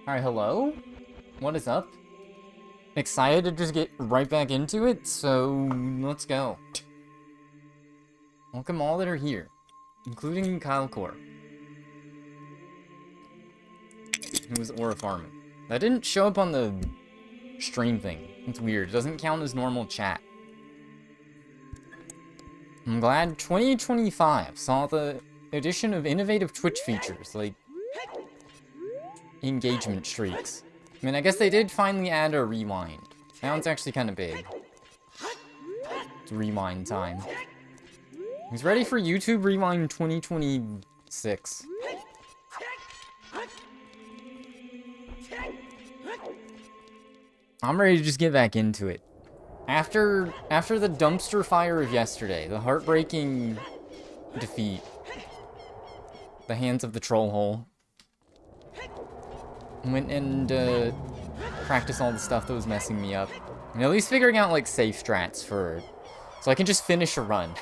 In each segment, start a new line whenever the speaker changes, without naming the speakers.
Alright, hello? What is up? Excited to just get right back into it, so let's go. Welcome all that are here, including Kyle Core, who was Aura farming. That didn't show up on the stream thing. It's weird. It doesn't count as normal chat. I'm glad 2025 saw the addition of innovative Twitch features, like engagement streaks. I mean, I guess they did finally add a rewind. That one's actually kind of big. It's rewind time. He's ready for YouTube Rewind 2026. I'm ready to just get back into it. After the dumpster fire of yesterday, the heartbreaking defeat, the hands of the troll hole, went and practiced all the stuff that was messing me up. And at least figuring out like safe strats for so I can just finish a run.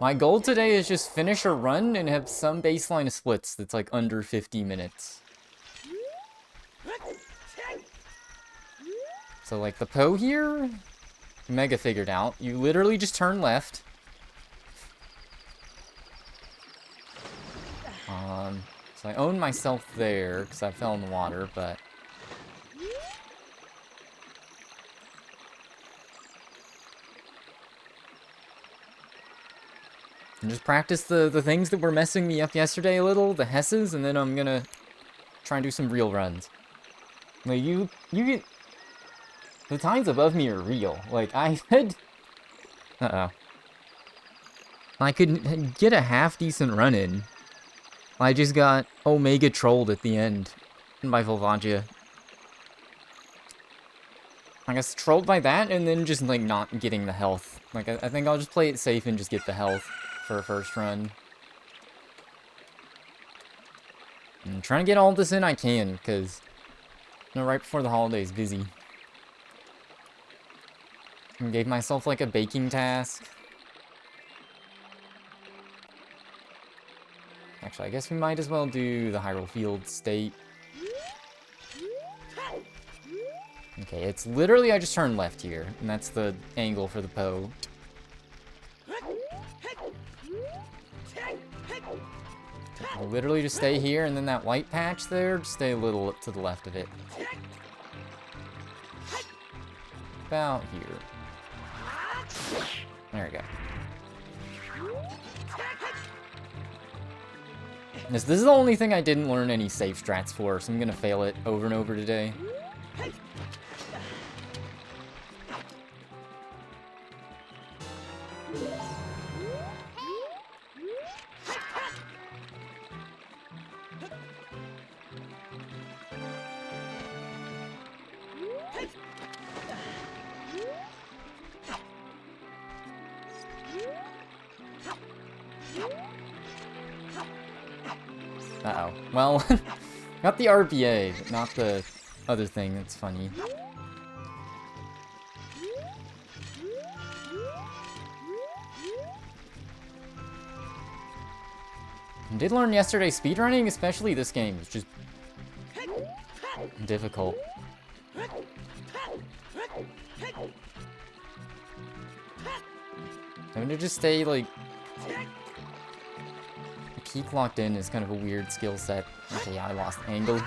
My goal today is just finish a run and have some baseline of splits that's like under 50 minutes. So like the Poe here, Mega figured out. You literally just turn left. So I own myself there because I fell in the water, but and just practice the things that were messing me up yesterday a little, the Hesses, and then I'm gonna try and do some real runs. Like you get the times above me are real. Like I had I could get a half decent run in. I just got Omega trolled at the end by Volvagia. I guess trolled by that and then just like not getting the health. Like I think I'll just play it safe and just get the health for a first run. I'm trying to get all this in I can, because you know, right before the holidays, busy. I gave myself like a baking task. Actually, I guess we might as well do the Hyrule Field State. Okay, it's literally I just turn left here, and that's the angle for the Poe. I'll literally just stay here, and then that white patch there, just stay a little to the left of it. About here. There we go. This is the only thing I didn't learn any safe strats for, so I'm gonna fail it over and over today. Uh-oh. Well, got the RPA, but not the other thing that's funny. I did learn yesterday speedrunning, especially this game, is just difficult. Having to just stay, like, peak locked in is kind of a weird skill set. Okay, yeah, I lost angle.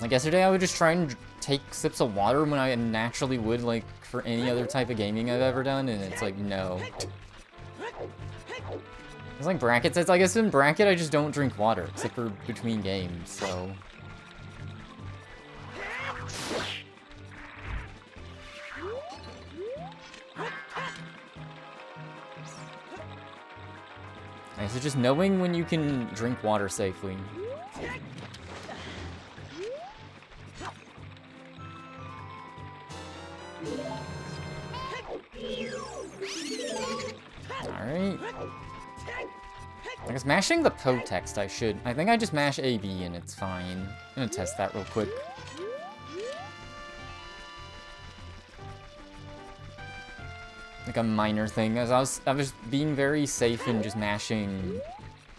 Like yesterday, I would just try and take sips of water when I naturally would, like, for any other type of gaming I've ever done, and it's like, no. It's like bracket sets. I guess in bracket, I just don't drink water, except for between games, so. Okay, so just knowing when you can drink water safely. Alright. I guess mashing the Poe text I should. I think I just mash AB and it's fine. I'm gonna test that real quick. Like a minor thing, as I was being very safe and just mashing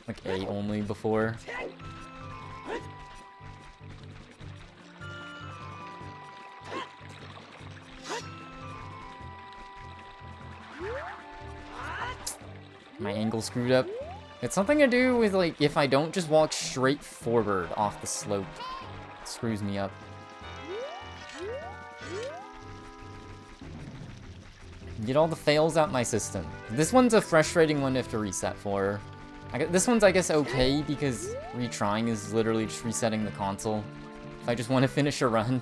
like A only before. My angle screwed up. It's something to do with, like, if I don't just walk straight forward off the slope. It screws me up. Get all the fails out my system. This one's a frustrating one to have to reset for. This one's, I guess, okay, because retrying is literally just resetting the console. If I just want to finish a run.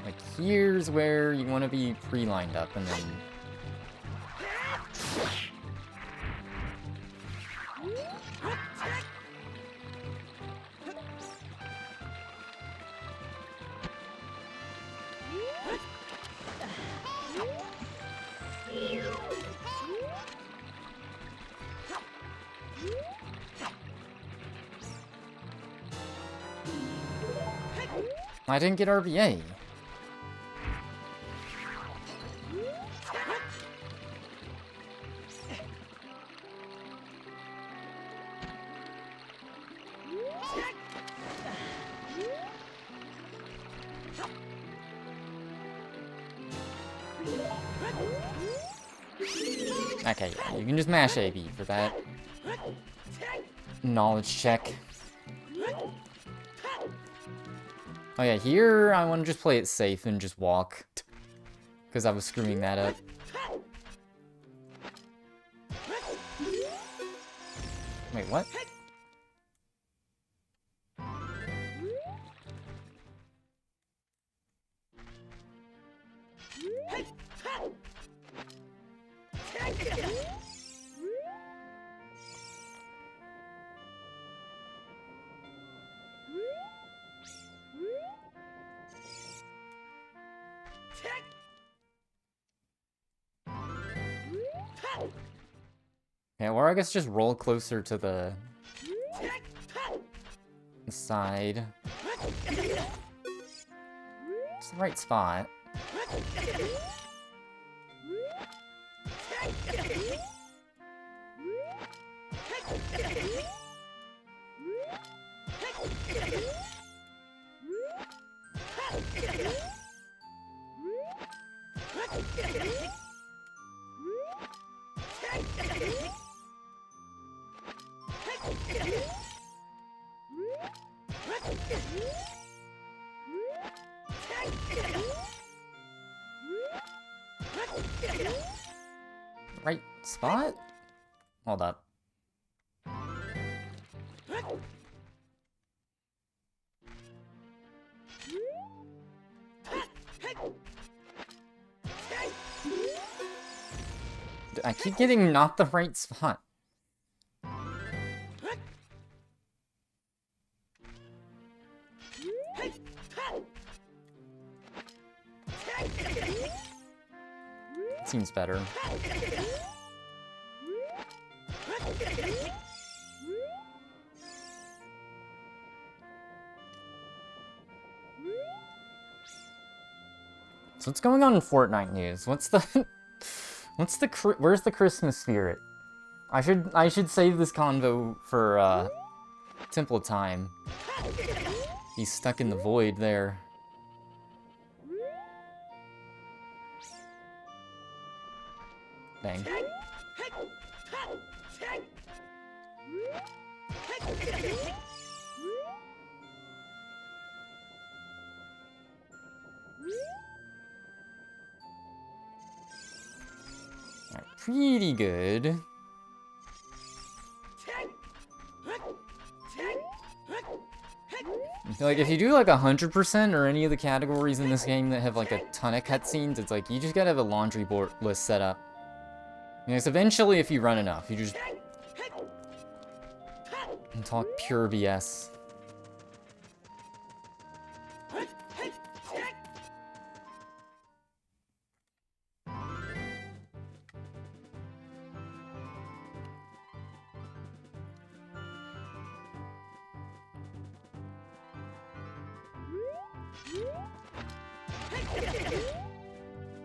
Like, here's where you want to be pre-lined up, and then... I didn't get RBA. Okay, yeah, you can just mash AB for that. Knowledge check. Oh yeah, here I want to just play it safe and just walk. Because I was screwing that up. Wait, what? Yeah, or I guess just roll closer to the side. It's the right spot. Right spot? Hold up. I keep getting not the right spot. Seems better. So what's going on in Fortnite news? Where's the Christmas spirit? I should save this convo for Temple of Time. He's stuck in the void there. Bang. Alright, pretty good. Like, if you do like 100% or any of the categories in this game that have like a ton of cutscenes, it's like you just gotta have a laundry board list set up. Because eventually, if you run enough, you just talk pure BS.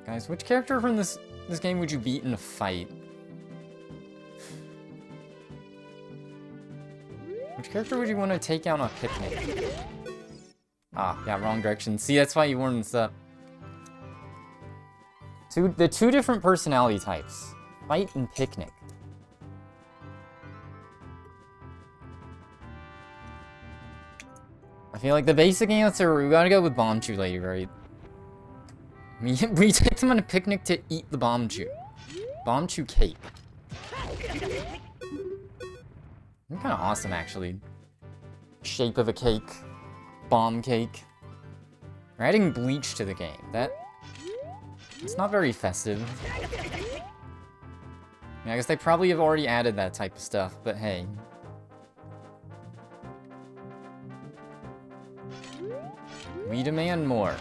Guys, which character from this this game would you beat in a fight? Which character would you want to take out on a picnic? Ah, yeah, wrong direction. See, that's why you warmed this up. The two different personality types. Fight and picnic. I feel like the basic answer, we gotta go with Bomb Chew Lady, right? We take them on a picnic to eat the Bomb Chew. Bomb Chew cake. Kind of awesome, actually. Shape of a cake. Bomb cake. We're adding bleach to the game. It's not very festive. I guess they probably have already added that type of stuff, but hey. We demand more.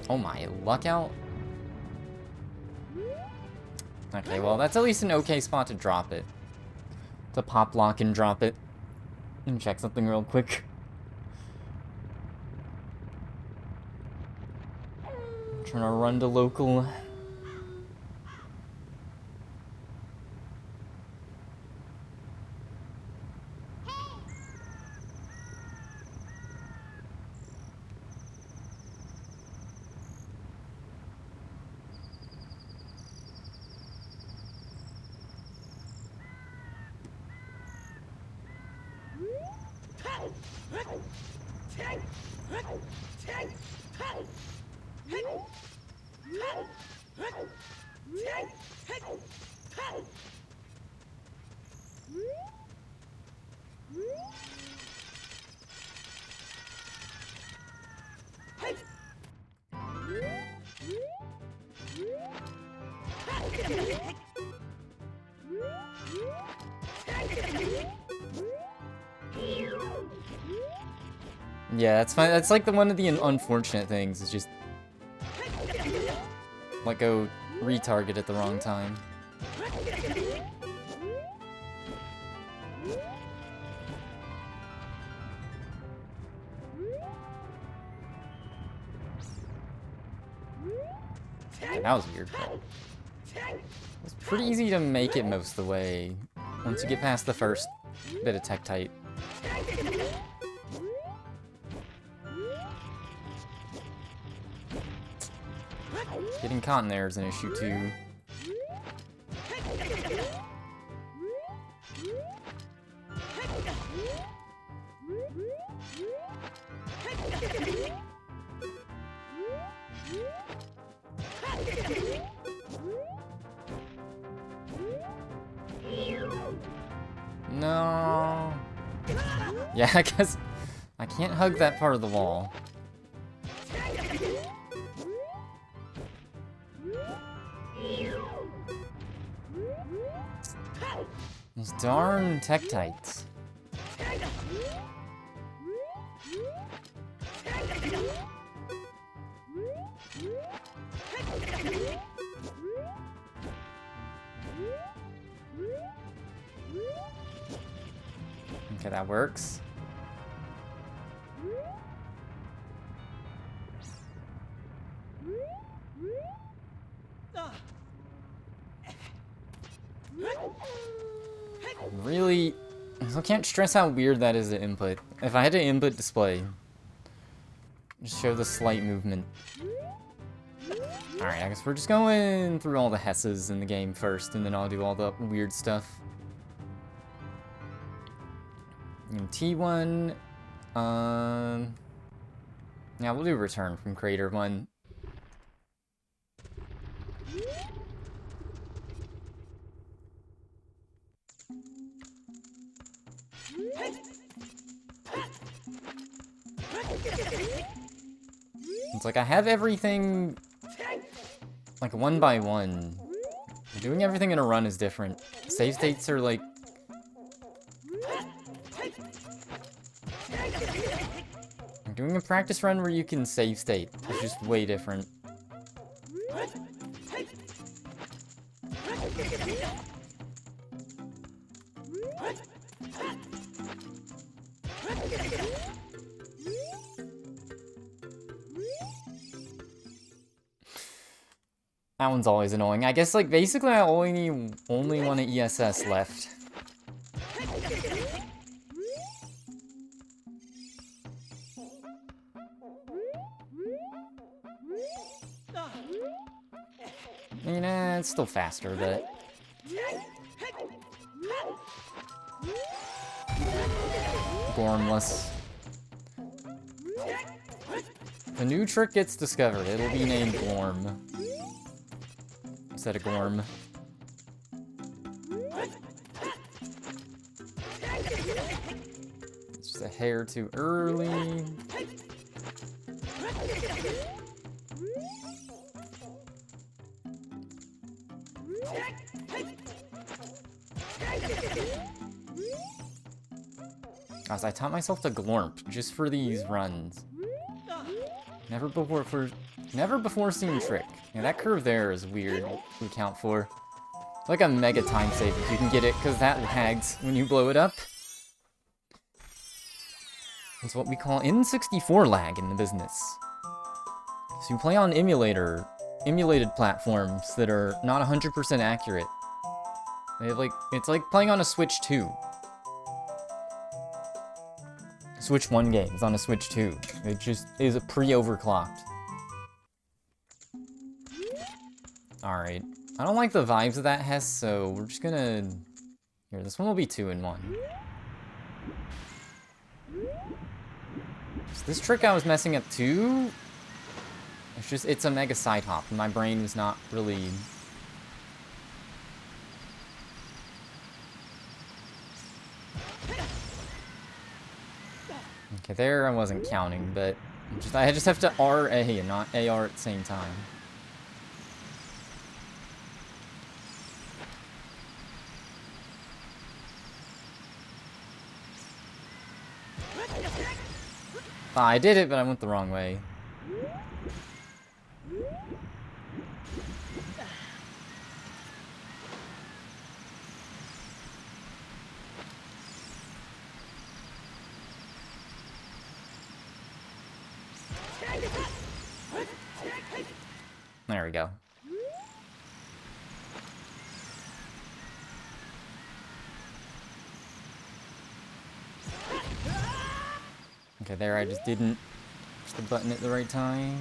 Oh my, luck out? Okay, well, that's at least an okay spot to drop it. To pop lock and drop it. And check something real quick. I'm trying to run to local. Yeah, that's fine. That's like one of the unfortunate things, is just like go retarget at the wrong time. Yeah, that was weird. It's pretty easy to make it most of the way once you get past the first bit of Tektite. Getting caught in there is an issue too. No. Yeah, I guess I can't hug that part of the wall. Those darn Tektites. Okay, that works. Really, I can't stress how weird that is to input. If I had to input display, just show the slight movement. Alright, I guess we're just going through all the Hesses in the game first, and then I'll do all the weird stuff. And T1, yeah, we'll do return from Crater 1. It's like I have everything like one by one. Doing everything in a run is different. Save states are like doing a practice run where you can save state is just way different. That one's always annoying. I guess, like, basically I only want an ESS left. Nah, it's still faster, but... Gormless. If a new trick gets discovered, it'll be named Gorm. Instead of Gorm. It's just a hair too early. Guys, I taught myself to glorp just for these runs. Never before seen trick. Yeah, that curve there is weird to account for. It's like a mega time save if you can get it, because that lags when you blow it up. It's what we call N64 lag in the business. So you play on emulated platforms that are not 100% accurate. They have it's like playing on a Switch 2. Switch 1 games on a Switch 2. It just is a pre-overclocked. Alright. I don't like the vibes of that Hess, so we're just gonna... Here, this one will be 2-in-1. So this trick I was messing up too... It's a mega side hop, and my brain was not really... Okay, there I wasn't counting, but I just have to RA and not AR at the same time. I did it, but I went the wrong way. There we go. Okay, there I just didn't push the button at the right time.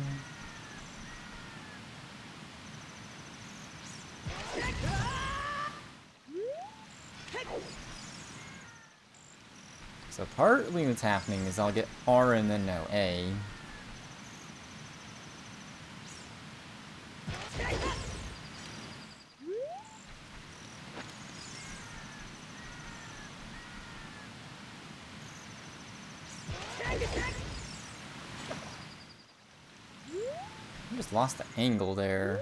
So partly what's happening is I'll get R and then no A. I just lost the angle there.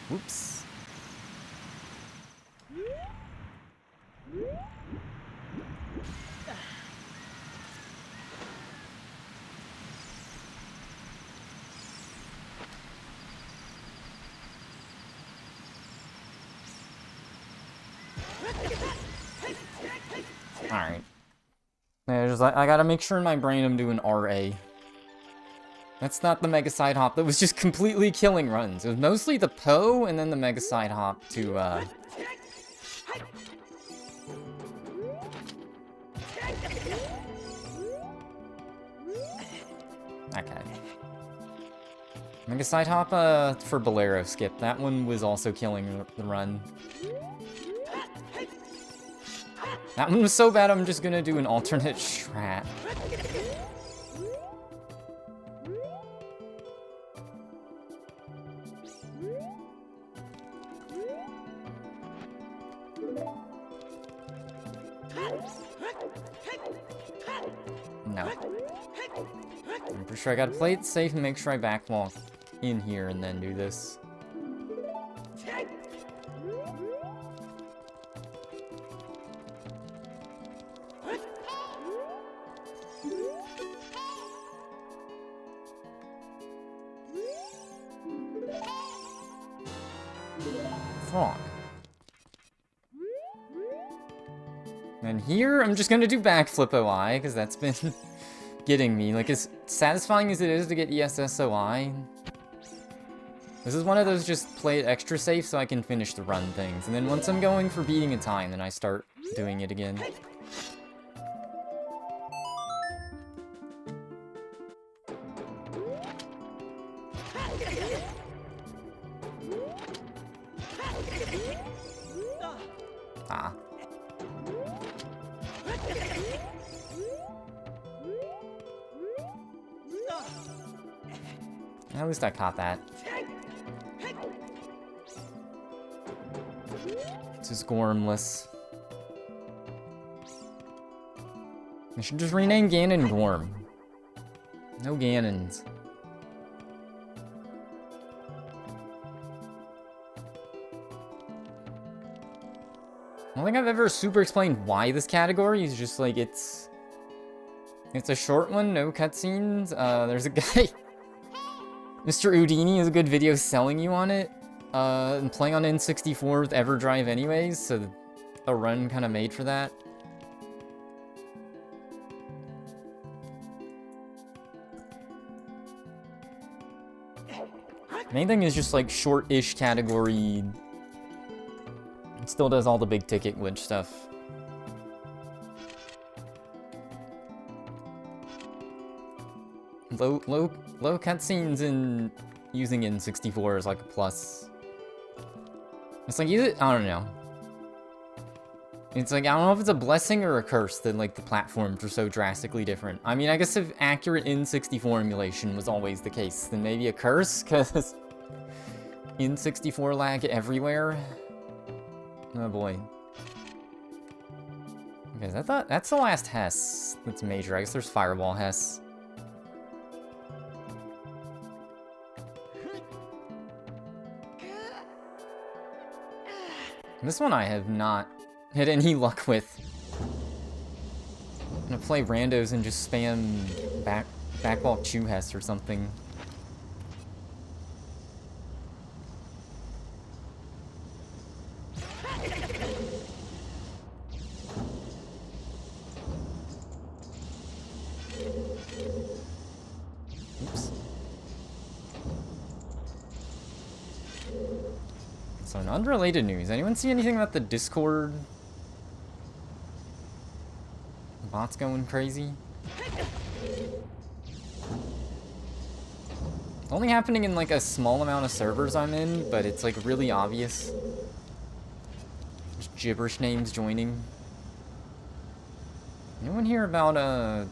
Whoops. Alright. Yeah, I gotta make sure in my brain I'm doing RA. That's not the mega side hop that was just completely killing runs. It was mostly the Poe and then the mega side hop to, Okay. Mega side hop, for Bolero skip. That one was also killing the run. That one was so bad I'm just gonna do an alternate strat. No. I'm pretty sure I gotta play it safe and make sure I backwalk in here and then do this. Frog. And here, I'm just gonna do backflip OI, because that's been getting me. Like, as satisfying as it is to get ESS OI, this is one of those just play it extra safe so I can finish the run things. And then once I'm going for beating a time, then I start doing it again. Ah. At least I caught that. This is Gormless. I should just rename Ganon Gorm. No Ganons. I don't think I've ever super explained why this category is just like it's a short one, no cutscenes. There's a guy, Mr. Udini, has a good video selling you on it. And playing on N64 with EverDrive anyways, so a run kind of made for that. Main thing is just like short-ish category. It still does all the big ticket glitch stuff. Low cutscenes in using N64 is like a plus. It's like, I don't know. It's like, I don't know if it's a blessing or a curse that like the platforms are so drastically different. I mean, I guess if accurate N64 emulation was always the case, then maybe a curse, because N64 lag everywhere. Oh boy. Okay, I thought that's the last Hess that's major. I guess there's Fireball Hess. This one I have not had any luck with. I'm gonna play randos and just spam backwalk Chew Hess or something. Oops. So in unrelated news, anyone see anything about the Discord? Bots going crazy? Only happening in like a small amount of servers I'm in, but it's like really obvious. There's gibberish names joining. Anyone hear about I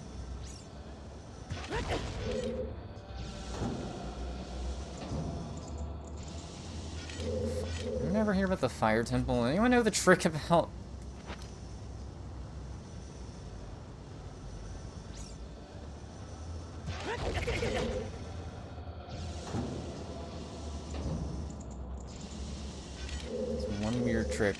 never hear about the Fire Temple. Anyone know the trick about... It's one weird trick.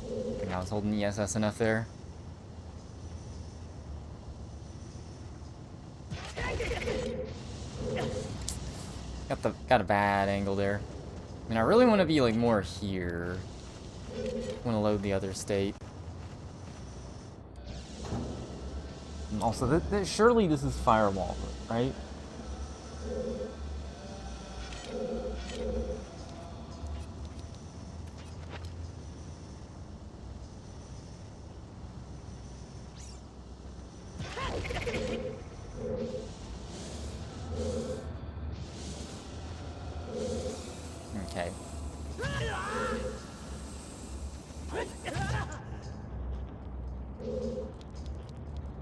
I think I was holding ESS enough there. Got a bad angle there. I mean, I really want to be like more here. I want to load the other state. And also, surely this is Firewall, right? Okay.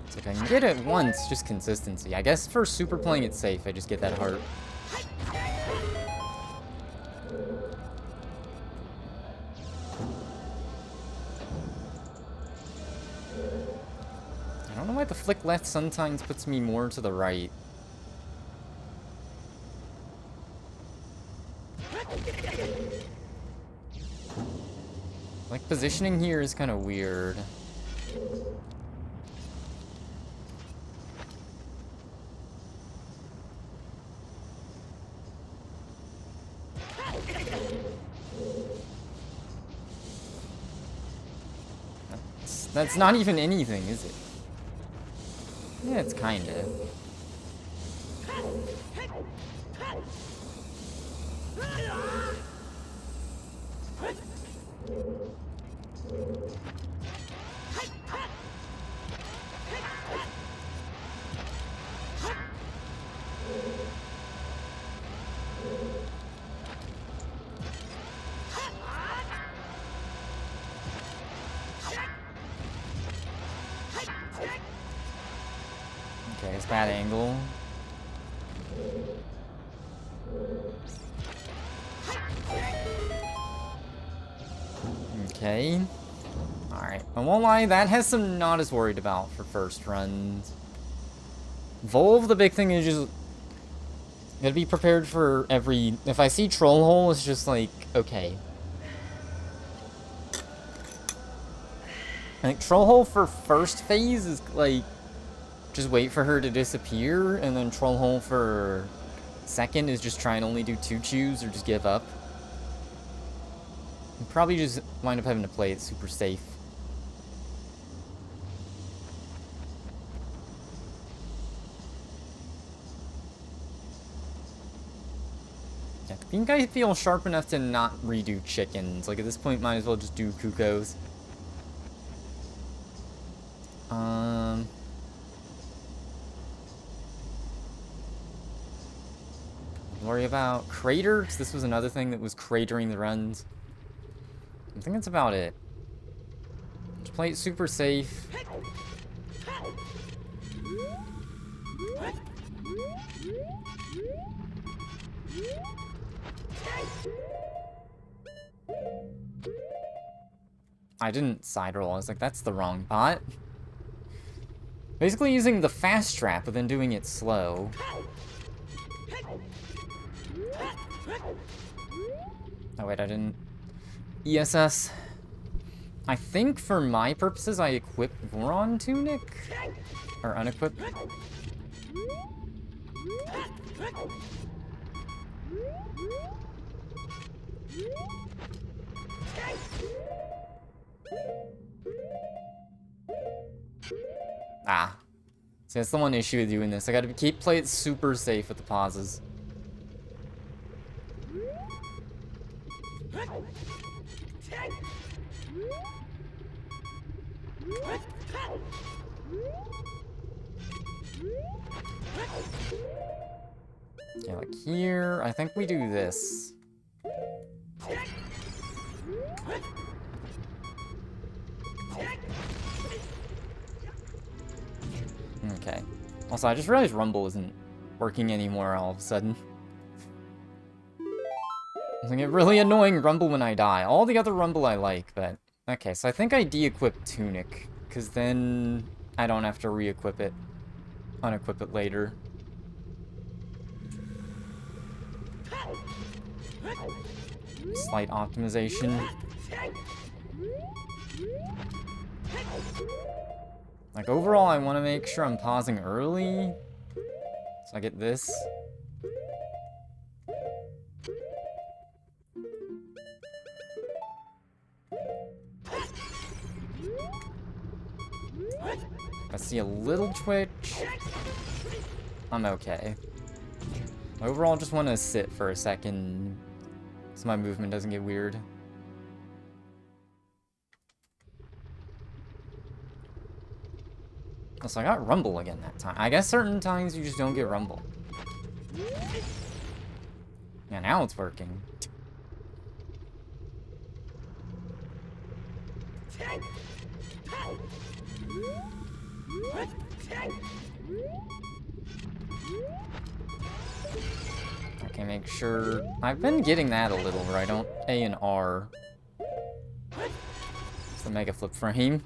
It's like I can get it once, just consistency. I guess for super playing it safe, I just get that heart. I don't know why the flick left sometimes puts me more to the right. Like, positioning here is kind of weird. That's not even anything, is it? Yeah, it's kinda. Okay, it's bad angle. Okay. Alright. I won't lie, that has some not as worried about for first runs. Volve, the big thing is just gotta be prepared for every... If I see Troll Hole, it's just like, okay. I think Troll Hole for first phase is like, just wait for her to disappear, and then Troll Hole for second is just try and only do 2 chews or just give up. You probably just wind up having to play it super safe. Yeah, I think I feel sharp enough to not redo chickens. Like, at this point, might as well just do Cuckoos. Worry about crater, because this was another thing that was cratering the runs. I think that's about it. Just play it super safe. I didn't side roll. I was like, that's the wrong bot. Basically using the fast trap, but then doing it slow. Oh wait, I didn't... ESS. I think for my purposes I equipped Boron Tunic? Or unequipped? Ah. See, that's the one issue with doing this. I gotta play it super safe with the pauses. Okay, like here, I think we do this. Okay. Also, I just realized Rumble isn't working anymore all of a sudden. I think it's really annoying Rumble when I die. All the other Rumble I like, but... Okay, so I think I de-equip Tunic, because then I don't have to re-equip it. Unequip it later. Slight optimization. Like, overall, I want to make sure I'm pausing early. So I get this. I see a little twitch. I'm okay. Overall, just want to sit for a second so my movement doesn't get weird. So I got Rumble again that time. I guess certain times you just don't get Rumble. Yeah, now it's working. Okay, make sure... I've been getting that a little, where I don't A and R. It's the Mega Flip frame.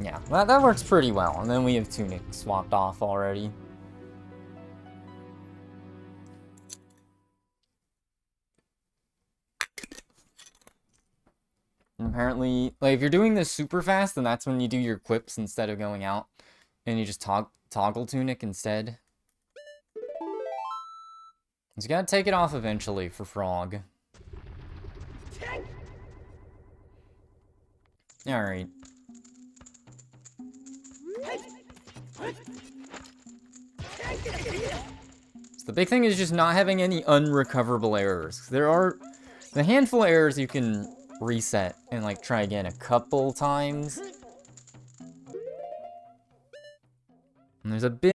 Yeah, that works pretty well. And then we have Tunic swapped off already. And apparently, like, if you're doing this super fast, then that's when you do your quips instead of going out. And you just toggle Tunic instead. So you gotta take it off eventually for Frog. Alright. So the big thing is just not having any unrecoverable errors. There are the handful of errors you can reset and like try again a couple times. And there's a bit.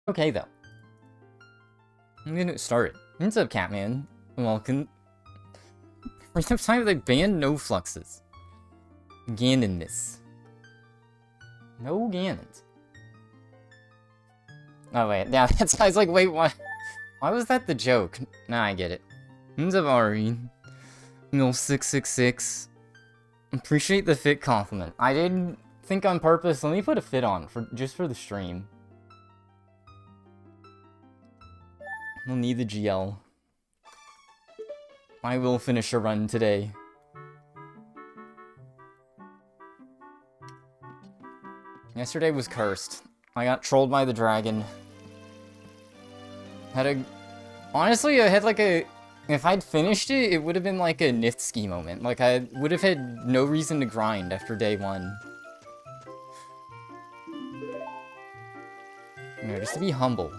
Okay, though. I'm gonna start. What's up, Catman? Welcome. For the time they banned no fluxes. Ganonless. No Ganons. Oh wait, yeah, that's I was like, wait, why was that the joke? Nah, I get it. What's up, Ari? Mil666. Appreciate the fit compliment. I didn't think on purpose. Let me put a fit on just for the stream. We'll need the GL. I will finish a run today. Yesterday was cursed. I got trolled by the dragon. Honestly, I had like a... If I'd finished it, it would have been like a Nithski moment. Like, I would have had no reason to grind after day 1. You know, just to be humble.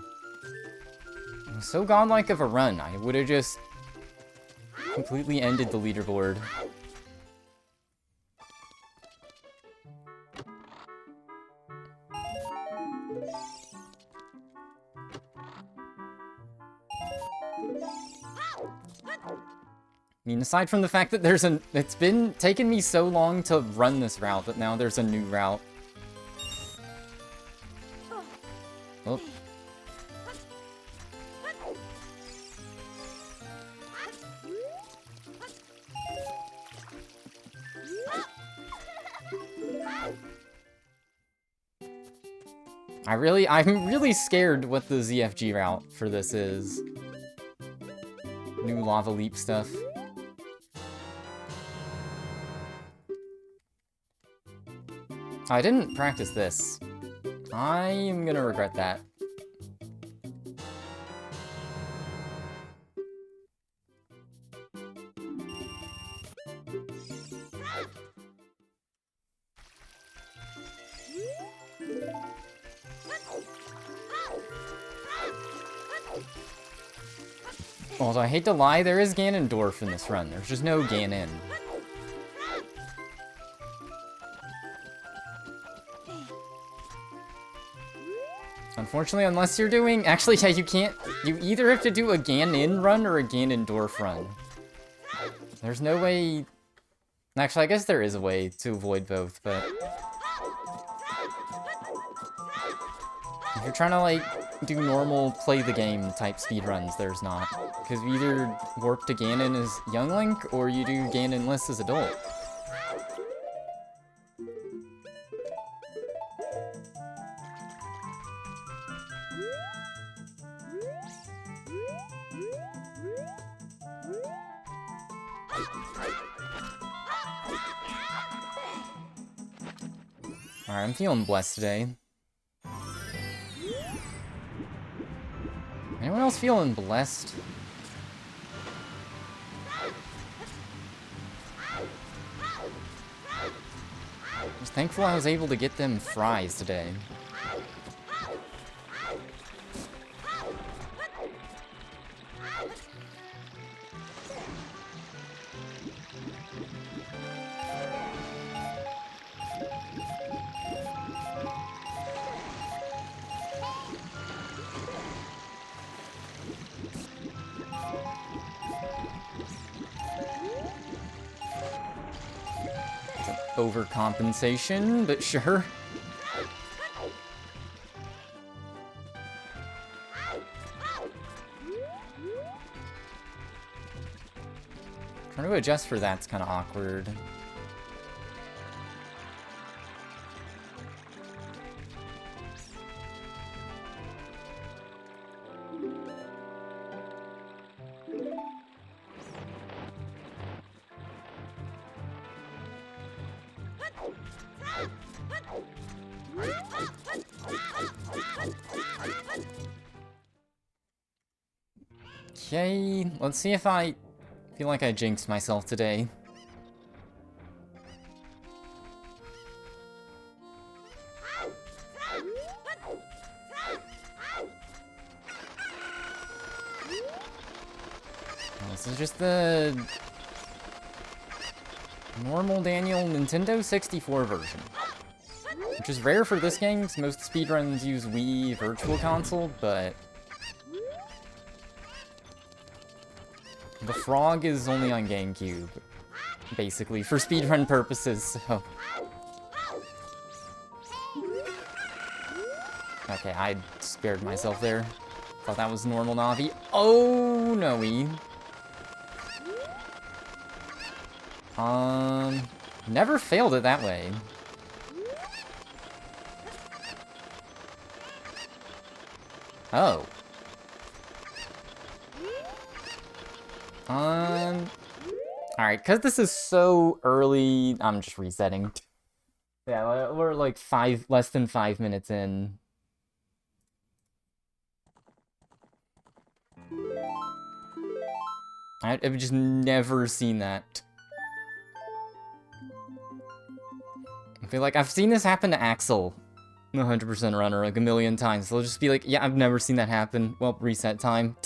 So godlike of a run, I would have just completely ended the leaderboard. I mean, aside from the fact that it's been taking me so long to run this route that now there's a new route. Oh. I'm really scared what the ZFG route for this is. New lava leap stuff. I didn't practice this. I am gonna regret that. Although I hate to lie, there is Ganondorf in this run. There's just no Ganon. Unfortunately, unless you're doing... Actually, yeah, you can't... You either have to do a Ganon run or a Ganondorf run. There's no way... Actually, I guess there is a way to avoid both, but... If you're trying to, like, do normal play-the-game type speedruns, there's not. Because you either warp to Ganon as young Link, or you do Ganonless as adult. Alright, I'm feeling blessed today. Anyone else feeling blessed? Just thankful I was able to get them fries today. Overcompensation, but sure. Trying to adjust for that's kind of awkward. Okay, let's see if I feel like I jinxed myself today. This is just the normal Daniel Nintendo 64 version. Which is rare for this game, because most speedruns use Wii Virtual Console, but The frog is only on GameCube, basically, for speedrun purposes, so... Okay, I spared myself there. Thought that was normal Navi. Oh, no-y. Never failed it that way. Oh. Alright, because this is so early, I'm just resetting. Yeah, we're like less than 5 minutes in. I've just never seen that. I feel like I've seen this happen to Axel, the 100% runner, like a million times. They'll just be like, yeah, I've never seen that happen. Well, reset time.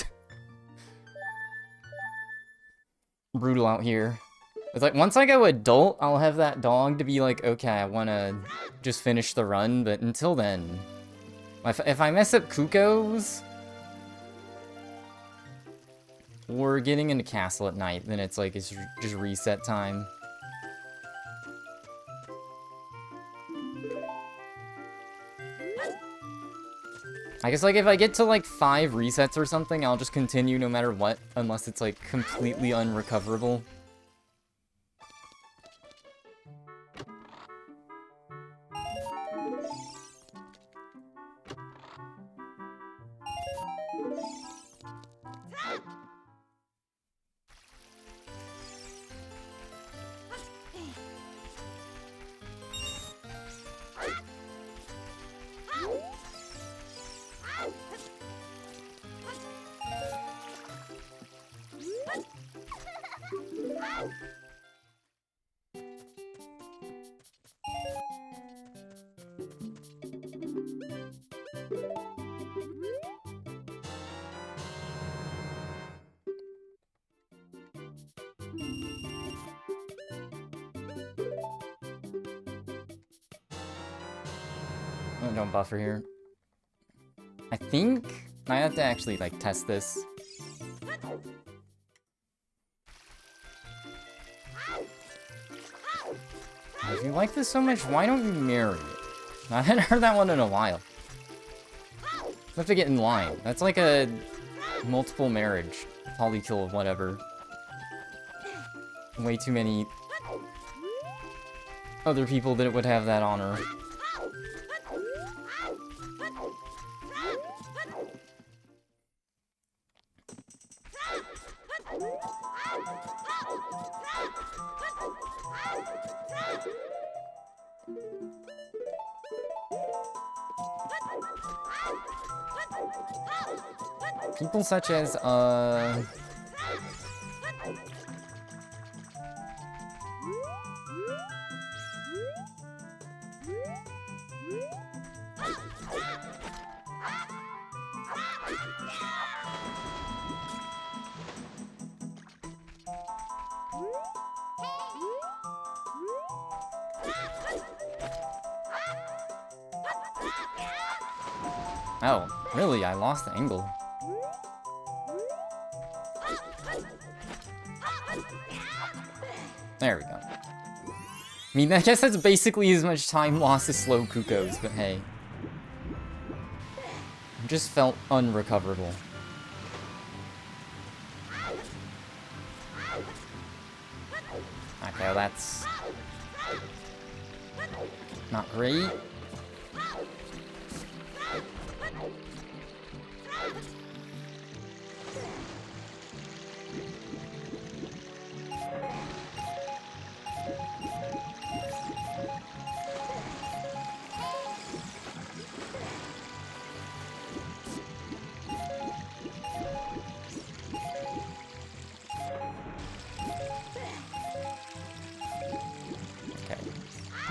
Brutal out here. It's like, once I go adult, I'll have that dog to be like, okay, I want to just finish the run, but until then... If I mess up Kuko's... or getting into castle at night, then it's like, it's just reset time. I guess, like, if I get to, like, 5 resets or something, I'll just continue no matter what, unless it's, like, completely unrecoverable. Oh, don't buffer here. I think I have to actually, like, test this. If you like this so much, why don't you marry it? I haven't heard that one in a while. You have to get in line. That's like a multiple marriage. Polykill, whatever. Way too many other people that would have that honor. People such as, oh, really? I lost the angle. There we go. I mean, I guess that's basically as much time lost as slow Kuko's, but hey. It just felt unrecoverable. Okay, well that's... not great.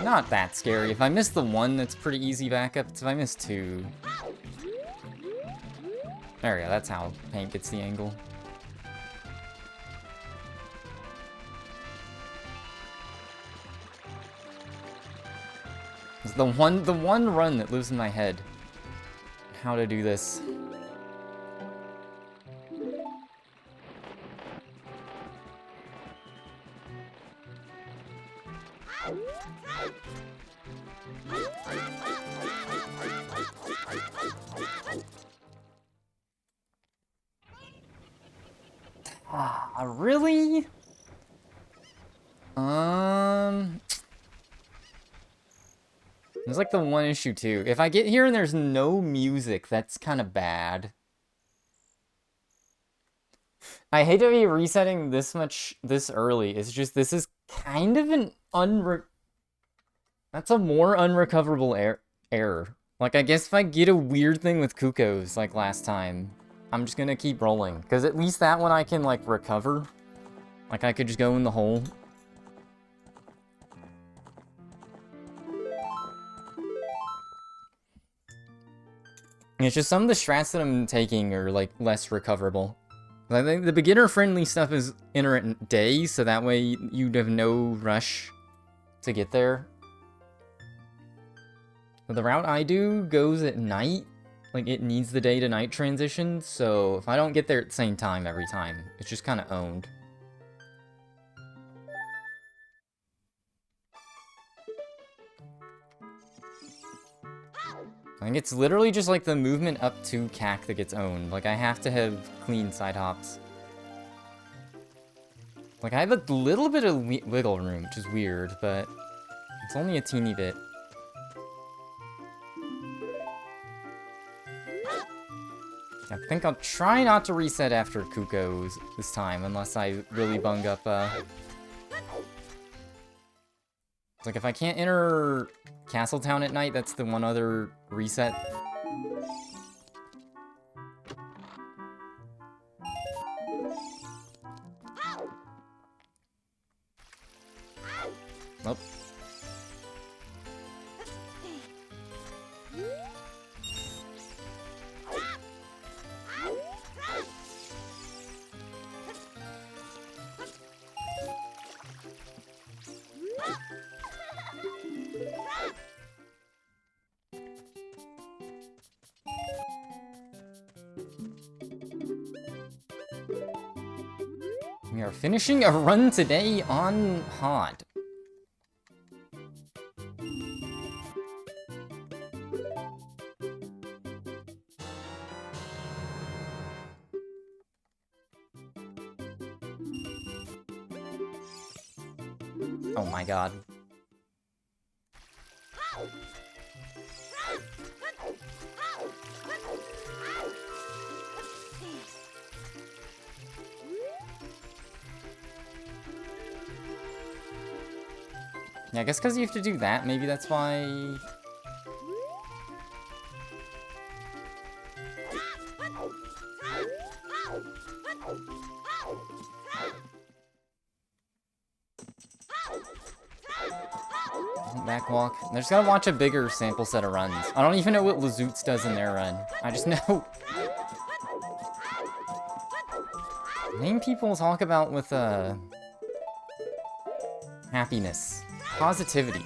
Not that scary. If I miss the one, that's pretty easy backup. It's if I miss 2. There we go, that's how Paint gets the angle. It's the one run that lives in my head. How to do this. Really? There's like the one issue too. If I get here and there's no music, that's kind of bad. I hate to be resetting this early. It's just, this is kind of an that's a more unrecoverable error. Like, I guess if I get a weird thing with Kuko's, like last time, I'm just gonna keep rolling. Because at least that one I can, like, recover. Like, I could just go in the hole. It's just some of the strats that I'm taking are, like, less recoverable. I think the beginner-friendly stuff is enter at day, so that way you'd have no rush to get there. But the route I do goes at night. Like, it needs the day-to-night transition, so if I don't get there at the same time every time, it's just kind of owned. I think it's literally just like the movement up to CAC that gets owned. Like, I have to have clean side hops. Like, I have a little bit of wiggle room, which is weird, but it's only a teeny bit. I think I'll try not to reset after Kuko's this time, unless I really bung up, It's like, if I can't enter Castletown at night, that's the one other reset. Nope. We are finishing a run today on HOD. Oh my god. Yeah, I guess because you have to do that, maybe that's why... Backwalk. I just gotta watch a bigger sample set of runs. I don't even know what Lazoots does in their run. I just know... Name people talk about with, happiness. Positivity.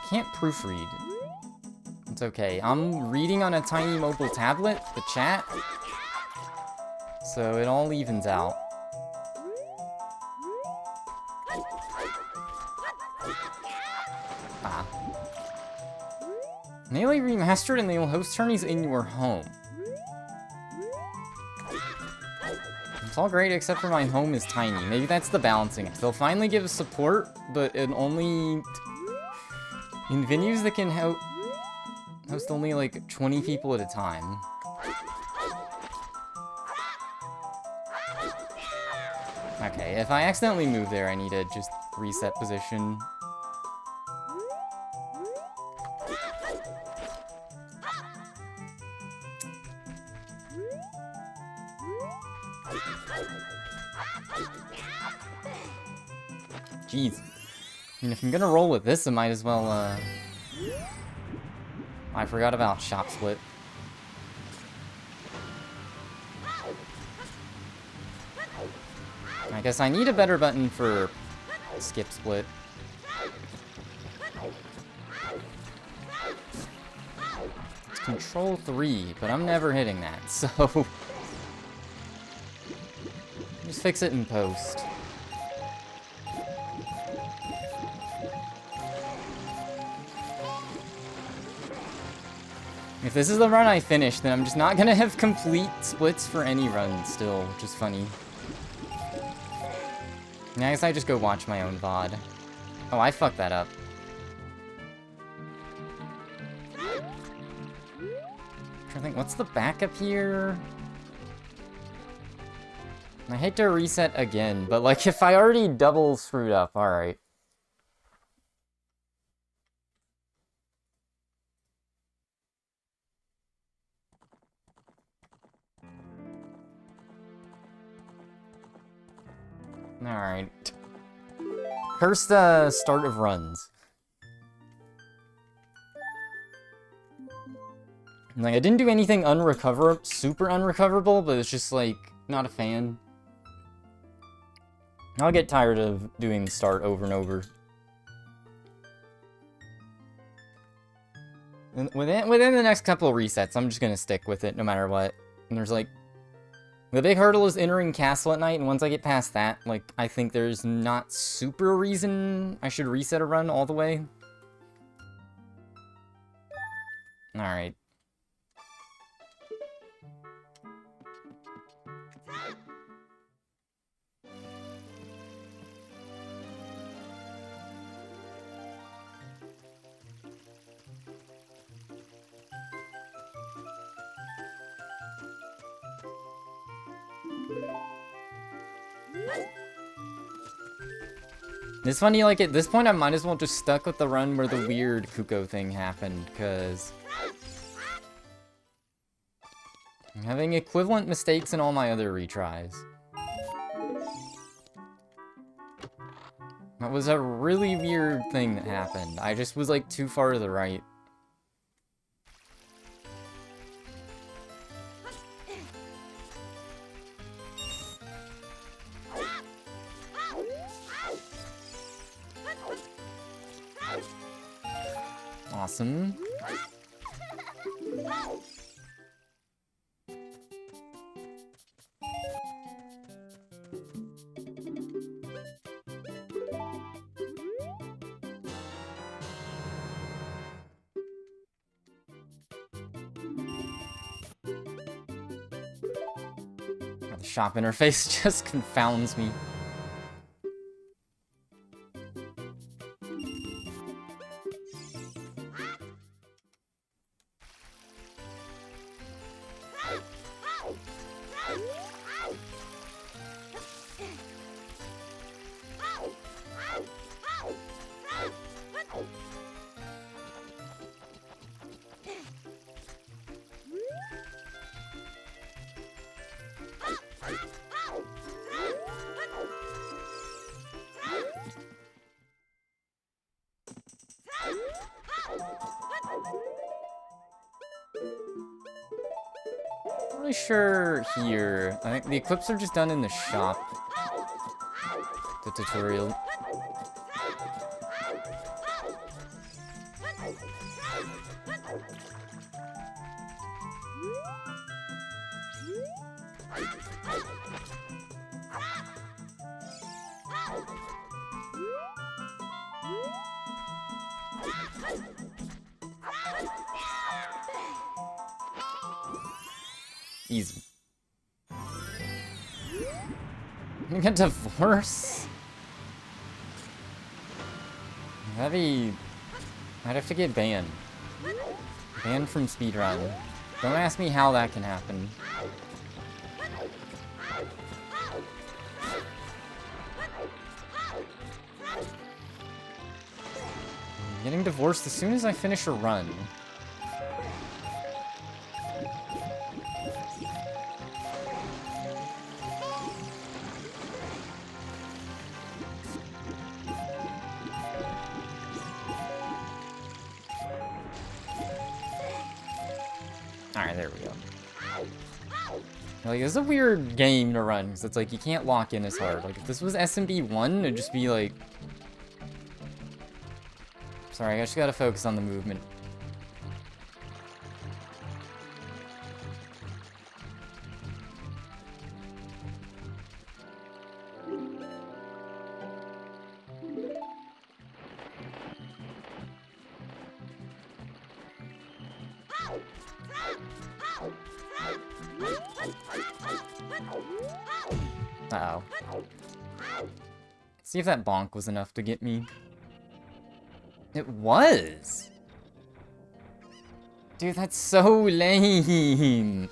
Can't proofread. It's okay. I'm reading on a tiny mobile tablet, the chat, so it all evens out. Melee Remastered, and they will host tourneys in your home. It's all great except for my home is tiny. Maybe that's the balancing. They'll finally give us support, but it only... in venues that can host only like 20 people at a time. Okay, if I accidentally move there, I need to just reset position. Jeez. I mean, if I'm gonna roll with this, I might as well, I forgot about Shop Split. I guess I need a better button for Skip Split. It's Control 3, but I'm never hitting that, so... just fix it in post. this is the run I finish, then I'm just not gonna have complete splits for any run still, which is funny. I guess I just go watch my own VOD. Oh, I fucked that up. I think, what's the backup here? I hate to reset again, but like if I already double screwed up, alright. Alright. First start of runs. Like, I didn't do anything super unrecoverable, but it's just like, not a fan. I'll get tired of doing the start over and over. And within the next couple of resets, I'm just gonna stick with it no matter what. And there's like, the big hurdle is entering Castle at night, and once I get past that, like, I think there's not super a reason I should reset a run all the way. Alright. It's funny, like, at this point I might as well just stuck with the run where the weird Kuko thing happened, because I'm having equivalent mistakes in all my other retries. That was a really weird thing that happened. I just was, like, too far to the right. Awesome. The shop interface just confounds me. Not really sure here. I think the equips are just done in the shop. The tutorial. Easy. You get divorce? I'd have to get banned. Banned from speedrun. Don't ask me how that can happen. I'm getting divorced as soon as I finish a run. Alright, there we go. Like, it's a weird game to run, because it's like, you can't lock in as hard. Like, if this was SMB 1, it'd just be like... Sorry, I just gotta focus on the movement. Uh-oh. See if that bonk was enough to get me. It was! Dude, that's so lame!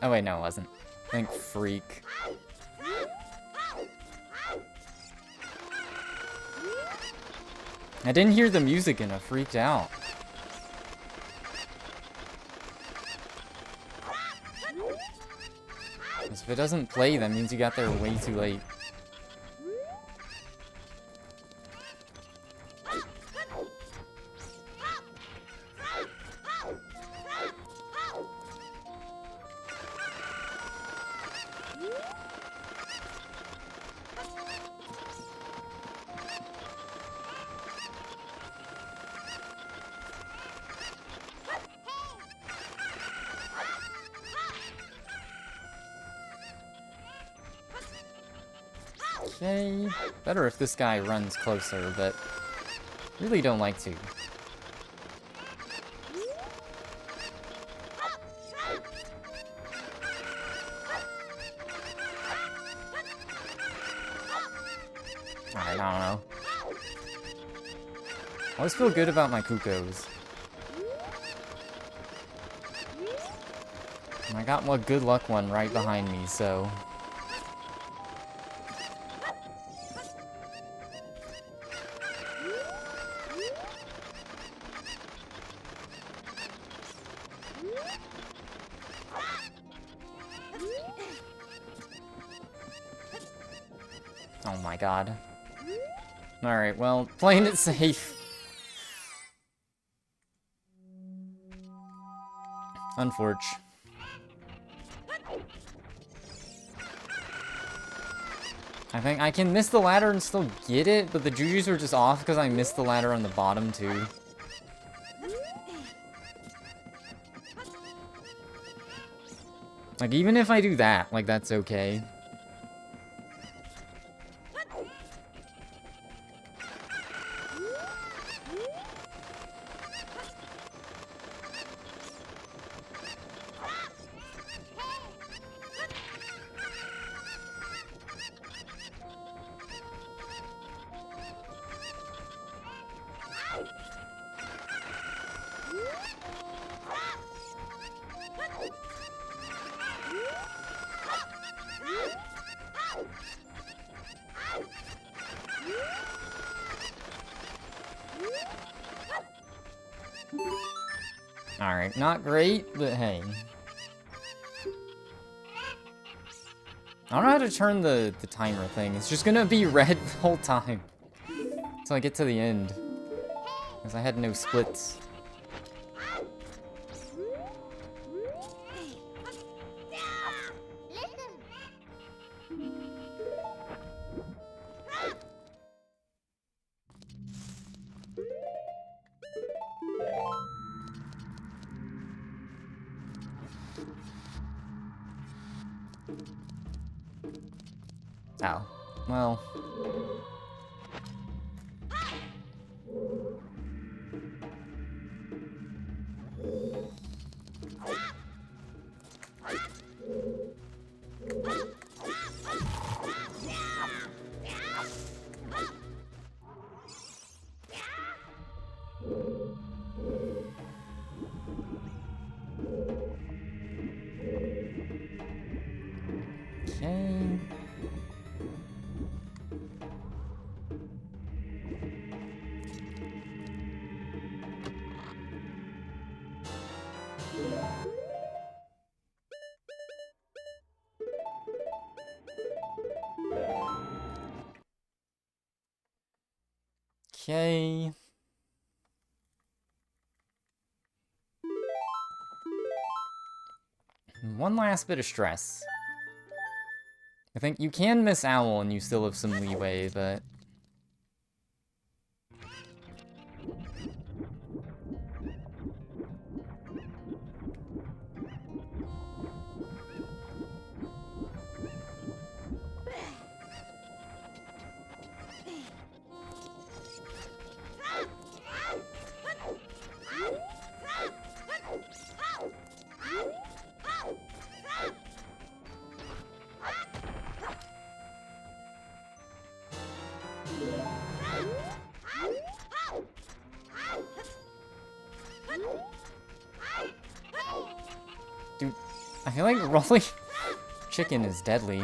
Oh wait, no it wasn't. Thank freak. I didn't hear the music and I freaked out. Because if it doesn't play, that means you got there way too late. Okay, better if this guy runs closer, but really don't like to. Alright, I don't know. I always feel good about my Kukos. And I got one good luck one right behind me, so... Oh my god. Alright, well, playing it safe. Unfortunate. I think I can miss the ladder and still get it, but the jujus were just off because I missed the ladder on the bottom too. Like, even if I do that, like, that's okay. Alright, not great, but hey. I don't know how to turn the timer thing. It's just gonna be red the whole time. Until I get to the end. Because I had no splits. Oh, well. Okay. Okay. One last bit of stress. I think you can miss Owl and you still have some leeway, but... feel like rolling chicken is deadly.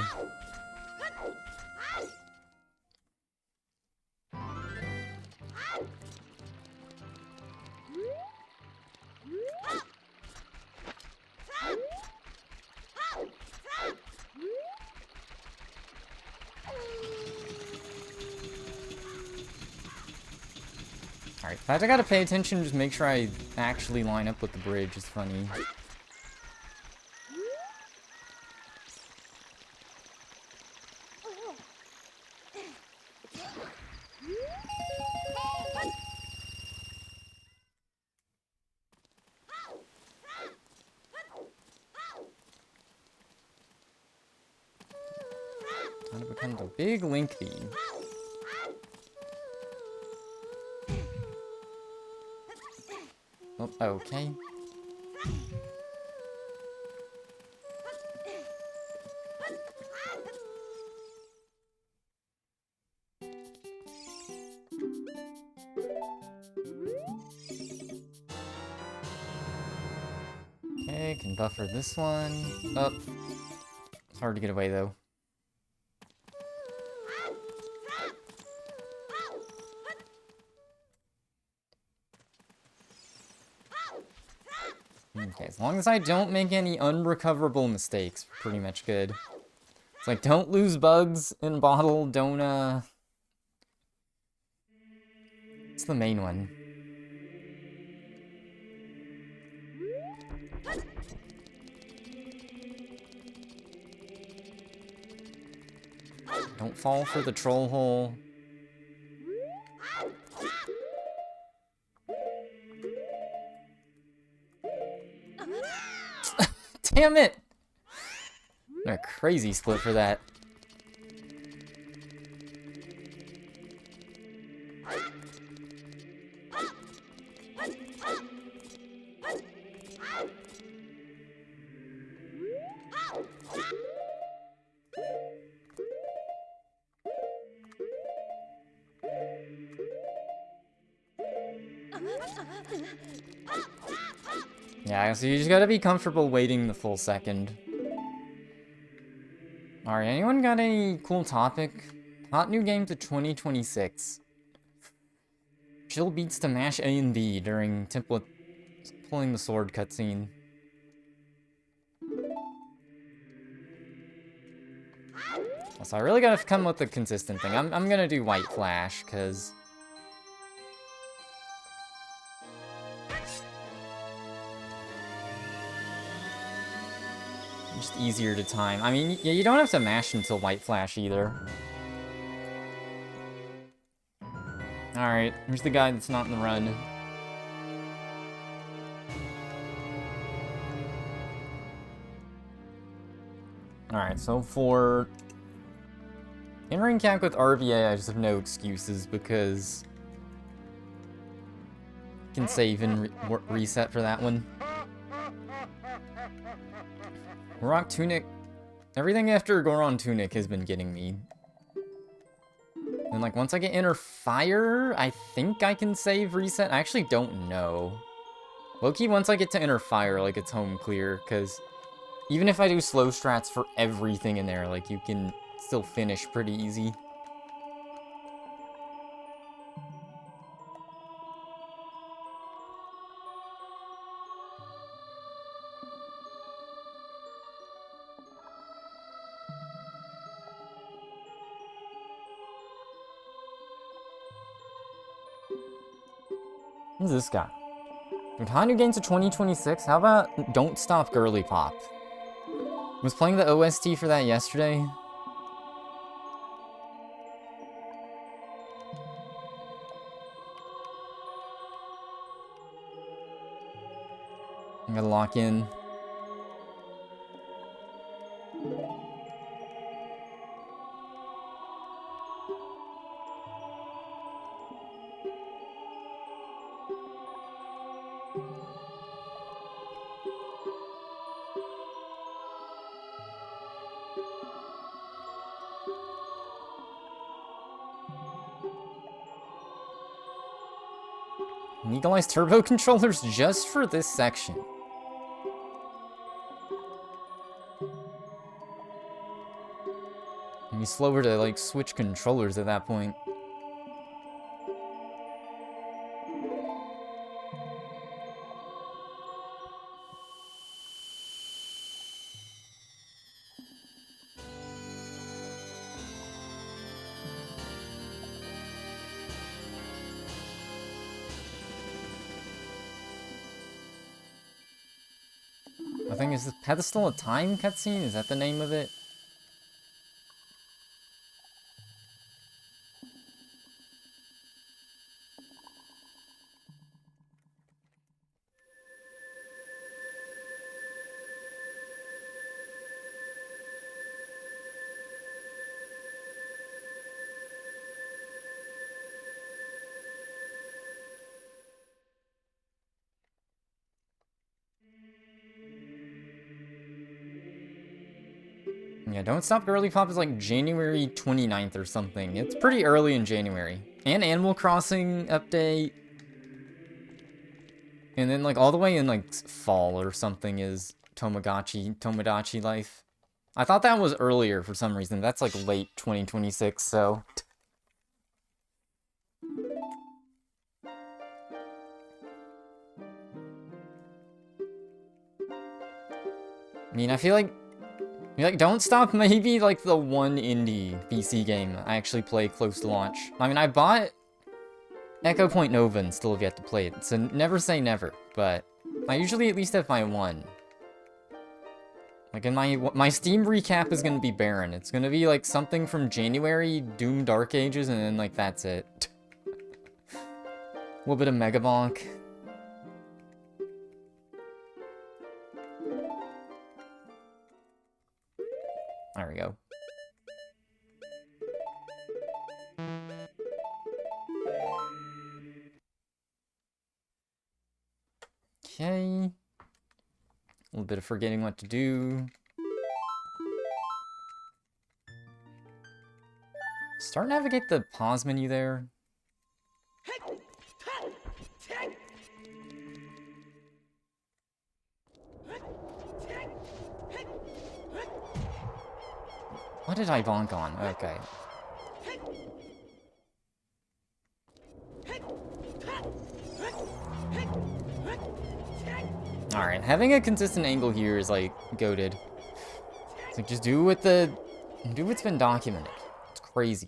Alright, the fact I gotta pay attention, just make sure I actually line up with the bridge is funny. Time to become the big lengthy. Oh, okay. Okay, can buffer this one. Oh. It's hard to get away though. Okay, as long as I don't make any unrecoverable mistakes, we're pretty much good. It's like, don't lose bugs in bottle, don't, It's the main one. Don't fall for the troll hole. Damn it! A crazy split for that. Yeah, so you just gotta be comfortable waiting the full second. Alright, anyone got any cool topic? Hot new game to 2026. Chill beats to mash A and B during template pulling the sword cutscene. So I really gotta come with a consistent thing. I'm gonna do White Flash, cause just easier to time. I mean, yeah, you don't have to mash until White Flash either. Alright, here's the guy that's not in the run. Alright, so for in-ring camp with RVA, I just have no excuses because I can save and reset for that one. Rock Tunic. Everything after Goron Tunic has been getting me. And like once I get Inner Fire, I think I can save reset. I actually don't know. Low-key, once I get to Inner Fire, like it's home clear, because even if I do slow strats for everything in there, like you can still finish pretty easy. Who's this guy? Dude, hot new games of 2026? How about Don't Stop Girly Pop? I was playing the OST for that yesterday. I'm gonna lock in. Legalized turbo controllers just for this section. be slower to, like, switch controllers at that point. I think, is the pedestal a time cutscene? Is that the name of it? Yeah, Don't Stop Girly Pop is like January 29th or something. It's pretty early in January. And Animal Crossing update. And then like all the way in like fall or something is Tomodachi Life. I thought that was earlier for some reason. That's like late 2026, so... I mean, I feel like Don't Stop may be like the one indie PC game I actually play close to launch. I mean, I bought Echo Point Nova and still have yet to play it, so never say never, but I usually at least have my one. Like, in my Steam recap is gonna be barren. It's gonna be like something from January, Doom Dark Ages, and then like that's it. A little bit of Mega Bonk. There we go. Okay. A little bit of forgetting what to do. Start navigate the pause menu there. What did I bonk on? Okay. Alright, having a consistent angle here is like goated. It's like just do what's been documented. It's crazy.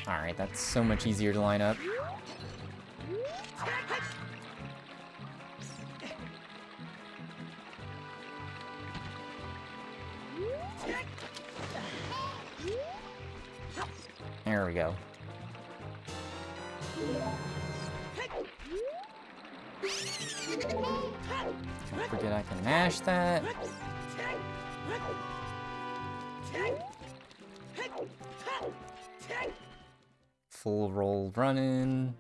Alright, that's so much easier to line up. There we go. Don't forget I can mash that. Full roll running.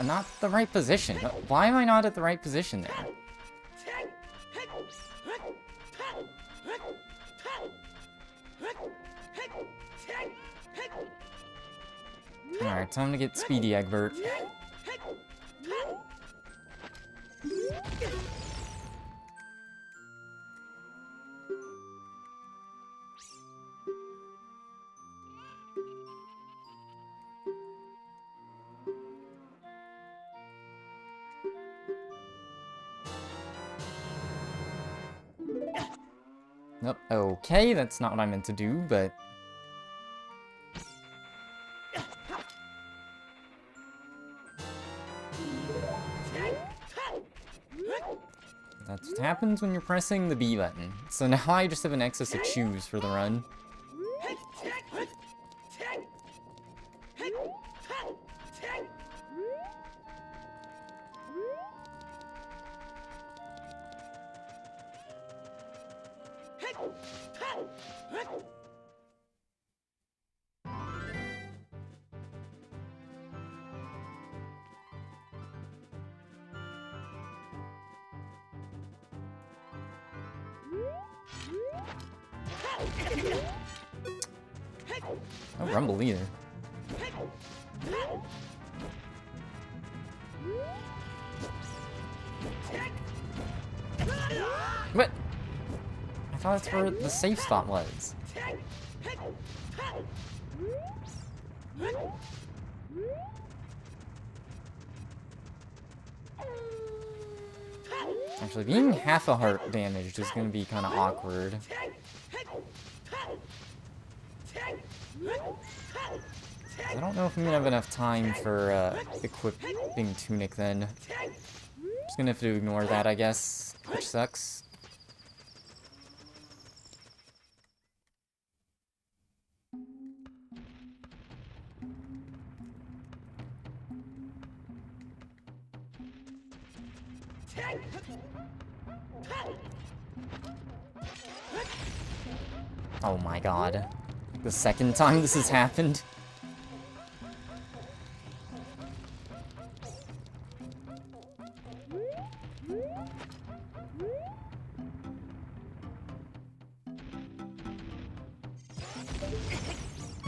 Not the right position. Why am I not at the right position there? Alright, time to get Speedy Egbert. Nope. Okay, that's not what I meant to do, but... That's what happens when you're pressing the B button. So now I just have an excess to choose for the run. No rumble either. What? I thought that's where the safe spot was. Actually, being half a heart damaged is going to be kind of awkward. I don't know if I'm going to have enough time for equipping Tunic then. Just going to have to ignore that, I guess, which sucks. Oh my god. The second time this has happened.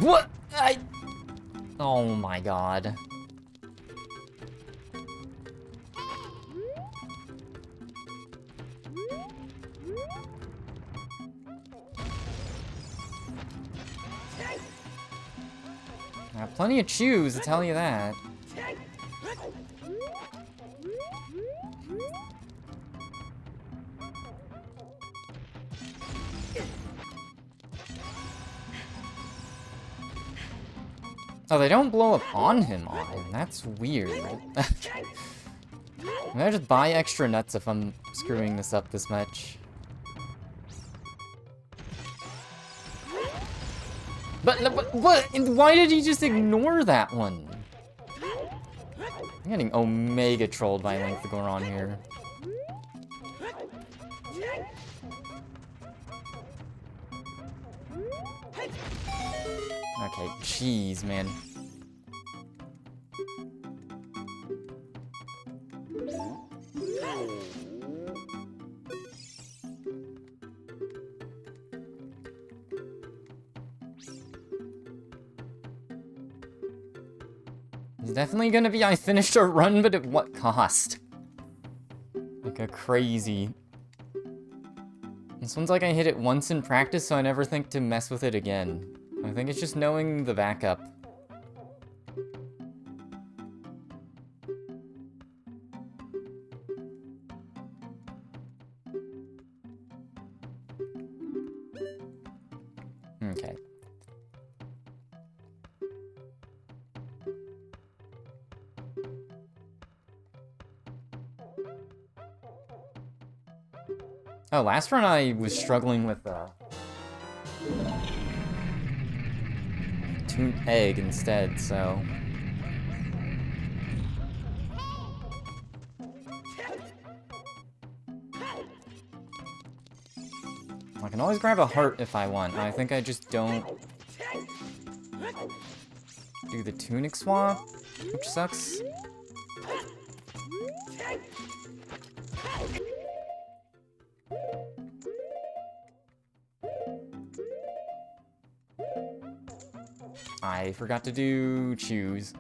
What? Oh my god. I have plenty of chews, to tell you that. Oh, they don't blow up on him. That's weird. Maybe I just buy extra nuts if I'm screwing this up this much. But what? Why did he just ignore that one? I'm getting omega trolled by Link Goron here. Okay, jeez, man. It's definitely gonna be I finished a run, but at what cost? Like a crazy. This one's like I hit it once in practice, so I never think to mess with it again. I think it's just knowing the backup. Okay. Oh, last run I was struggling with egg instead, so I can always grab a heart if I want. I think I just don't do the tunic swap, which sucks. I forgot to do choose.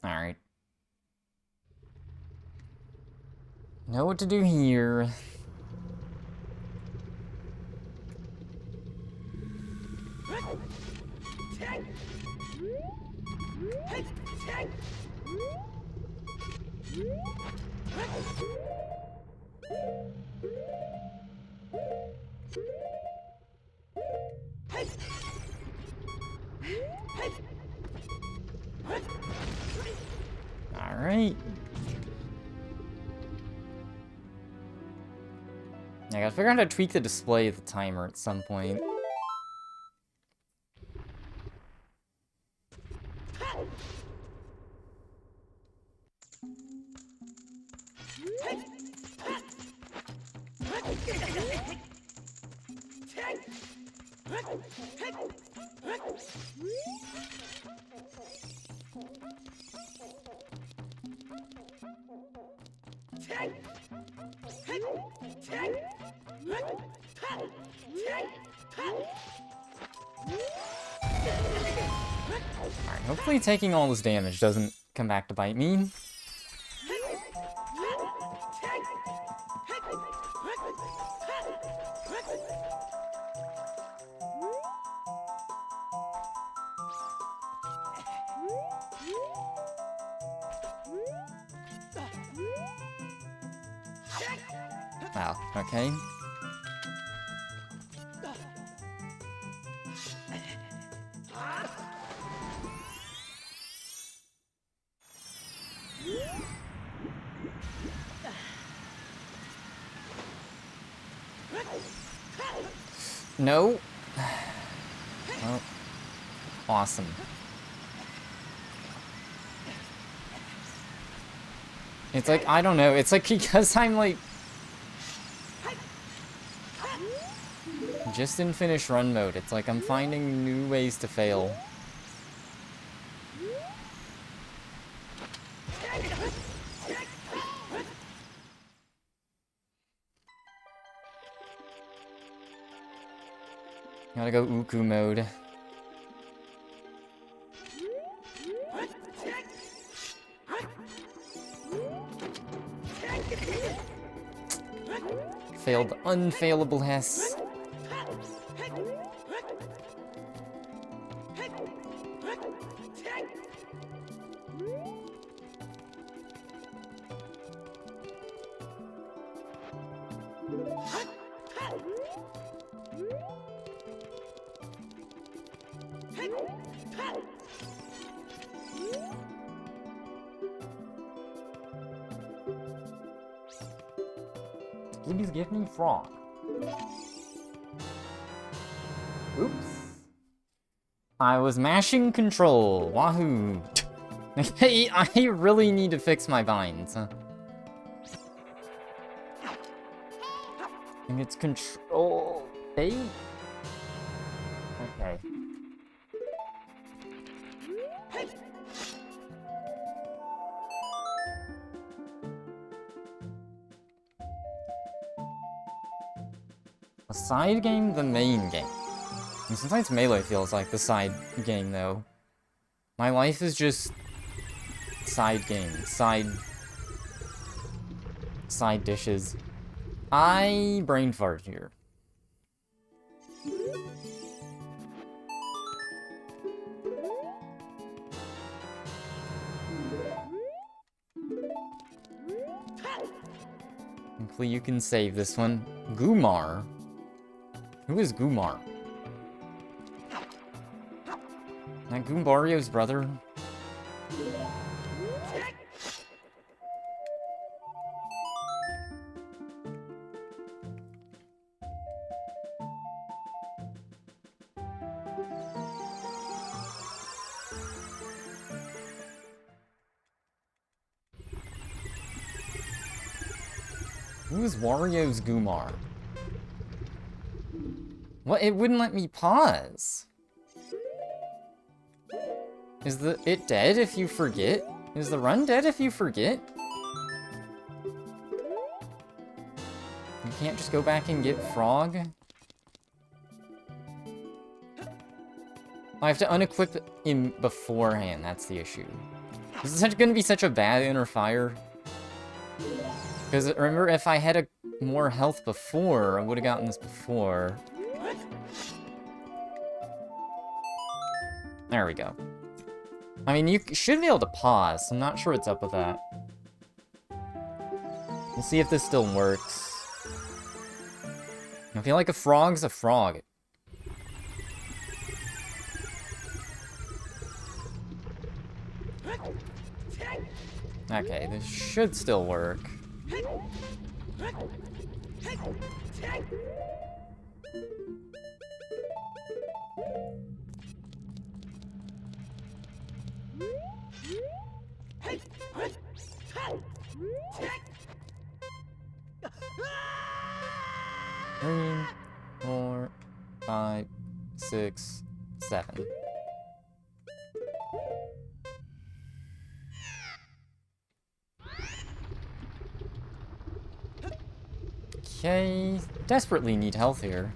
Alright. Know what to do here. right? I gotta figure out how to tweak the display of the timer at some point. Alright, hopefully taking all this damage doesn't come back to bite me. Wow, okay. No. Oh. Awesome. It's like, I don't know, it's like because I'm like just in finish run mode, it's like I'm finding new ways to fail. Gotta go Uku mode. Failed the unfailable Hess. Please give me frog. Oops. I was mashing control. Wahoo. Hey, I really need to fix my vines. I think it's control. Hey? Okay. The side game, the main game. And sometimes Melee feels like the side game, though. My life is just side games, side dishes. I brain fart here. Hopefully you can save this one. Gumar? Who is Gumar? That Goombario's brother? Who is Wario's Gumar? What? It wouldn't let me pause. Is it dead if you forget? Is the run dead if you forget? You can't just go back and get frog? I have to unequip him beforehand, that's the issue. This is gonna be such a bad inner fire. Because remember, if I had more health before, I would have gotten this before. There we go. I mean, you should be able to pause. I'm not sure what's up with that. We'll see if this still works. I feel like a frog's a frog. Okay, this should still work. Three, 4, 5, 6, 7. Okay, desperately need health here.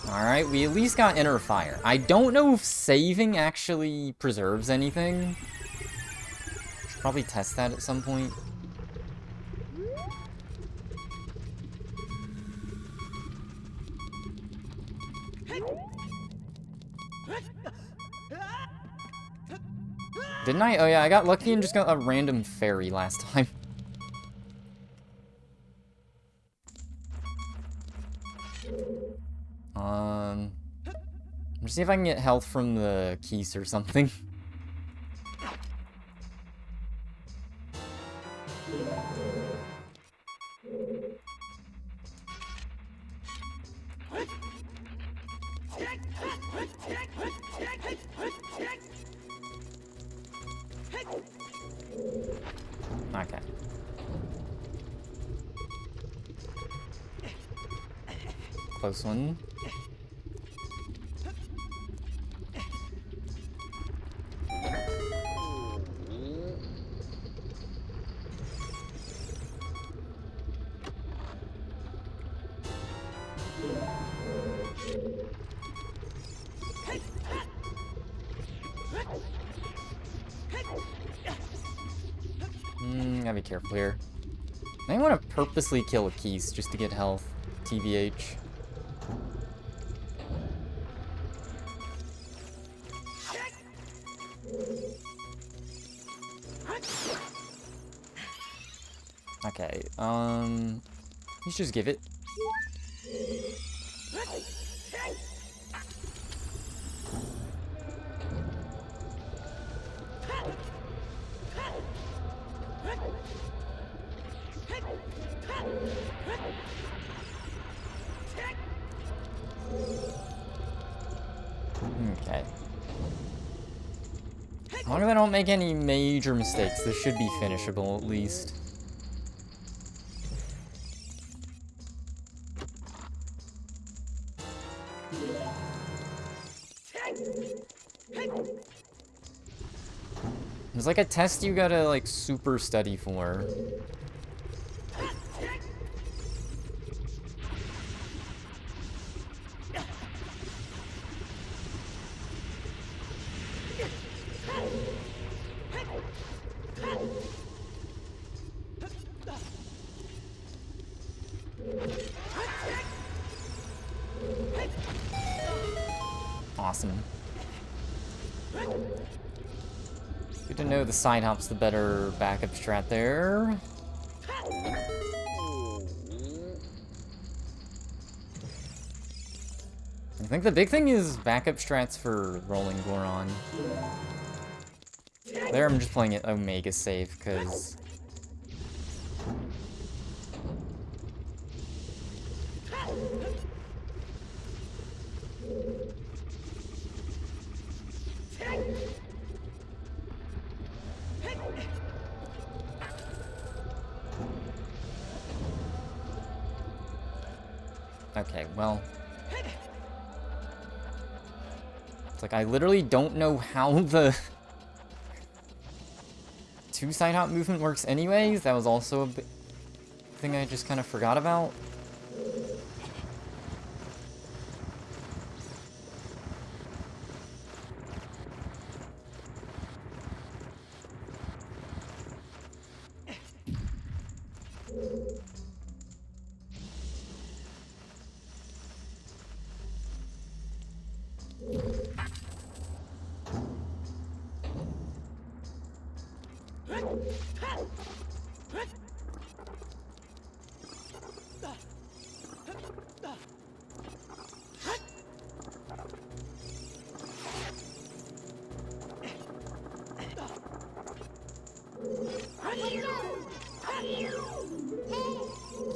Alright, we at least got inner fire. I don't know if saving actually preserves anything. Should probably test that at some point. Didn't I? Oh yeah, I got lucky and just got a random fairy last time. Let's see if I can get health from the keys or something. Okay. Close one. Gotta be careful here. I want to purposely kill a Keys just to get health. TBH. Okay, let's just give it. Okay. As long as I don't make any major mistakes, this should be finishable at least. It's like a test you gotta, like, super study for. Awesome. Good to know the side hop's the better backup strat there. I think the big thing is backup strats for rolling Goron. There I'm just playing it Omega safe, because... Okay, well... It's like I literally don't know how the... two side hop movement works anyways. That was also a thing I just kind of forgot about.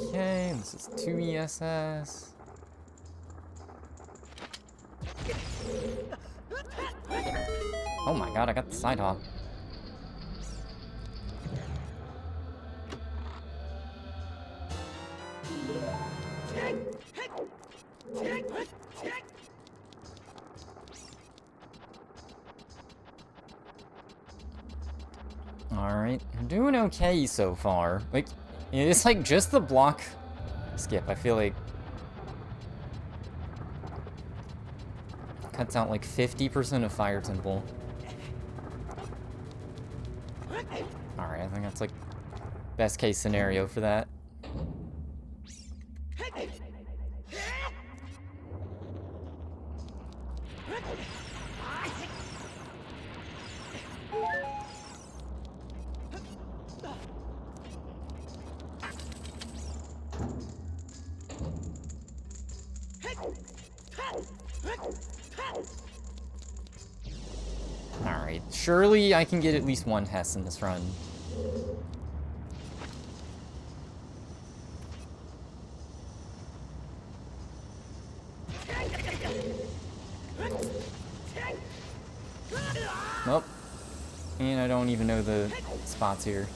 Okay, this is 2 ESS. Oh my god, I got the side hop. Alright, I'm doing okay so far. Like, it's like just the block skip, I feel like cuts out like 50% of Fire Temple. Alright, I think that's like best case scenario for that. Alright, surely I can get at least one Hess in this run. Nope. And I don't even know the spots here.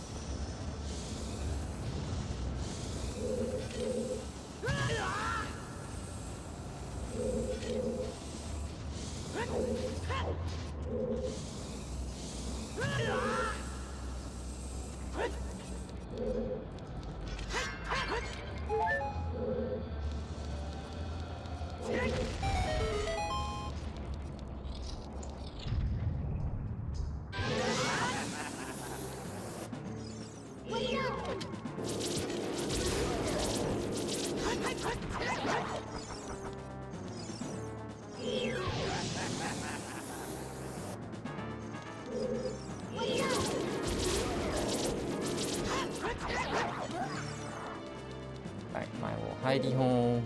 Back to my little hidey hole.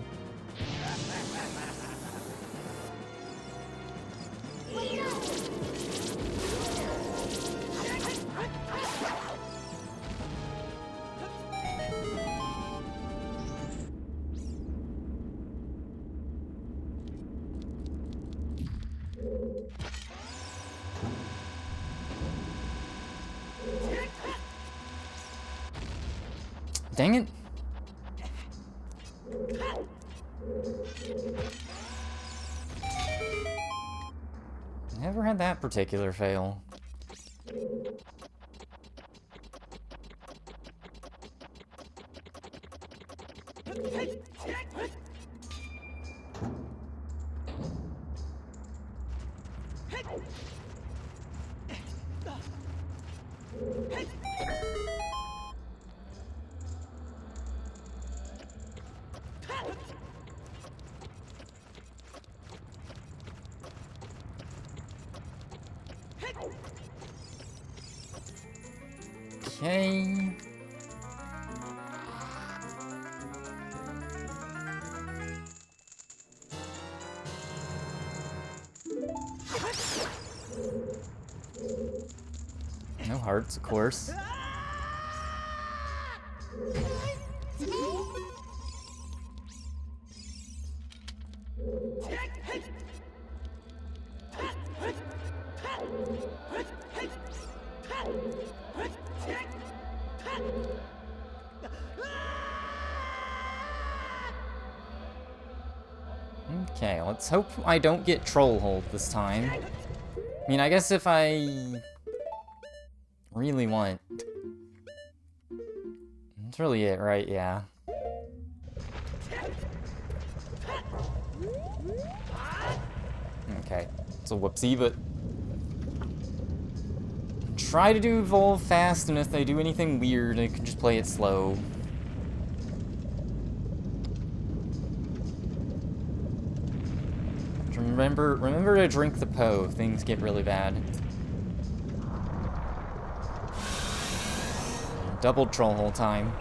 Dang it. Never had that particular fail. Okay. No hearts, of course. Okay, let's hope I don't get troll hold this time. I mean, I guess if I really want... That's really it, right? Yeah. Okay, it's a whoopsie, but... Try to do evolve fast, and if they do anything weird, I can just play it slow. Remember to drink the Po if things get really bad. Double troll hole time.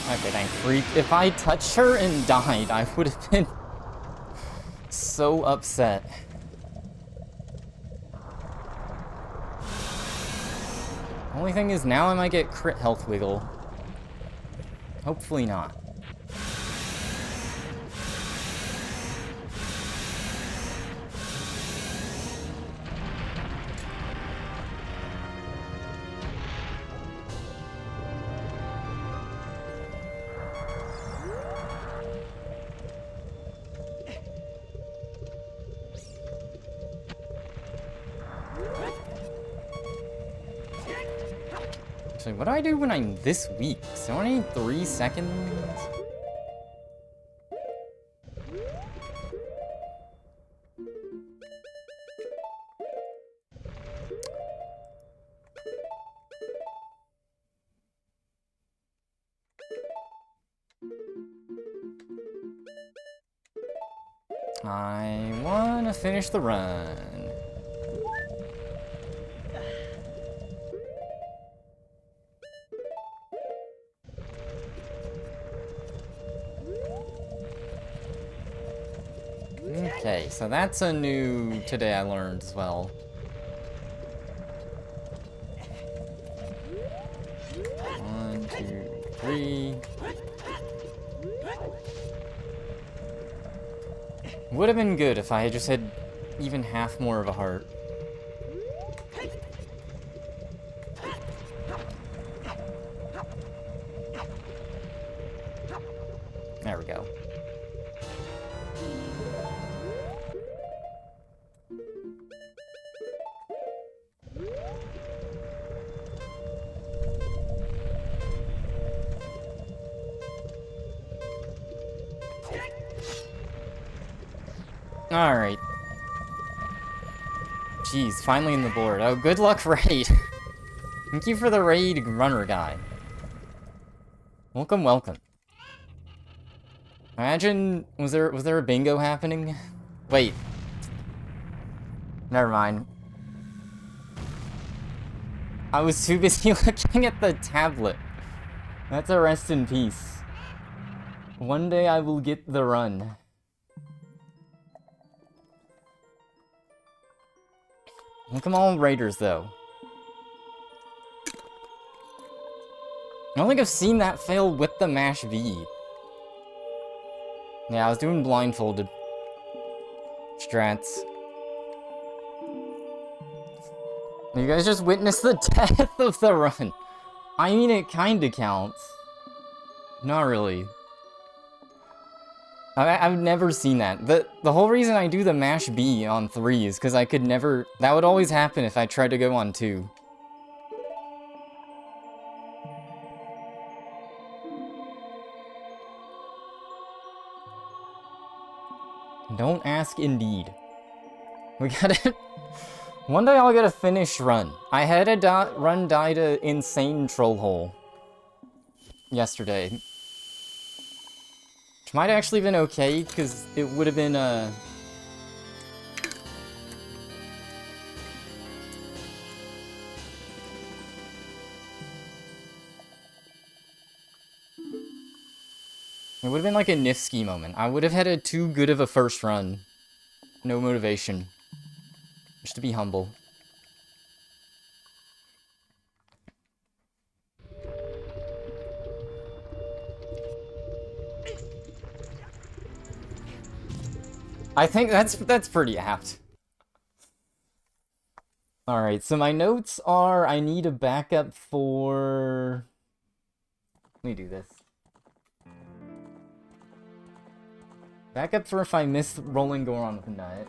Okay, thank freak. If I touched her and died, I would have been so upset. Only thing is, now I might get crit health wiggle. Hopefully not. So what do I do when I'm this weak? So I need 3 seconds? I wanna finish the run. Okay, so that's a new today I learned as well. One, two, three. Would have been good if I had just had even half more of a heart. There we go. Alright. Jeez, finally in the board. Oh, good luck, raid. Thank you for the raid runner guy. Welcome, welcome. Imagine, was there a bingo happening? Wait. Never mind. I was too busy looking at the tablet. That's a rest in peace. One day I will get the run. Look at all raiders, though. I don't think I've seen that fail with the mash V. Yeah, I was doing blindfolded strats. You guys just witnessed the death of the run. I mean, it kinda counts. Not really. I've never seen that. The whole reason I do the mash B on 3 is because I could never... That would always happen if I tried to go on 2. Don't ask, indeed. We gotta... One day I'll get a finished run. I had a run die to insane troll hole yesterday. Which might have actually been okay, because it would have been, It would have been like a Nifsky moment. I would have had a too good of a first run. No motivation. Just to be humble. I think that's pretty apt. Alright, so my notes are I need a backup for... Let me do this. Backup for if I miss rolling Goron with a nut.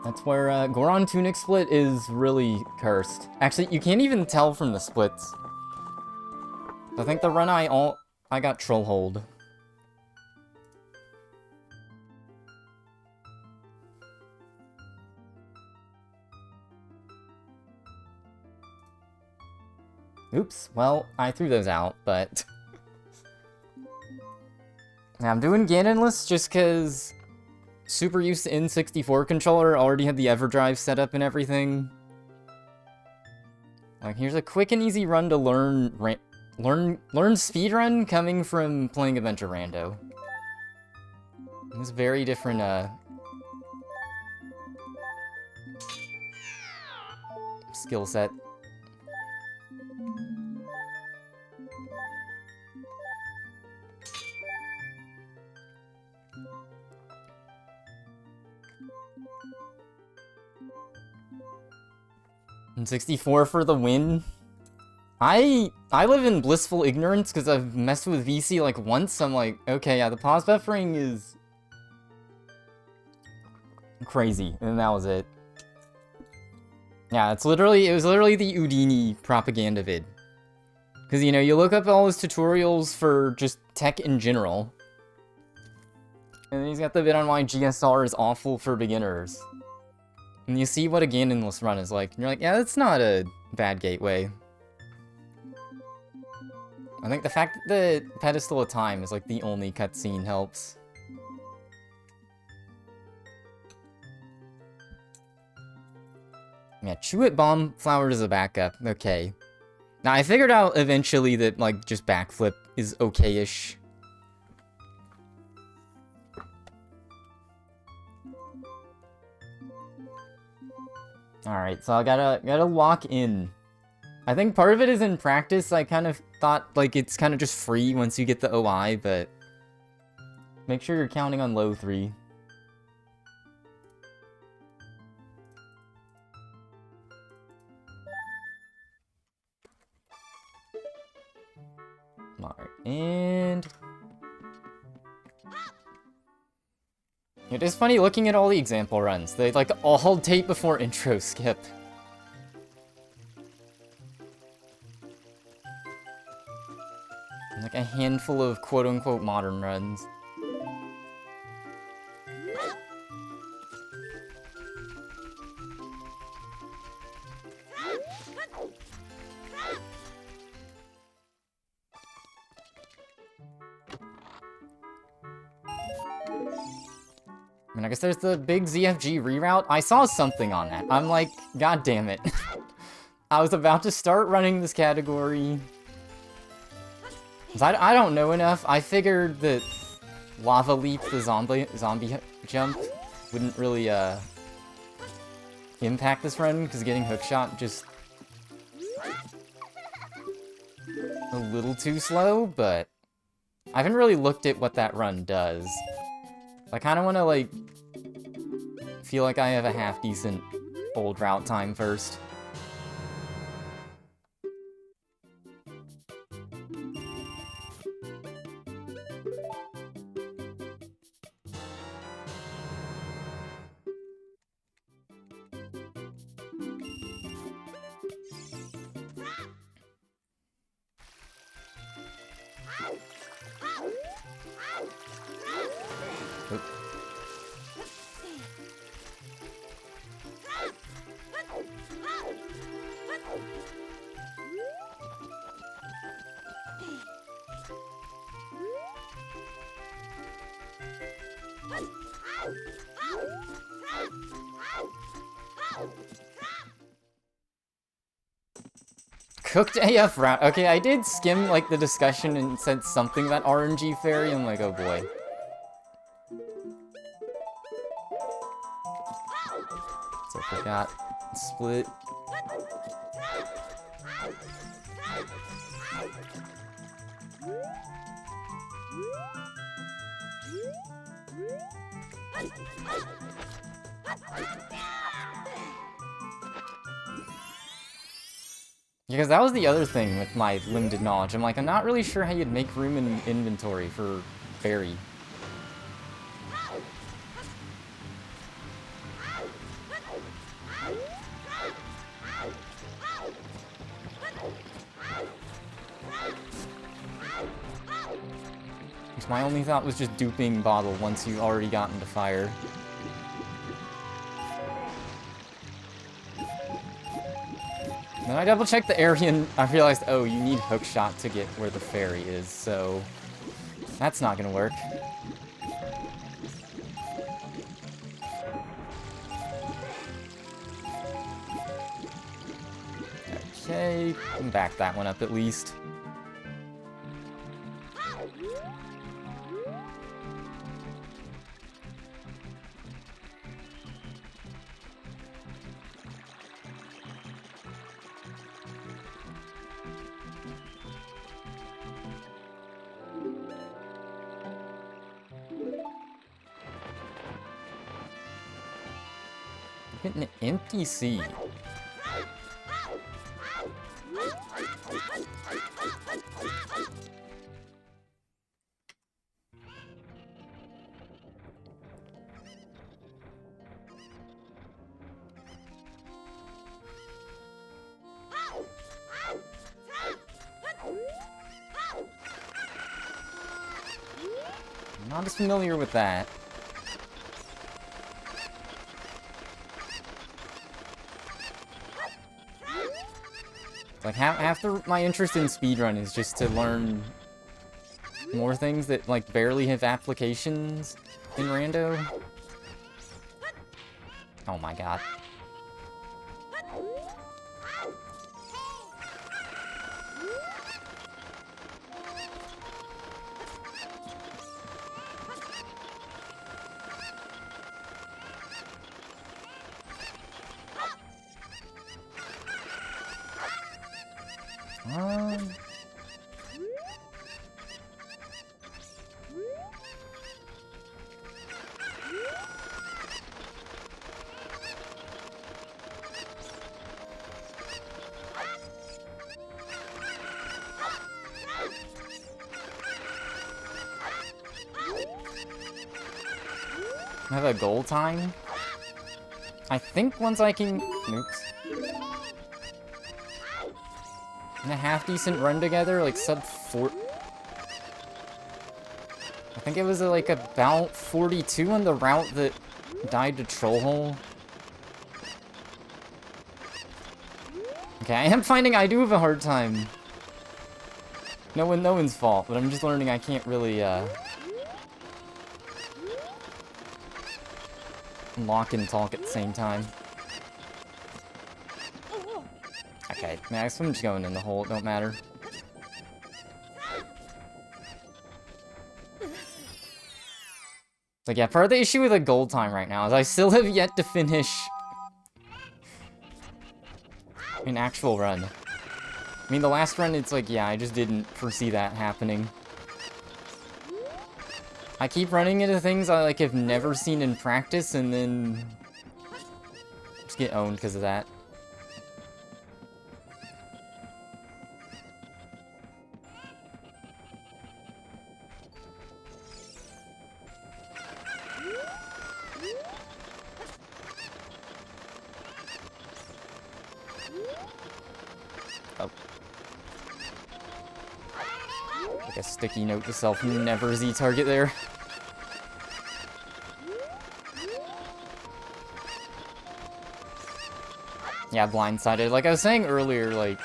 That's where Goron Tunic Split is really cursed. Actually, you can't even tell from the splits. I think the run I got Troll Hold. Oops, well, I threw those out, but... Now, I'm doing Ganonless just because super used to N64 controller, already had the EverDrive set up and everything. Like, here's a quick and easy run to learn speedrun coming from playing Adventure Rando. It's very different, skill set. And 64 for the win. I live in blissful ignorance because I've messed with VC like once. I'm like, okay, yeah, the pause buffering is crazy, and that was it. Yeah, it was literally the Houdini propaganda vid. Because, you know, you look up all his tutorials for just tech in general. And then he's got the vid on why GSR is awful for beginners. And you see what a Ganonless run is like, and you're like, yeah, that's not a bad gateway. I think the fact that the Pedestal of Time is like the only cutscene helps. Yeah, Chewit Bomb Flower is a backup. Okay. Now, I figured out eventually that, like, just backflip is okay-ish. Alright, so I gotta lock in. I think part of it is in practice. I kind of thought, like, it's kind of just free once you get the OI, but... Make sure you're counting on low 3. Alright, and... It is funny looking at all the example runs. They, like, all tape before intro skip. Like a handful of quote-unquote modern runs. I mean, I guess there's the big ZFG reroute. I saw something on that. I'm like, god damn it. I was about to start running this category. I don't know enough. I figured that Lava Leap, the zombie jump, wouldn't really impact this run, because getting hookshot just a little too slow, but I haven't really looked at what that run does. I kind of want to, like, feel like I have a half-decent old route time first. Cooked AF route. Okay, I did skim, like, the discussion and said something about RNG Fairy. I'm like, oh boy. So I forgot. Split. Because that was the other thing with my limited knowledge. I'm like, I'm not really sure how you'd make room in inventory for Barry. My only thought was just duping Bottle once you already got into fire. Then I double-checked the area and I realized, oh, you need hookshot to get where the fairy is, so that's not gonna work. Okay, back that one up at least. Getting an empty seed. I'm not as familiar with that. Like, half my interest in speedrun is just to learn more things that, like, barely have applications in Rando. Oh my god. I have a goal time? I think once I can... Oops. In a half-decent run together, like sub-4... I think it was like about 42 on the route that died to Trollhole. Okay, I am finding I do have a hard time. No one's fault, but I'm just learning I can't really, lock and talk at the same time. Okay, Max, I'm just going in the hole, it don't matter. Like, yeah, part of the issue with a gold time right now is I still have yet to finish an actual run. I mean, the last run, it's like, yeah, I just didn't foresee that happening. I keep running into things I, like, have never seen in practice, and then just get owned because of that. Oh. Like a sticky note to self, never Z-target there. Yeah, blindsided. Like I was saying earlier, like,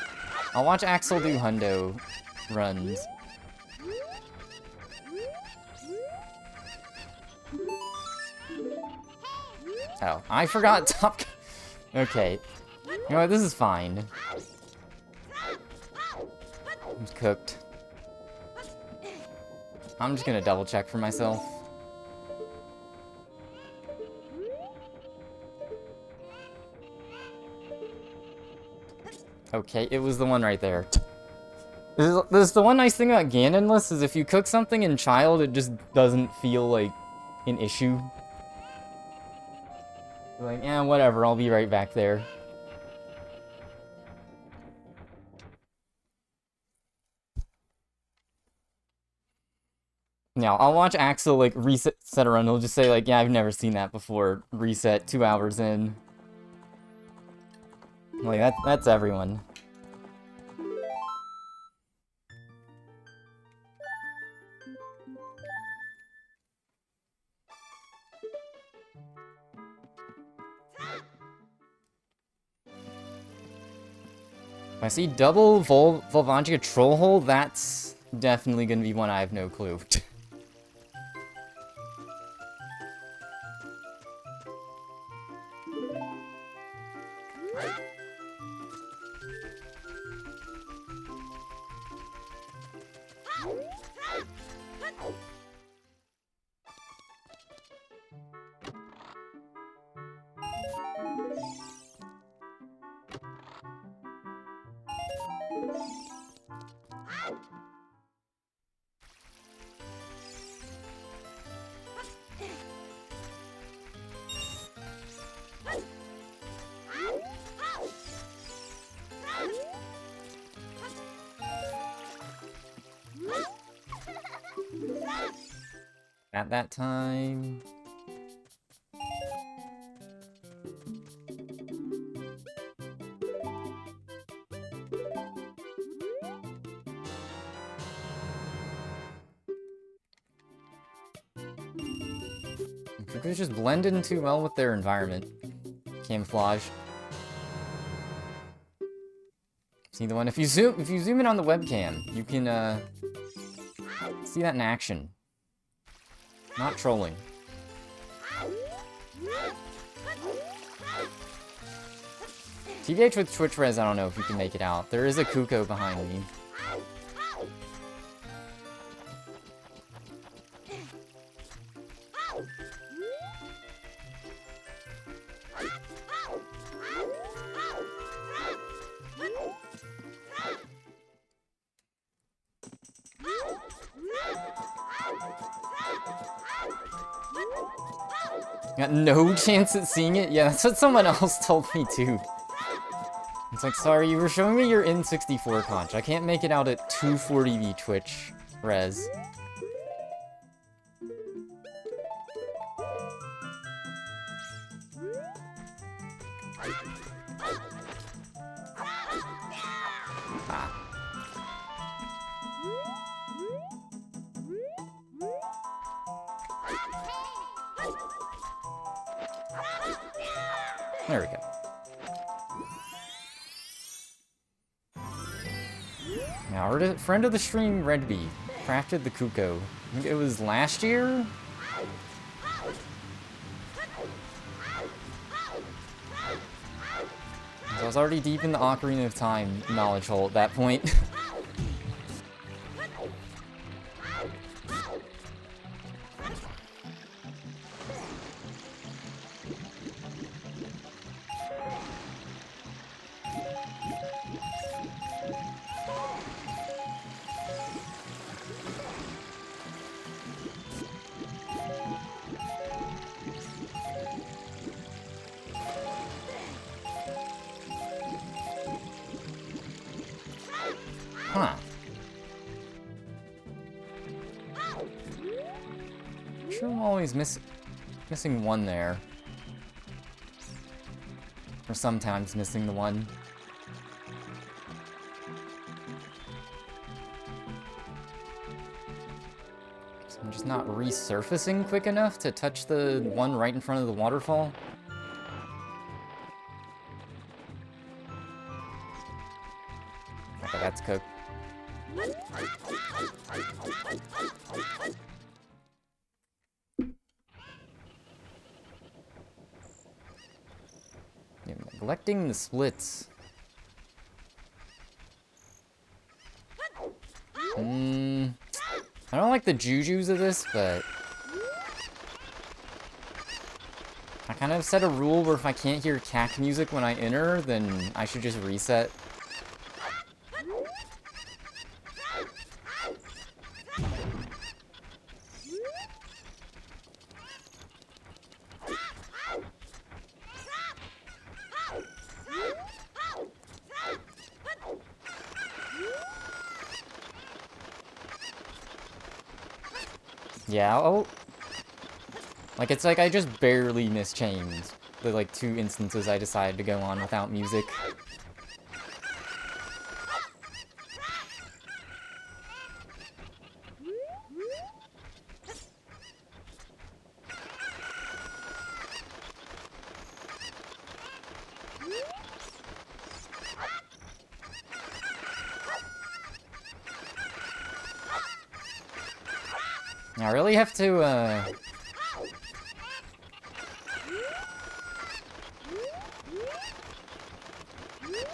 I'll watch Axel do hundo runs. Oh, I forgot top... Okay. You know what, this is fine. I'm cooked. I'm just gonna double check for myself. Okay, it was the one right there. This is the one nice thing about Ganonless is if you cook something in child, it just doesn't feel like an issue. Like, yeah, whatever, I'll be right back there. Now, I'll watch Axel, like, reset a run. He'll just say, like, yeah, I've never seen that before. Reset 2 hours in. Like, that's everyone. If I see double Volvangia Troll Hole, that's definitely gonna be one I have no clue. At that time... Cuckoos just blend in too well with their environment. Camouflage. See the one? If you zoom in on the webcam, you can see that in action. Not trolling. TBH with Twitch Res, I don't know if you can make it out. There is a Kuko behind me. Got no chance at seeing it? Yeah, that's what someone else told me too. It's like, sorry, you were showing me your N64 conch. I can't make it out at 240p Twitch res. Ah. There we go. Now, our friend of the stream, Redbee, crafted the Kuko. I think it was last year? So I was already deep in the Ocarina of Time knowledge hole at that point. Huh. Sure, I'm always missing one there. Or sometimes missing the one. So I'm just not resurfacing quick enough to touch the one right in front of the waterfall. Okay, that's cooked. You're neglecting the splits. I don't like the jujus of this, but I kind of set a rule where if I can't hear cack music when I enter, then I should just reset. Yeah, oh. Like, it's like I just barely missed chains. The, like, 2 instances I decided to go on without music. I really have to,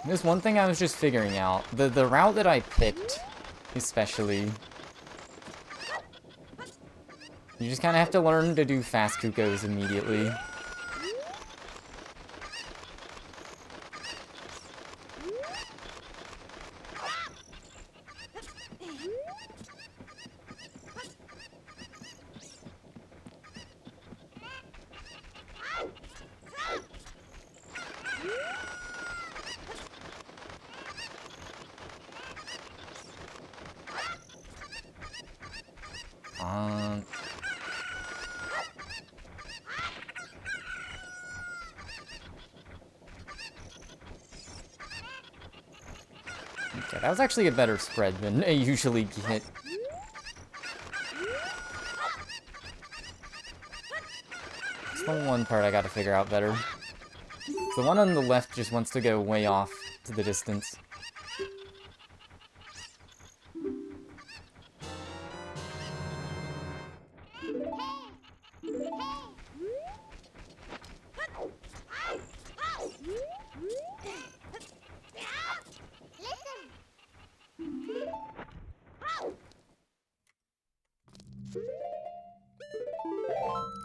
There's one thing I was just figuring out. The route that I picked, especially, you just kind of have to learn to do fast Kukos immediately. Okay, that was actually a better spread than I usually get. It's the one part I gotta figure out better. The one on the left just wants to go way off to the distance.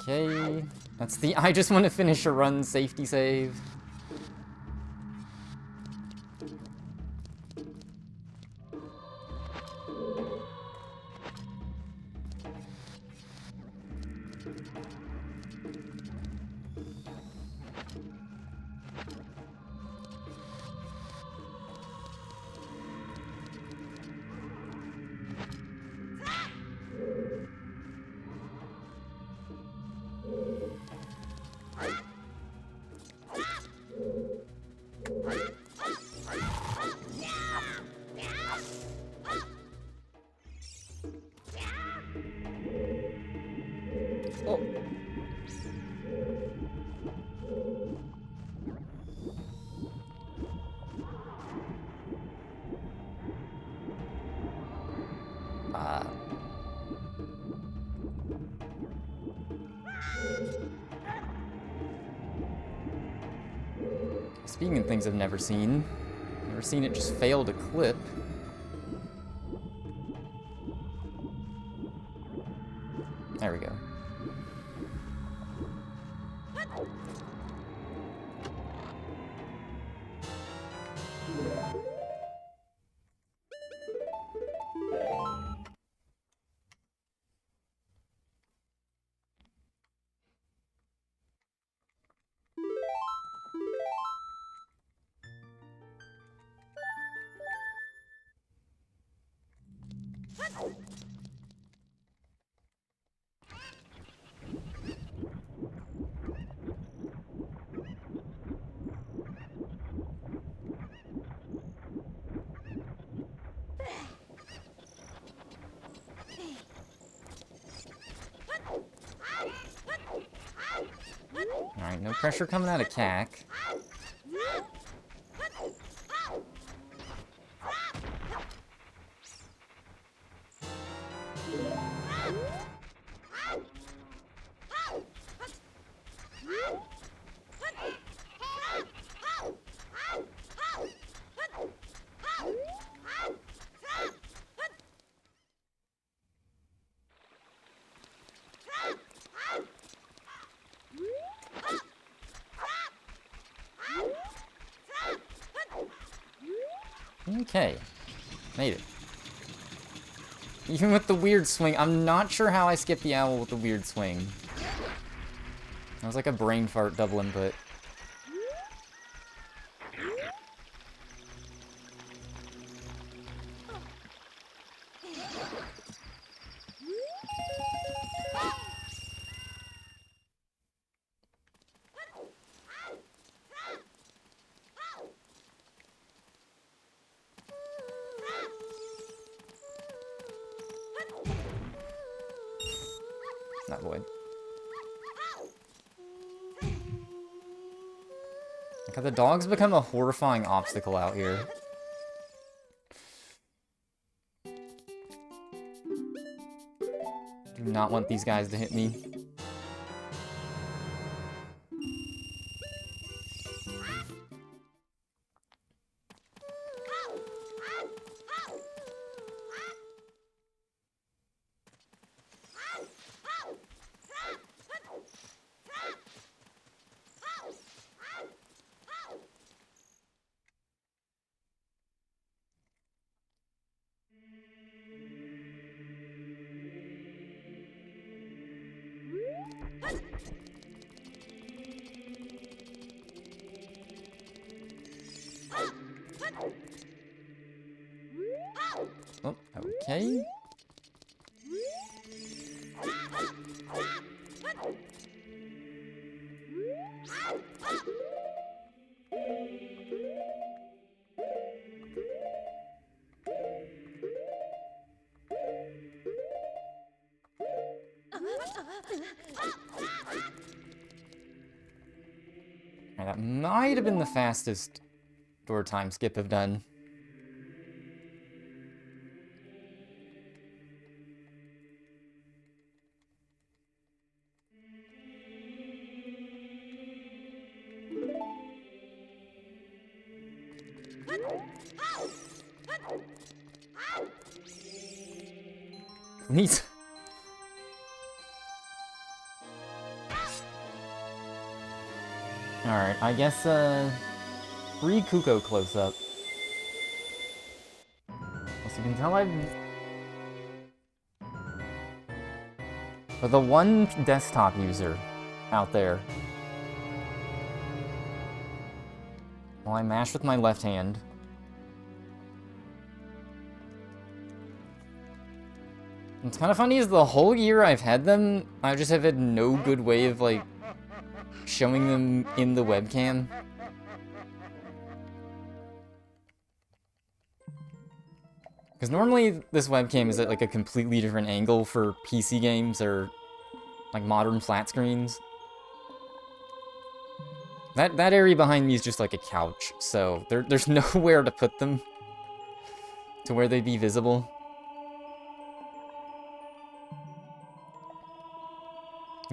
Okay, that's the I just want to finish a run safety save. Oh. Speaking of things I've never seen it just fail to clip. There we go. Alright, no pressure coming out of CAC. Okay, made it. Even with the weird swing, I'm not sure how I skipped the owl with the weird swing. That was like a brain fart double input. That would. Okay, the dog's become a horrifying obstacle out here. Do not want these guys to hit me. Oh, okay. Alright, that might have been the fastest door time skip I've done. Neat. Alright, I guess, free Kuko close-up. As you can tell, For the one desktop user out there. Well, I mash with my left hand. What's kind of funny is the whole year I've had them, I just have had no good way of, like, showing them in the webcam. Because normally this webcam is at, like, a completely different angle for PC games or, like, modern flat screens. That area behind me is just like a couch, so there's nowhere to put them to where they'd be visible.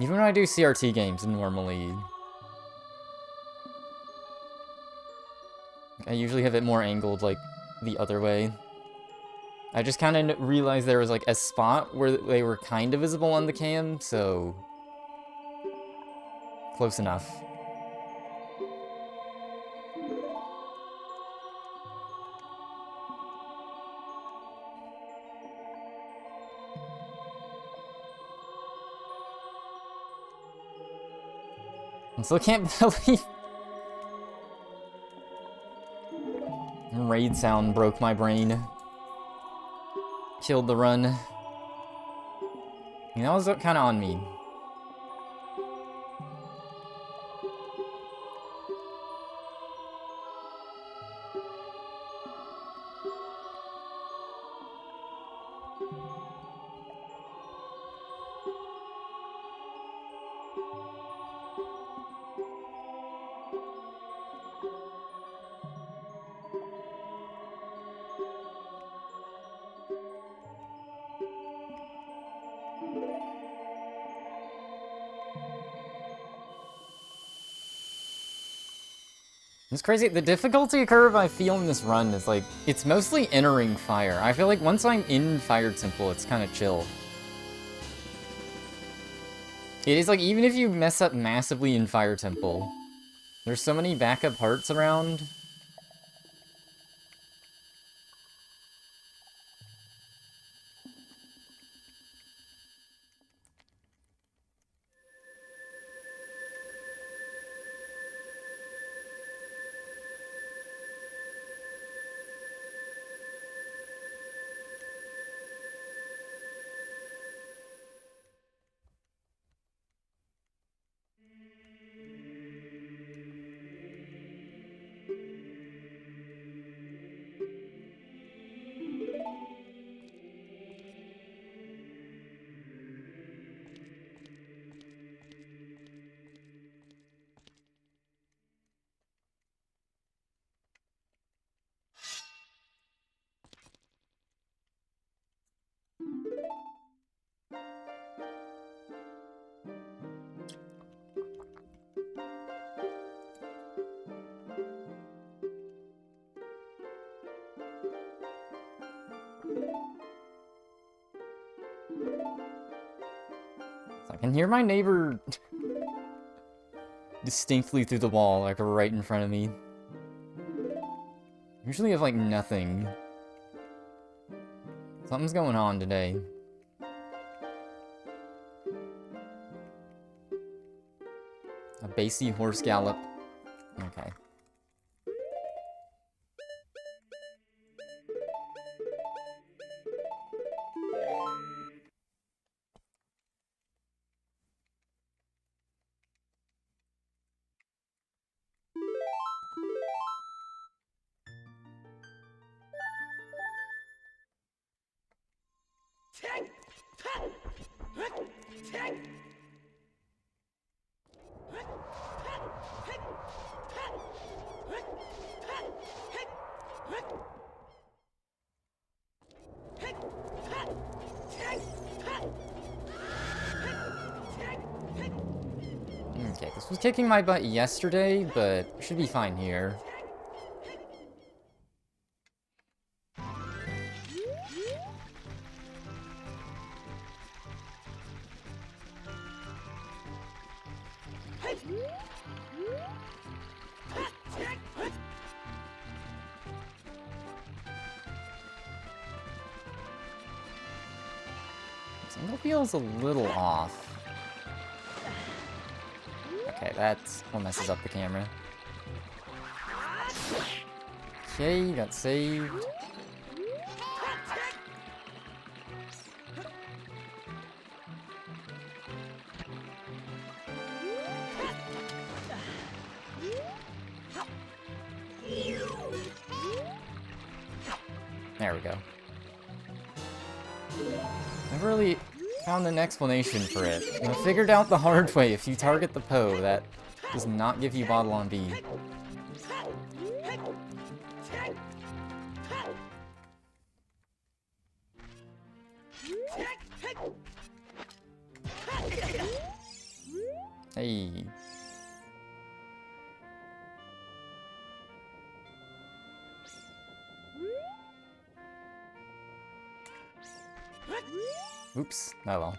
Even when I do CRT games, normally I usually have it more angled, like, the other way. I just kind of realized there was, like, a spot where they were kind of visible on the cam, so close enough. I still can't believe... Raid sound broke my brain. Killed the run. You know, that was kind of on me. It's crazy, the difficulty curve I feel in this run is like, it's mostly entering fire. I feel like once I'm in Fire Temple, it's kind of chill. It is like, even if you mess up massively in Fire Temple, there's so many backup parts around. I can hear my neighbor distinctly through the wall, like right in front of me. Usually have like nothing. Something's going on today. A bassy horse gallop. Okay. Okay, this was kicking my butt yesterday, but should be fine here. Single feels a little off. Okay, that's what messes up the camera. Okay, got saved. There we go. Never really found an explanation for it. I figured out the hard way. If you target the Poe, that does not give you bottle on B. Hey. Oops. Oh well.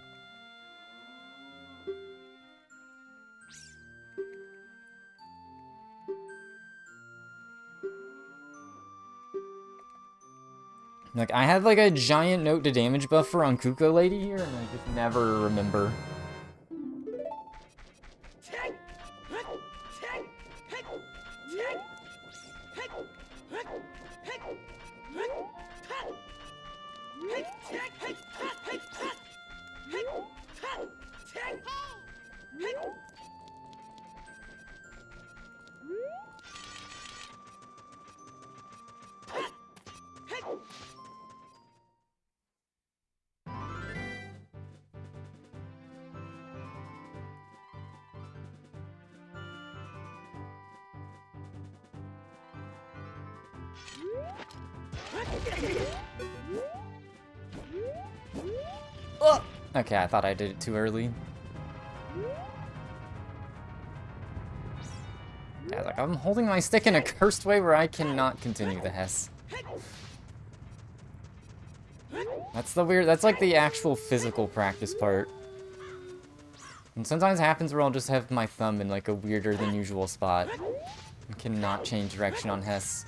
Like, I have like a giant note to damage buffer on Kuko Lady here, and I just never remember. Oh! Okay, I thought I did it too early. Yeah, like I'm holding my stick in a cursed way where I cannot continue the Hess. That's the weird, that's like the actual physical practice part. And sometimes it happens where I'll just have my thumb in like a weirder than usual spot. And cannot change direction on Hess.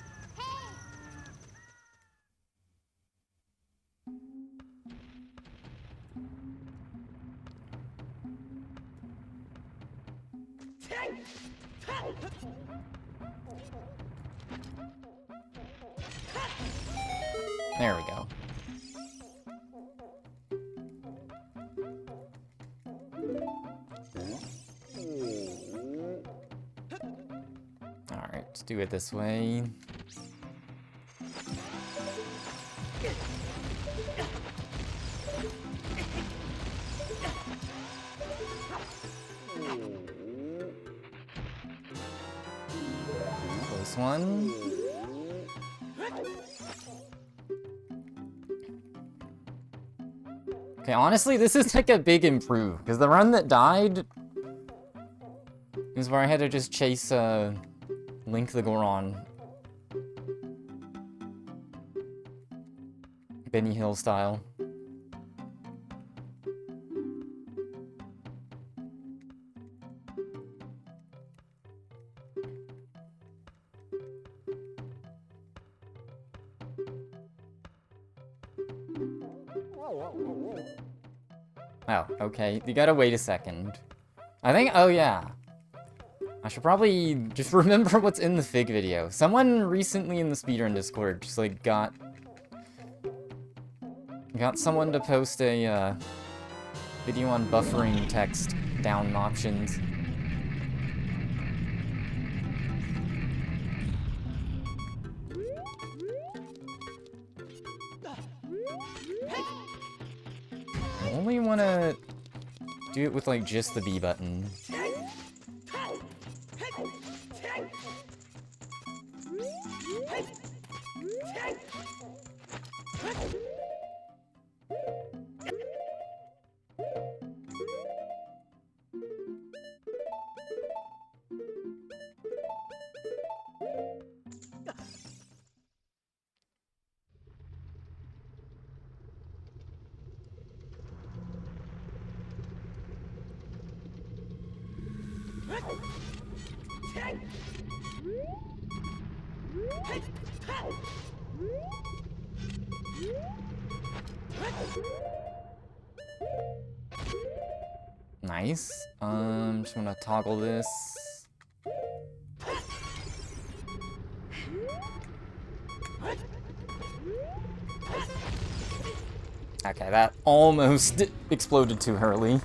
There we go. Alright, let's do it this way. Close one. Okay, honestly, this is like a big improve, because the run that died is where I had to just chase Link the Goron. Benny Hill style. Oh, okay. You gotta wait a second. I think, oh yeah. I should probably just remember what's in the Fig video. Someone recently in the speedrun Discord just like got someone to post a video on buffering text down options. I only wanna do it with like just the B button. Nice. Just wanna toggle this. Okay, that almost exploded too early.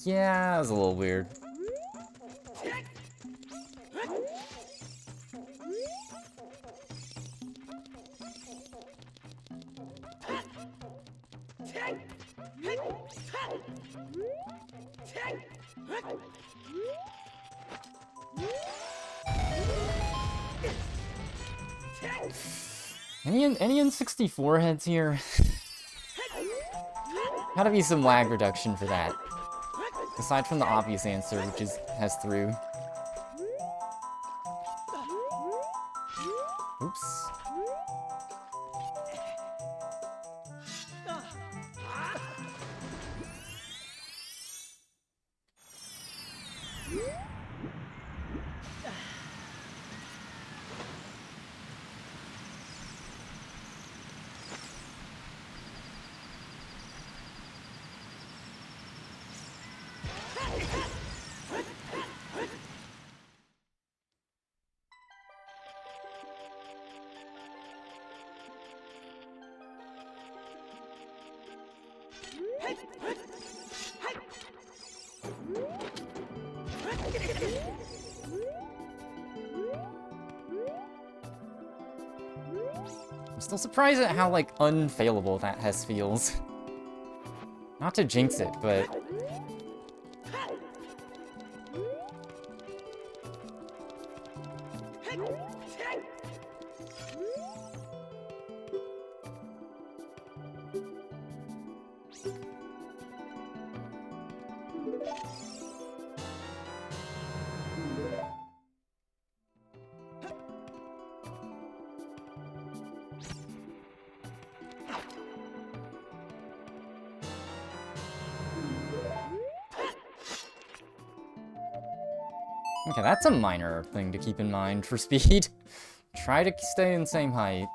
Yeah, that was a little weird. Any N64 heads here? Gotta be some lag reduction for that. Aside from the obvious answer, which is has through. Oops. I'm still surprised at how, like, unfailable that Hess feels. Not to jinx it, but... Okay, that's a minor thing to keep in mind for speed. Try to stay in the same height.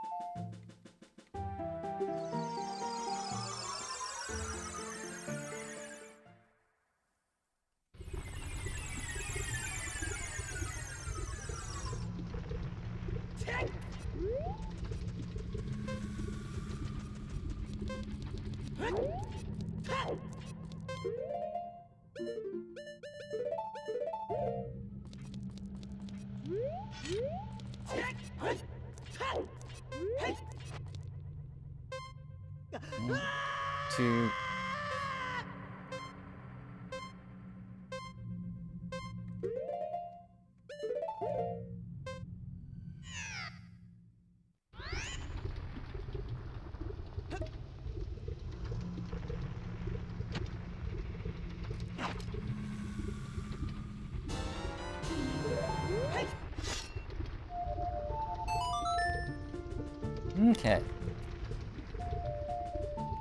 Two. Okay.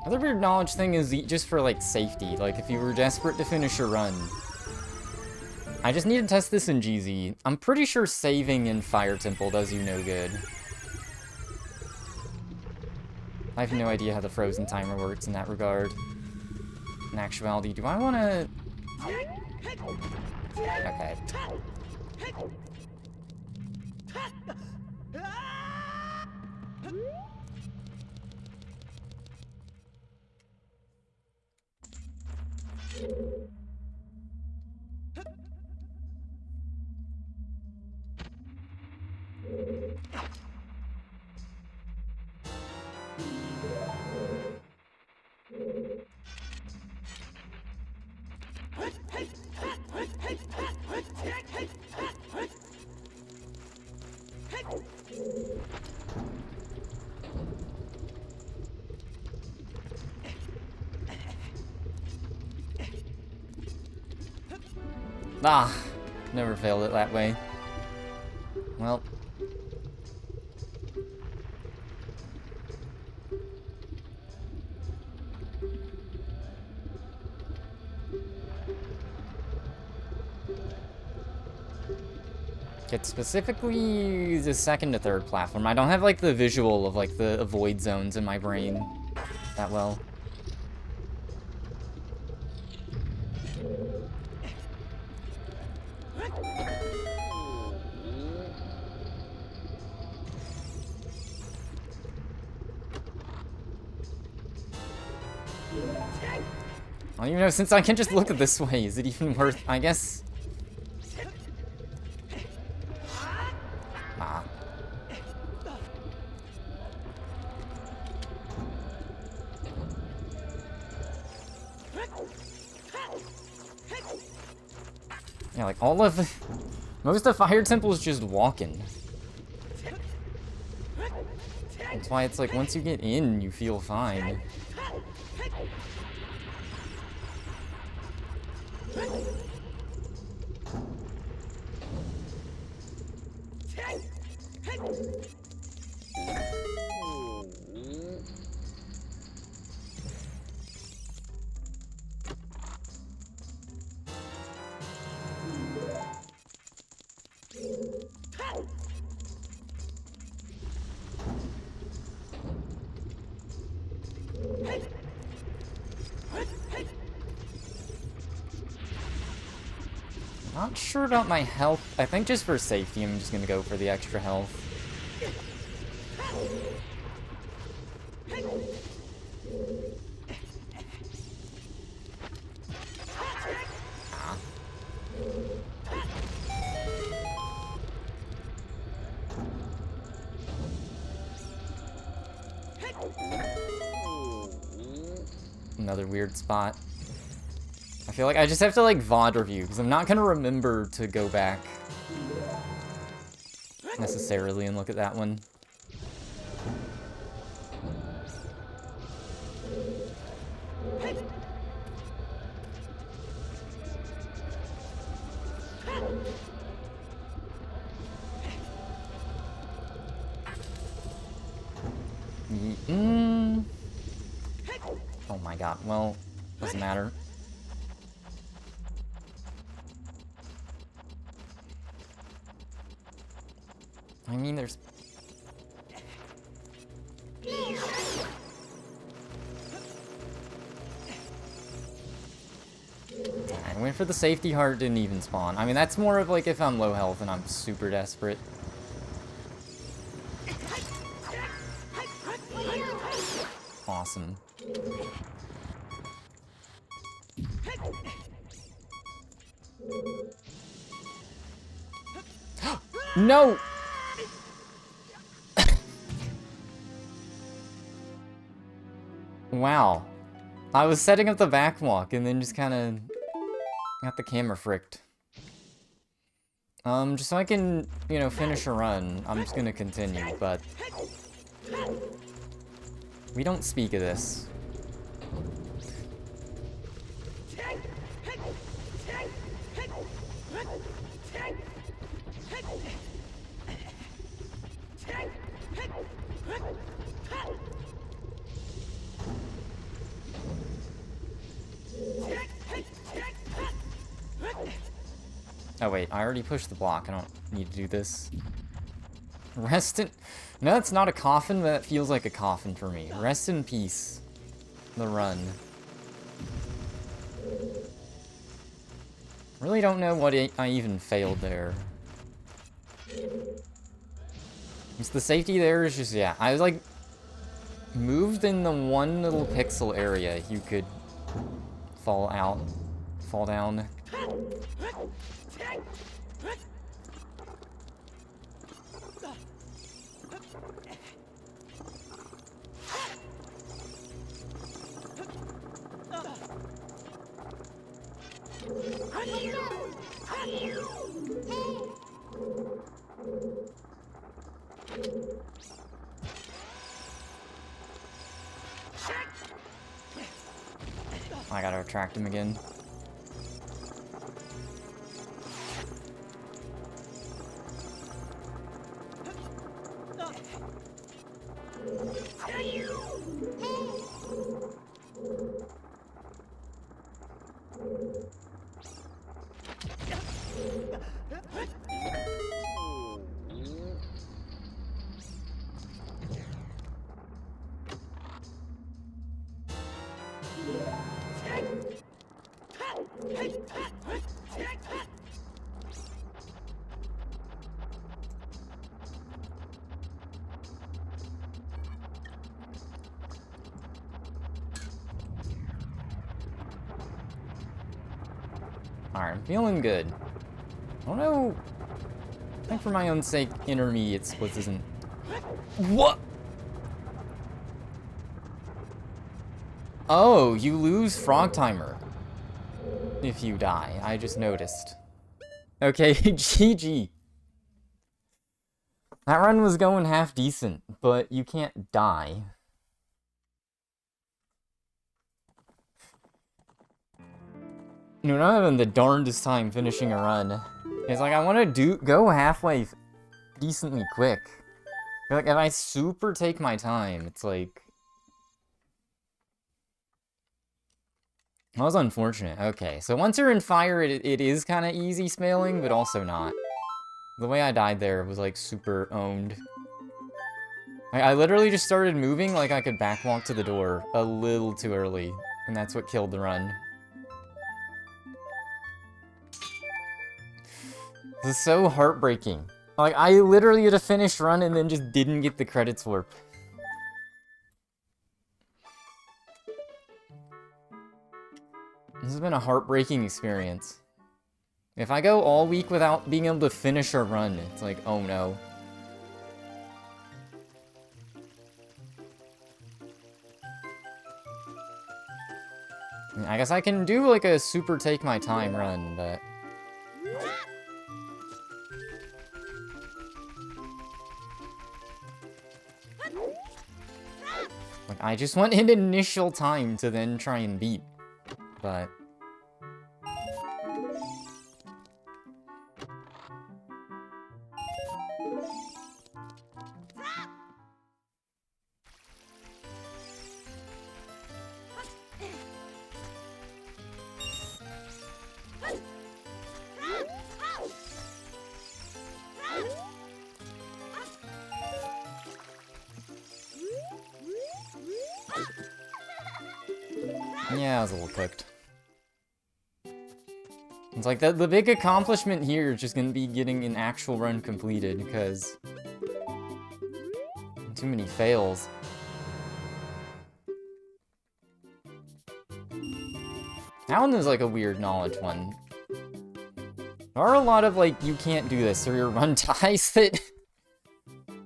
Other weird knowledge thing is just for, like, safety. Like, if you were desperate to finish a run. I just need to test this in GZ. I'm pretty sure saving in Fire Temple does you no good. I have no idea how the frozen timer works in that regard. In actuality, do I want to... Okay. Ah, never failed it that way. Well. Get specifically the second to third platform. I don't have, like, the visual of, like, the avoid zones in my brain that well. I don't even know, since I can just look at this way, is it even worth, I guess? Ah. Yeah, like, all of the... Most of Fire Temple is just walking. That's why it's like, once you get in, you feel fine. Not sure about my health. I think just for safety, I'm just gonna go for the extra health. Ah. Another weird spot. I feel like I just have to, like, VOD review, because I'm not going to remember to go back necessarily and look at that one. Oh my god, well, doesn't matter. I mean, there's... I went for the safety heart, didn't even spawn. I mean, that's more of like if I'm low health and I'm super desperate. Awesome. No! Wow. I was setting up the backwalk and then just kind of got the camera fricked. Just so I can, you know, finish a run, I'm just gonna continue, but we don't speak of this. Oh wait, I already pushed the block. I don't need to do this. Rest in... No, it's not a coffin, but that feels like a coffin for me. Rest in peace. The run. Really don't know what I even failed there. Just the safety there is just, yeah. I was like... moved in the one little pixel area you could fall down. I gotta attract him again. Alright, I'm feeling good. I don't know. I think for my own sake, intermediate splits isn't... What? Oh, you lose frog timer if you die. I just noticed. Okay, GG. That run was going half decent, but you can't die. You know, I'm having the darndest time finishing a run. It's like, I want to go halfway decently quick. Like, if I super take my time, it's like... That was unfortunate. Okay, so once you're in fire, it is kind of easy scaling, but also not. The way I died there was, like, super owned. I literally just started moving like I could backwalk to the door a little too early, and that's what killed the run. This is so heartbreaking. Like, I literally had a finished run and then just didn't get the credits for it. This has been a heartbreaking experience. If I go all week without being able to finish a run, it's like, oh no. I guess I can do like a super take my time run, but... Like, I just want an initial time to then try and beat, but... Yeah, I was a little cooked. It's like, the big accomplishment here is just gonna be getting an actual run completed, because... too many fails. That one is like a weird knowledge one. There are a lot of, like, you can't do this, or your run dies that...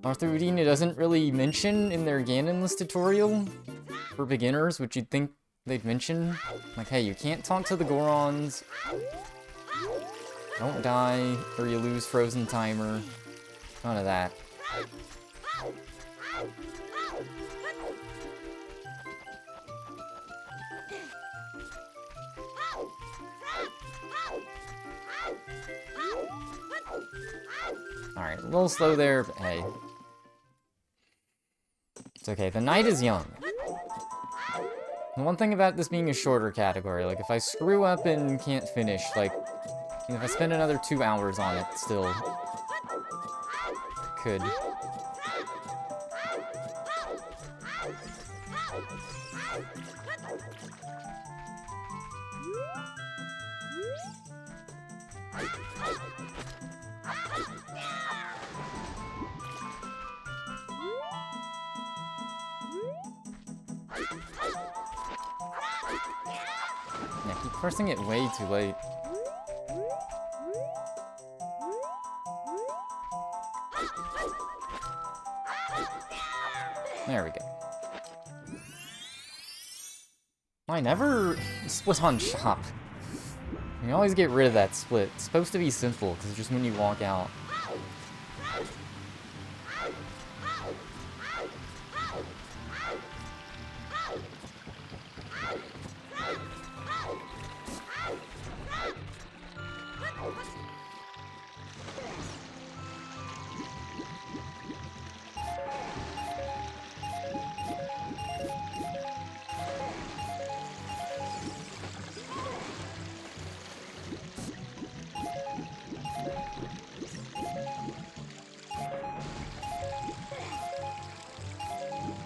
Arthur Udina doesn't really mention in their Ganonless tutorial for beginners, which you'd think they'd mention. Like, hey, you can't talk to the Gorons. Don't die, or you lose frozen timer. None of that. Alright, a little slow there, but hey. It's okay, the night is young. The one thing about this being a shorter category, like, if I screw up and can't finish, like, And if I spend another 2 hours on it, still could. Yeah, I keep pressing it way too late. There we go. I never split on shop. You always get rid of that split. It's supposed to be simple, because it's just when you walk out.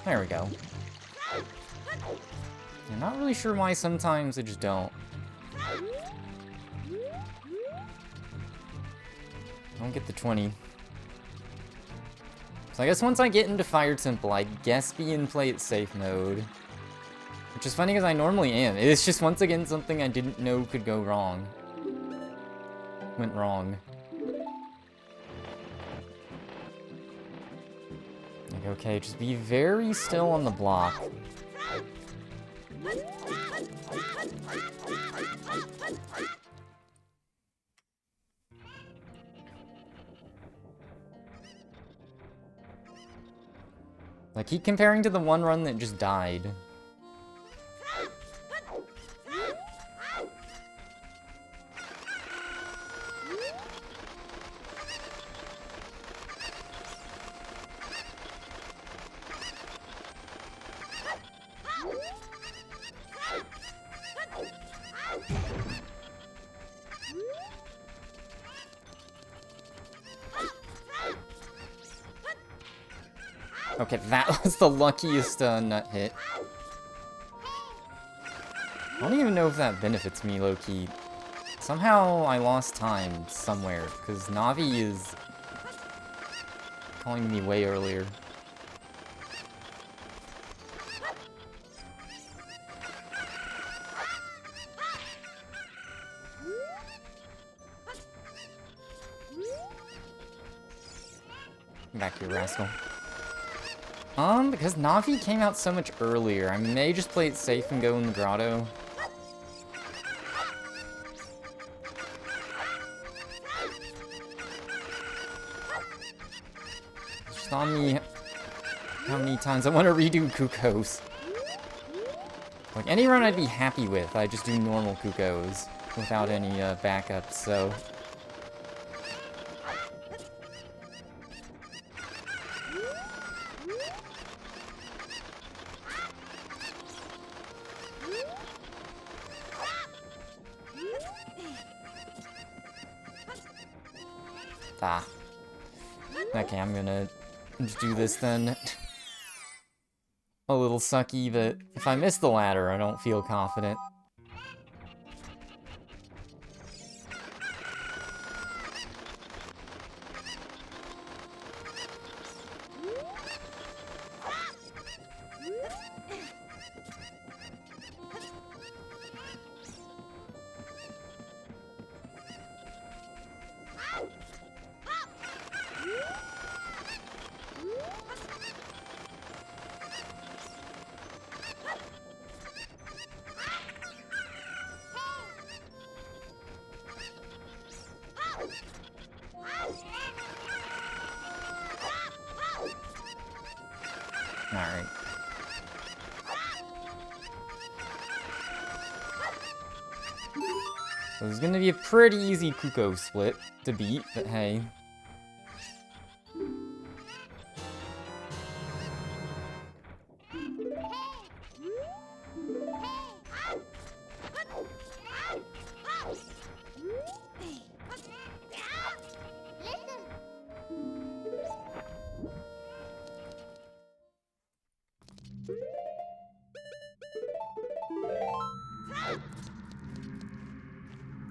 There we go. I'm not really sure why sometimes I just don't. Don't get the 20. So I guess once I get into Fire Temple, I guess be in play it safe mode. Which is funny because I normally am. It's just once again something I didn't know could go wrong. Went wrong. Like, okay, just be very still on the block. I keep comparing to the one run that just died. Okay, that was the luckiest nut hit. I don't even know if that benefits me, low-key. Somehow I lost time somewhere, because Navi is calling me way earlier. Back here, rascal. Because Navi came out so much earlier, I may just play it safe and go in the grotto. Just on me how many times I want to redo Kukos. Like, any run I'd be happy with, I just do normal Kukos without any backups, so... Ah. Okay, I'm gonna just do this then. A little sucky, but if I miss the ladder, I don't feel confident. Alright. So it's gonna be a pretty easy Kuko split to beat, but hey.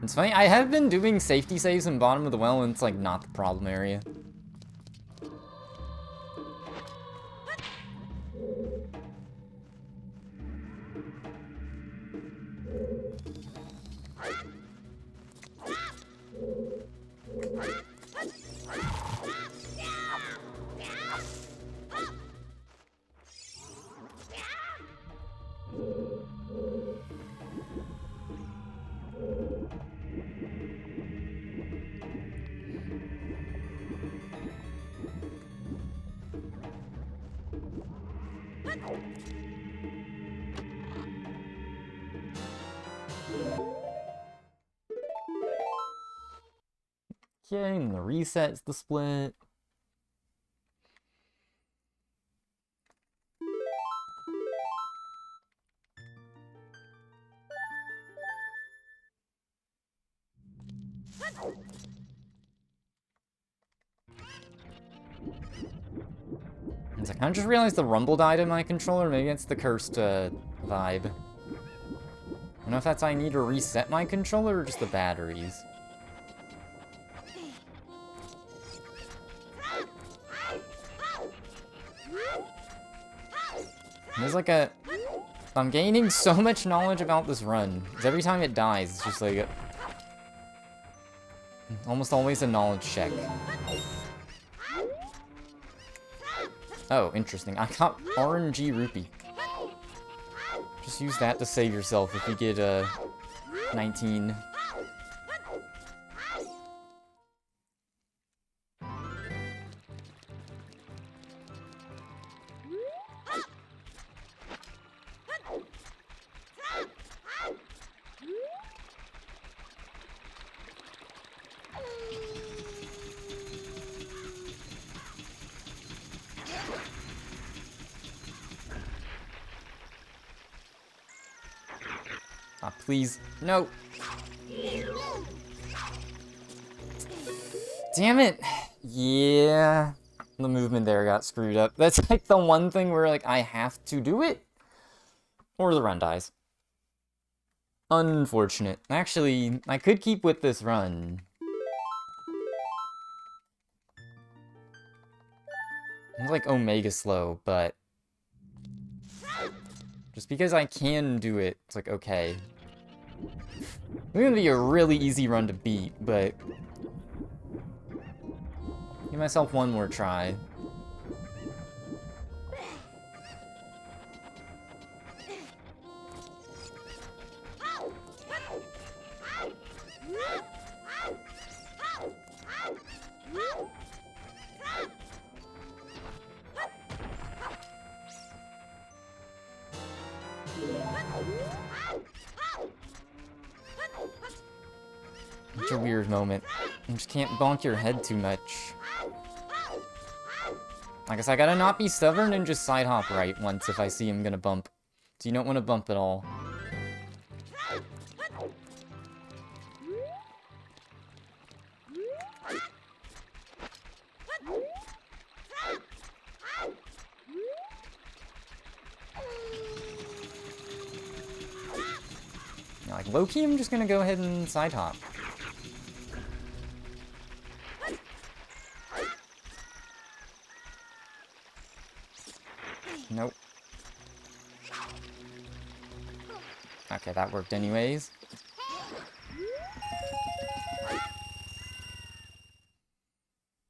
It's funny, I have been doing safety saves in bottom of the well, and it's like not the problem area. Okay, and the reset's the split. I kind of just realized the rumble died in my controller. Maybe it's the cursed vibe. I don't know if that's I need to reset my controller or just the batteries. There's like a... I'm gaining so much knowledge about this run. Because every time it dies, it's just like... almost always a knowledge check. Oh, interesting. I got RNG rupee. Just use that to save yourself if you get 19. Ah, please. No. Damn it. Yeah. The movement there got screwed up. That's like the one thing where like I have to do it or the run dies. Unfortunate. Actually, I could keep with this run. It's like Omega slow, but just because I can do it, it's like, okay. It's gonna be a really easy run to beat, but give myself one more try. It's a weird moment. You just can't bonk your head too much. I guess I gotta not be stubborn and just side hop right once if I see him gonna bump. So you don't want to bump at all. Like, low-key, I'm just gonna go ahead and side hop. Nope. Okay, that worked anyways.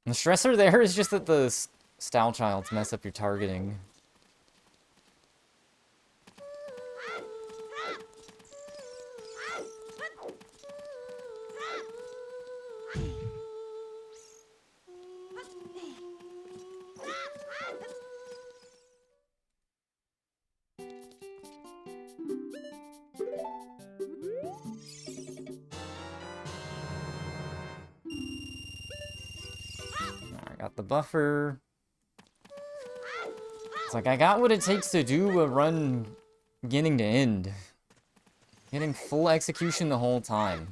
The stressor there is just that the style childs mess up your targeting. Got the buffer. It's like I got what it takes to do a run beginning to end. Getting full execution the whole time.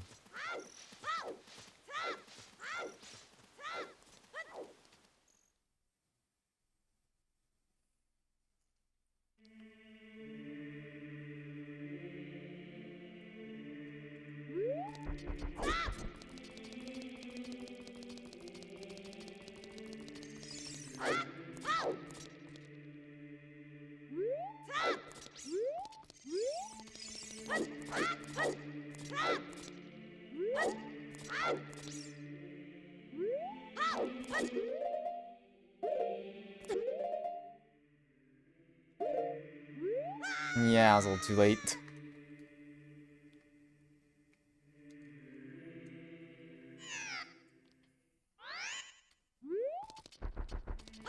Yeah, I was a little too late.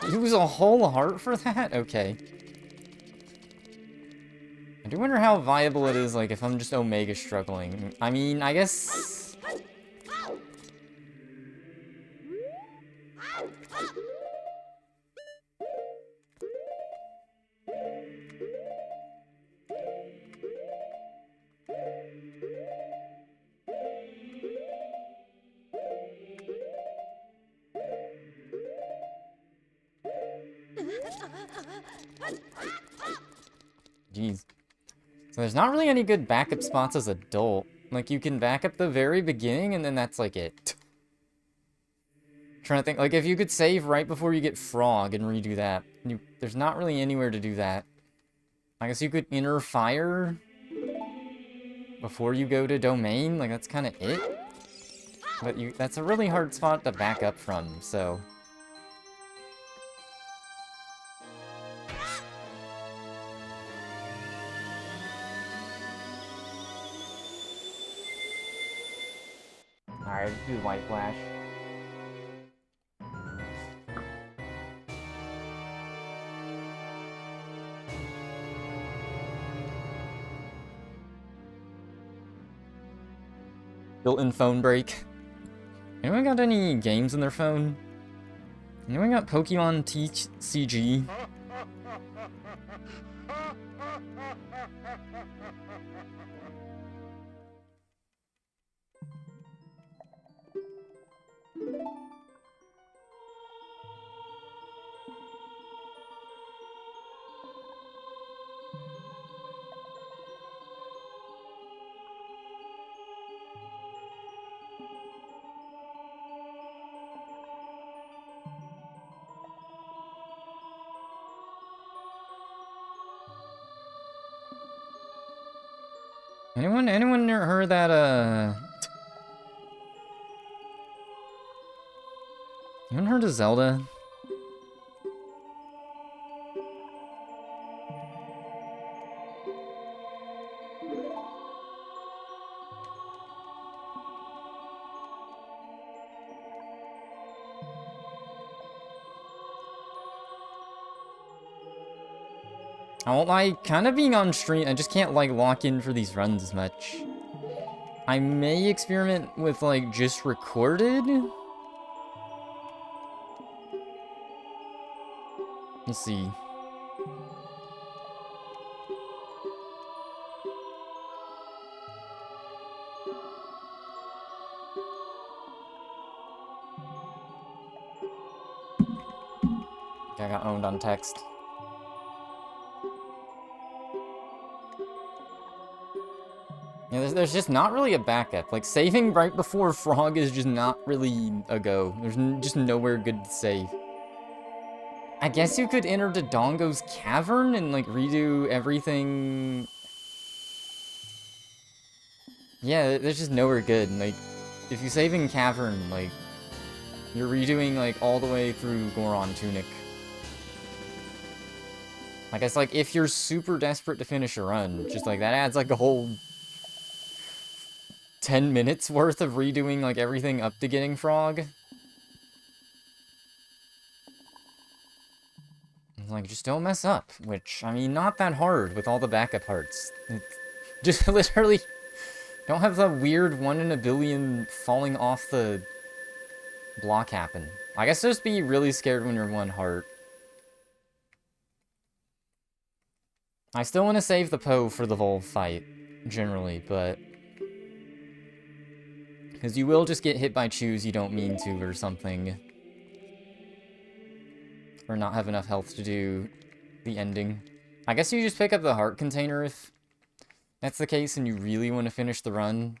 Use a whole heart for that? Okay. I do wonder how viable it is, like, if I'm just Omega struggling. I mean, I guess... Jeez. So there's not really any good backup spots as adult. Like, you can back up the very beginning, and then that's, like, it. Trying to think, like, if you could save right before you get Frog and redo that. There's not really anywhere to do that. I guess you could enter Fire before you go to Domain. Like, that's kind of it. But that's a really hard spot to back up from, so... Alright, let's do the White Flash. Built-in phone break. Anyone got any games in their phone? Anyone got Pokemon TCG? Anyone heard that, Anyone heard of Zelda? I won't lie, kind of being on stream, I just can't, like, lock in for these runs as much. I may experiment with, like, just recorded? Let's see. Okay, I got owned on text. Yeah, there's just not really a backup. Like, saving right before Frog is just not really a go. There's just nowhere good to save. I guess you could enter Dodongo's Cavern and, like, redo everything. Yeah, there's just nowhere good. Like, if you save in Cavern, like, you're redoing, like, all the way through Goron Tunic. I guess, like, if you're super desperate to finish a run, just, like, that adds, like, a whole 10 minutes worth of redoing, like, everything up to getting Frog. Like, just don't mess up, which, I mean, not that hard with all the backup hearts. Just literally don't have the weird 1 in a billion falling off the block happen. I guess just be really scared when you're 1 heart. I still want to save the Poe for the Vol fight, generally, but... because you will just get hit by chews you don't mean to or something. Or not have enough health to do the ending. I guess you just pick up the heart container if that's the case and you really want to finish the run.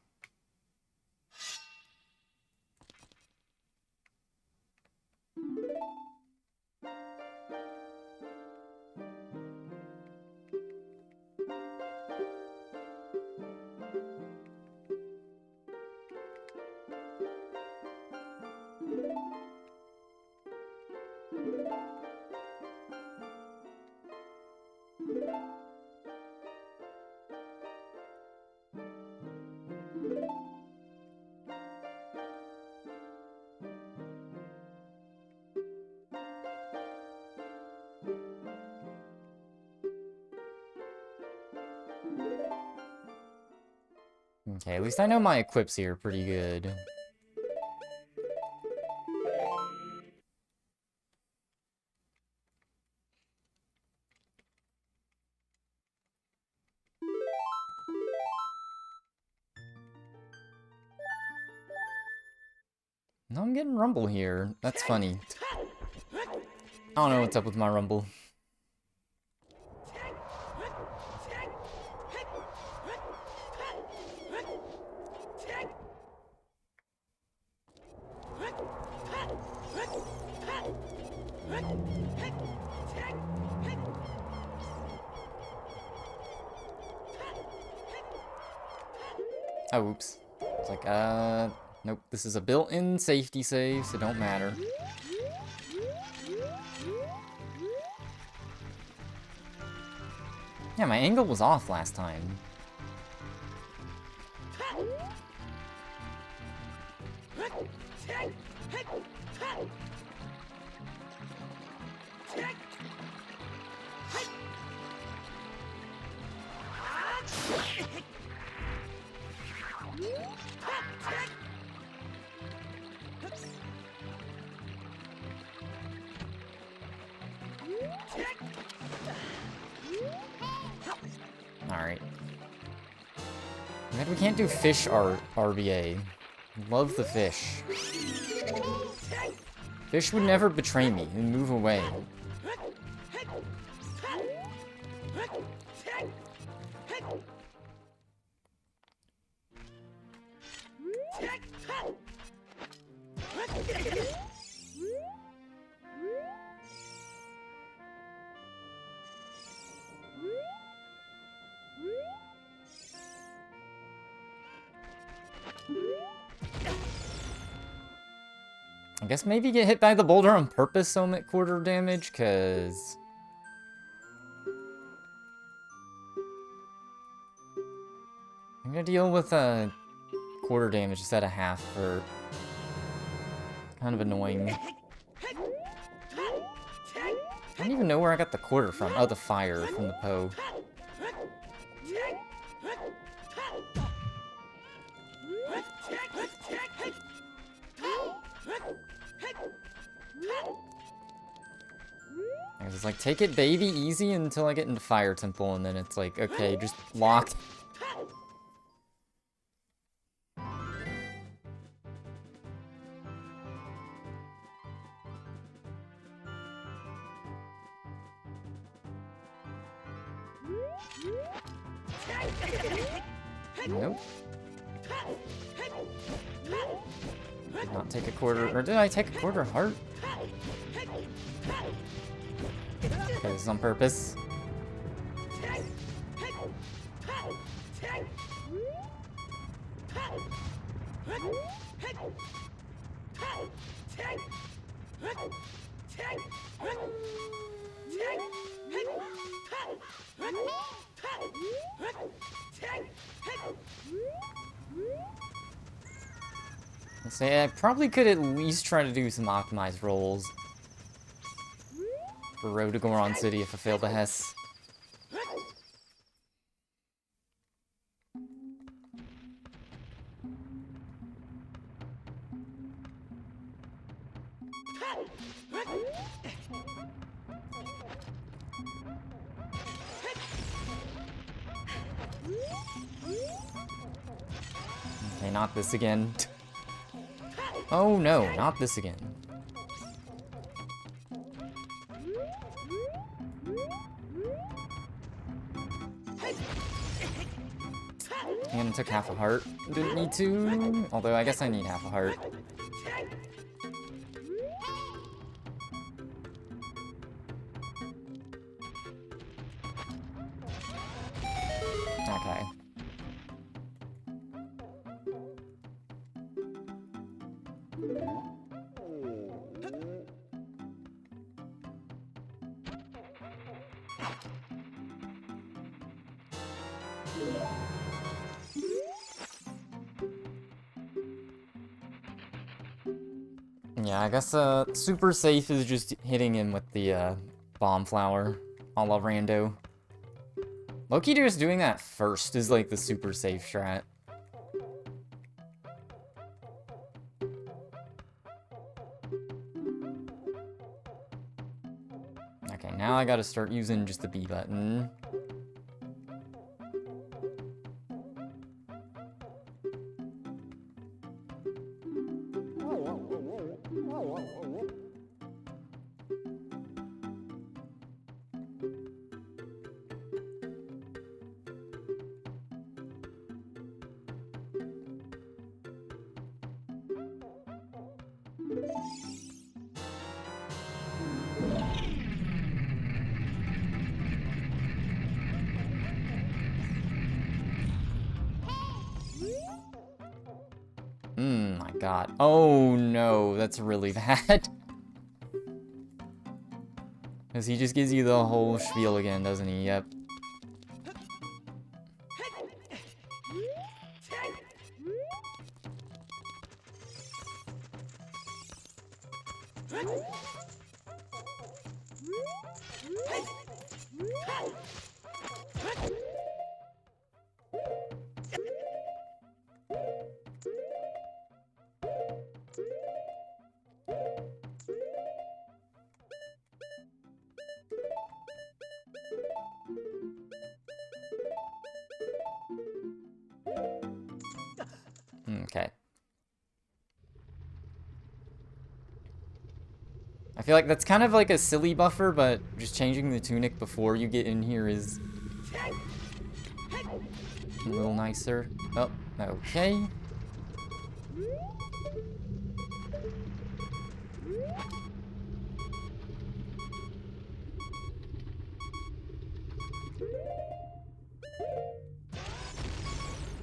Okay, at least I know my equips here pretty good. No, I'm getting rumble here. That's funny. I don't know what's up with my rumble. Oh, oops. It's like, nope, this is a built-in safety save, so don't matter. Yeah, my angle was off last time. Alright. We can't do fish RBA. Love the fish. Fish would never betray me and move away. I guess maybe get hit by the boulder on purpose so I'm at quarter damage, cause... I'm gonna deal with quarter damage instead of half for... kind of annoying. I don't even know where I got the quarter from. Oh, the fire from the Poe. It's like, take it baby, easy until I get into Fire Temple, and then it's like, okay, just locked. Nope. Did not take a quarter, or did I take a quarter heart? Okay, this is on purpose. I'll say I probably could at least try to do some optimized rolls for Road to Goron City if I fail the Hess. Okay, not this again. Oh no, not this again. And took half a heart. Didn't need to, although I guess I need half a heart. Okay. Yeah, I guess super safe is just hitting him with the bomb flower, a la Rando. Loki just doing that first is like the super safe strat. Now I gotta start using just the B button. My god. Oh no, that's really bad. Because he just gives you the whole spiel again, doesn't he? Yep. Okay. I feel like that's kind of like a silly buffer, but just changing the tunic before you get in here is a little nicer. Oh, okay.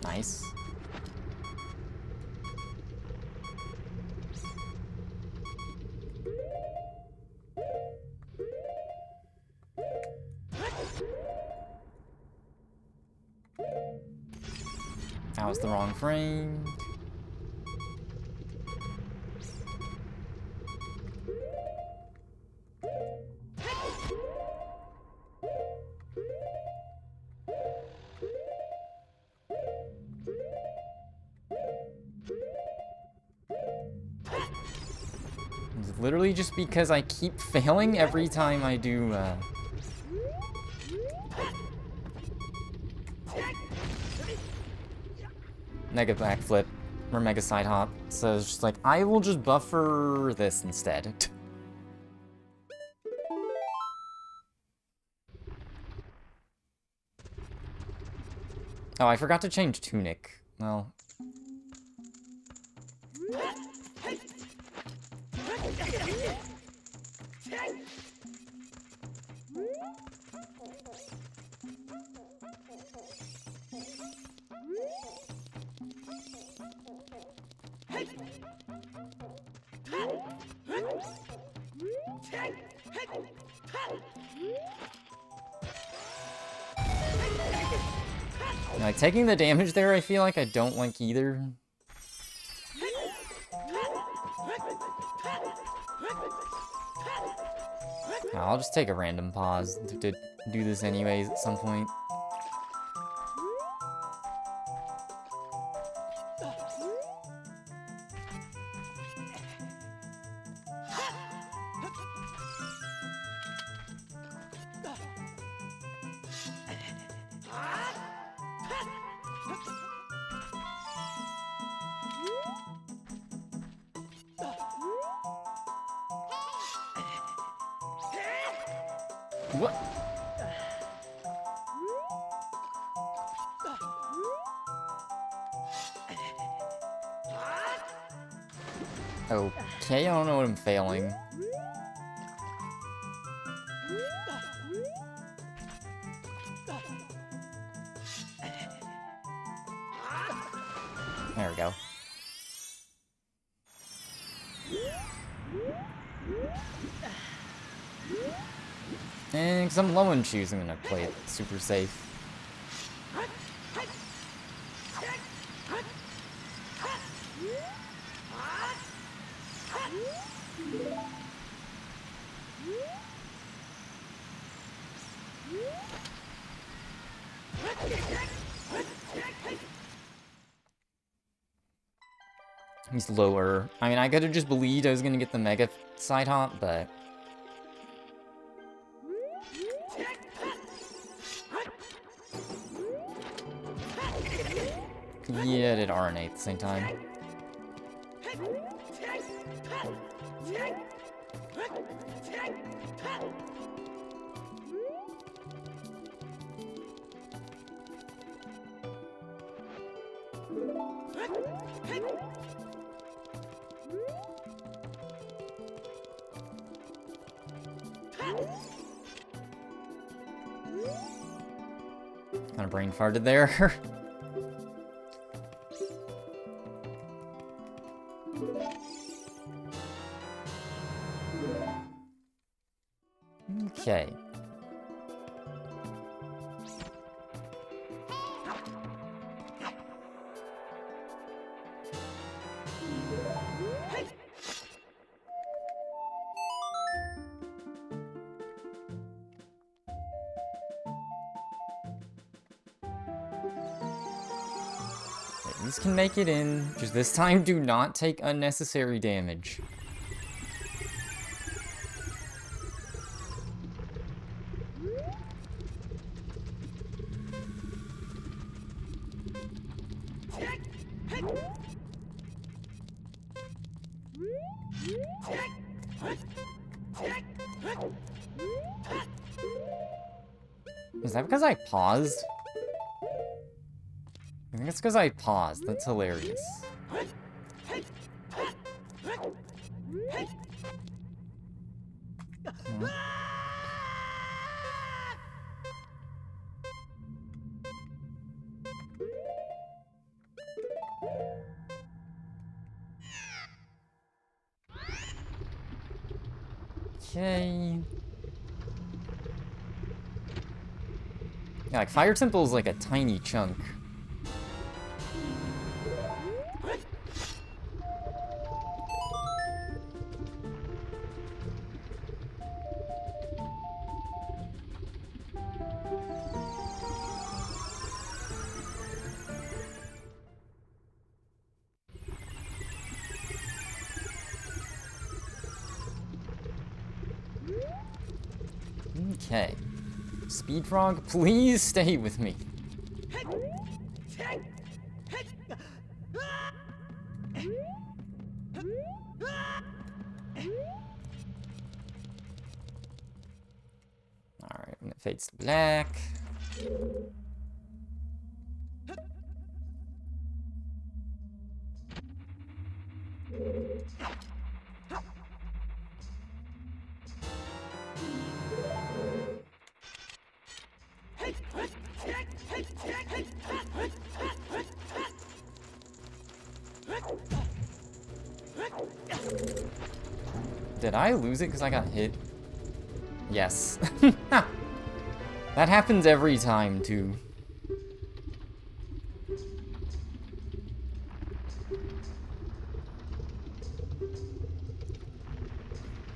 Nice. That was the wrong frame. It's literally just because I keep failing every time I do, mega backflip or mega side hop. So it's just like, I will just buffer this instead. Oh, I forgot to change tunic. Well. Like, taking the damage there, I feel like I don't like either. I'll just take a random pause to do this anyways at some point. What? Okay, I don't know what I'm failing. There we go. And because I'm low in shoes, I'm gonna play it super safe. He's lower. I mean, I could have just believed I was gonna get the mega side hop, but Yeah, it did RNA at the same time. Kind of brain farted there. Okay. These can make it in. Just this time, do not take unnecessary damage. Is that because I paused? I think it's because I paused. That's hilarious. Okay. Yeah, like Fire Temple is like a tiny chunk. Okay. Speed Frog, please stay with me. Alright, when it fades to black. Did I lose it because I got hit? Yes. That happens every time, too.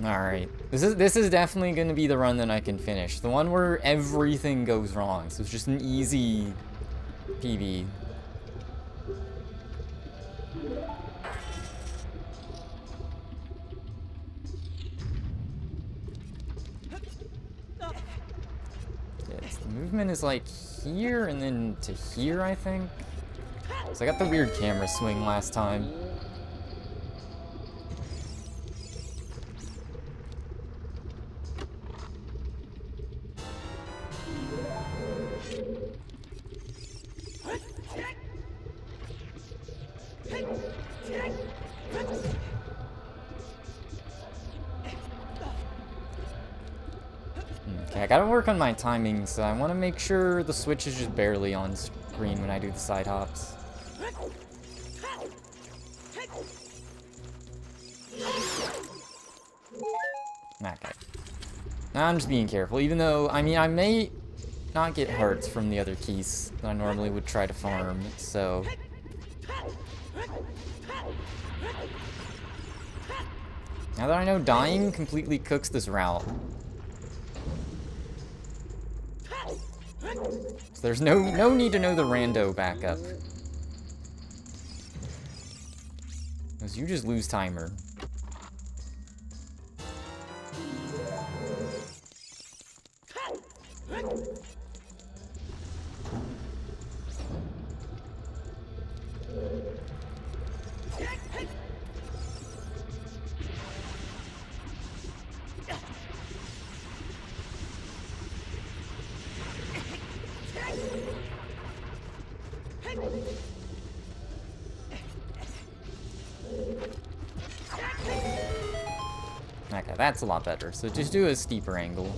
Alright. This is definitely going to be the run that I can finish. The one where everything goes wrong. So it's just an easy PB. Movement is like here and then to here, I think. So I got the weird camera swing last time. Okay, I gotta work on my timing, so I want to make sure the switch is just barely on screen when I do the side hops. Okay. Now I'm just being careful, even though, I mean, I may not get hurts from the other keys that I normally would try to farm, so... Now that I know dying completely cooks this route. So there's no need to know the rando backup. Because you just lose timer. Okay, that's a lot better. So just do a steeper angle.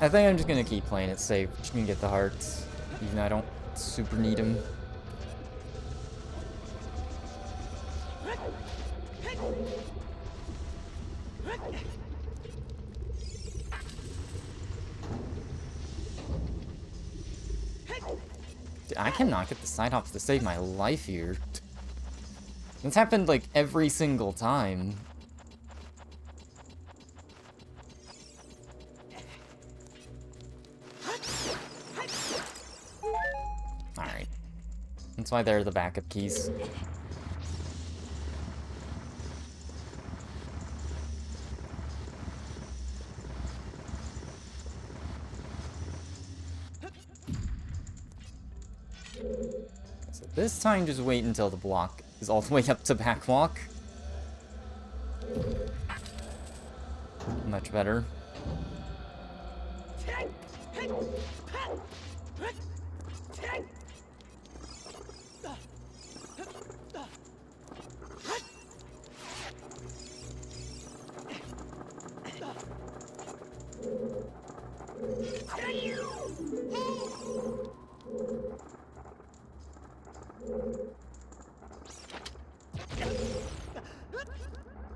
I think I'm just gonna keep playing it safe. Just gonna get the hearts, even though I don't super need them. Dude, I cannot get the side hops to save my life here. It's happened like every single time. Alright. That's why they're the backup keys. So this time, just wait until the block is all the way up to backwalk. Much better.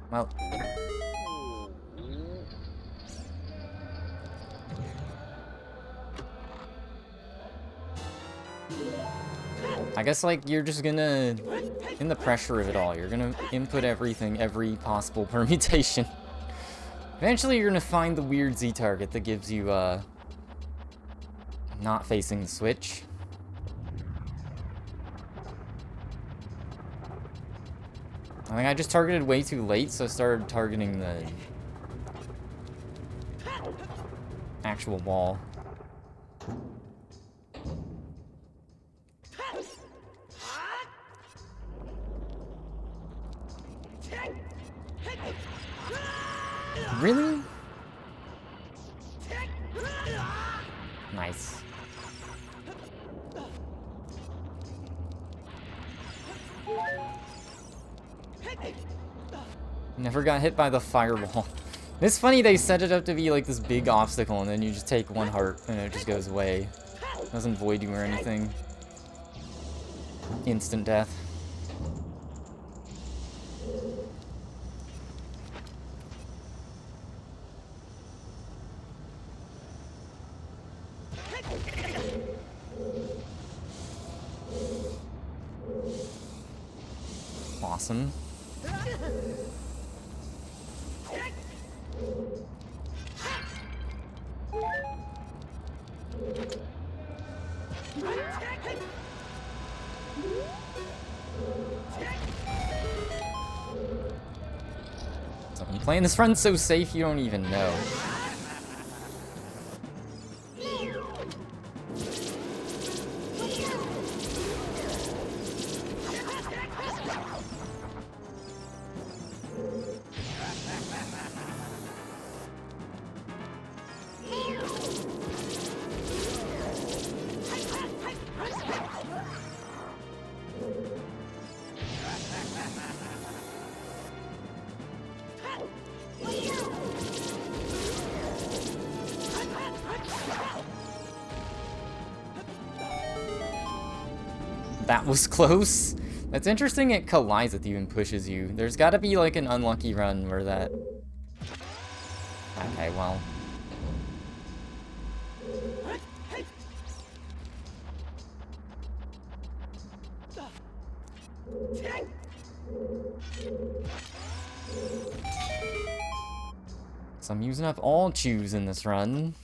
Well, I guess, like, you're just gonna, in the pressure of it all, you're gonna input everything, every possible permutation. Eventually, you're gonna find the weird Z target that gives you, not facing the switch. I think I just targeted way too late, so I started targeting the actual wall. Really? Nice. Never got hit by the fireball. It's funny they set it up to be like this big obstacle and then you just take one heart and it just goes away. Doesn't void you or anything. Instant death. Awesome. So I'm playing this run so safe you don't even know. That was close. That's interesting it collides with you and pushes you. There's gotta be like an unlucky run where that... Okay, well... So I'm using up all chews in this run.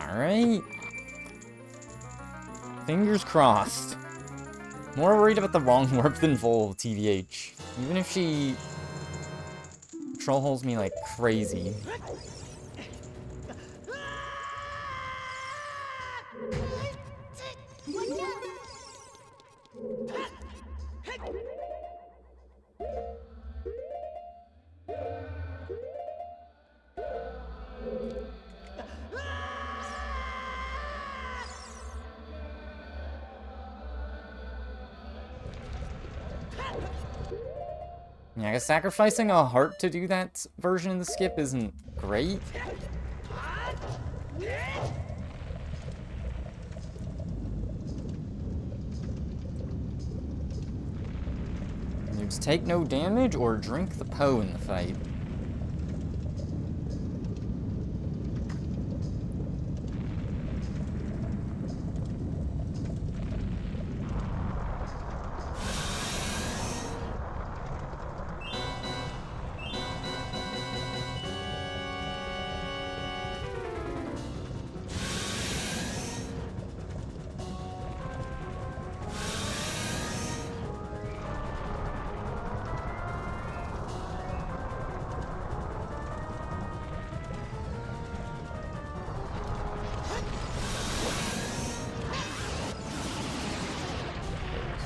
Alright. Fingers crossed. More worried about the wrong warp than Vol, TVH. Even if she troll holes me like crazy. Yeah, I guess sacrificing a heart to do that version of the skip isn't great. Noobs take no damage or drink the Poe in the fight.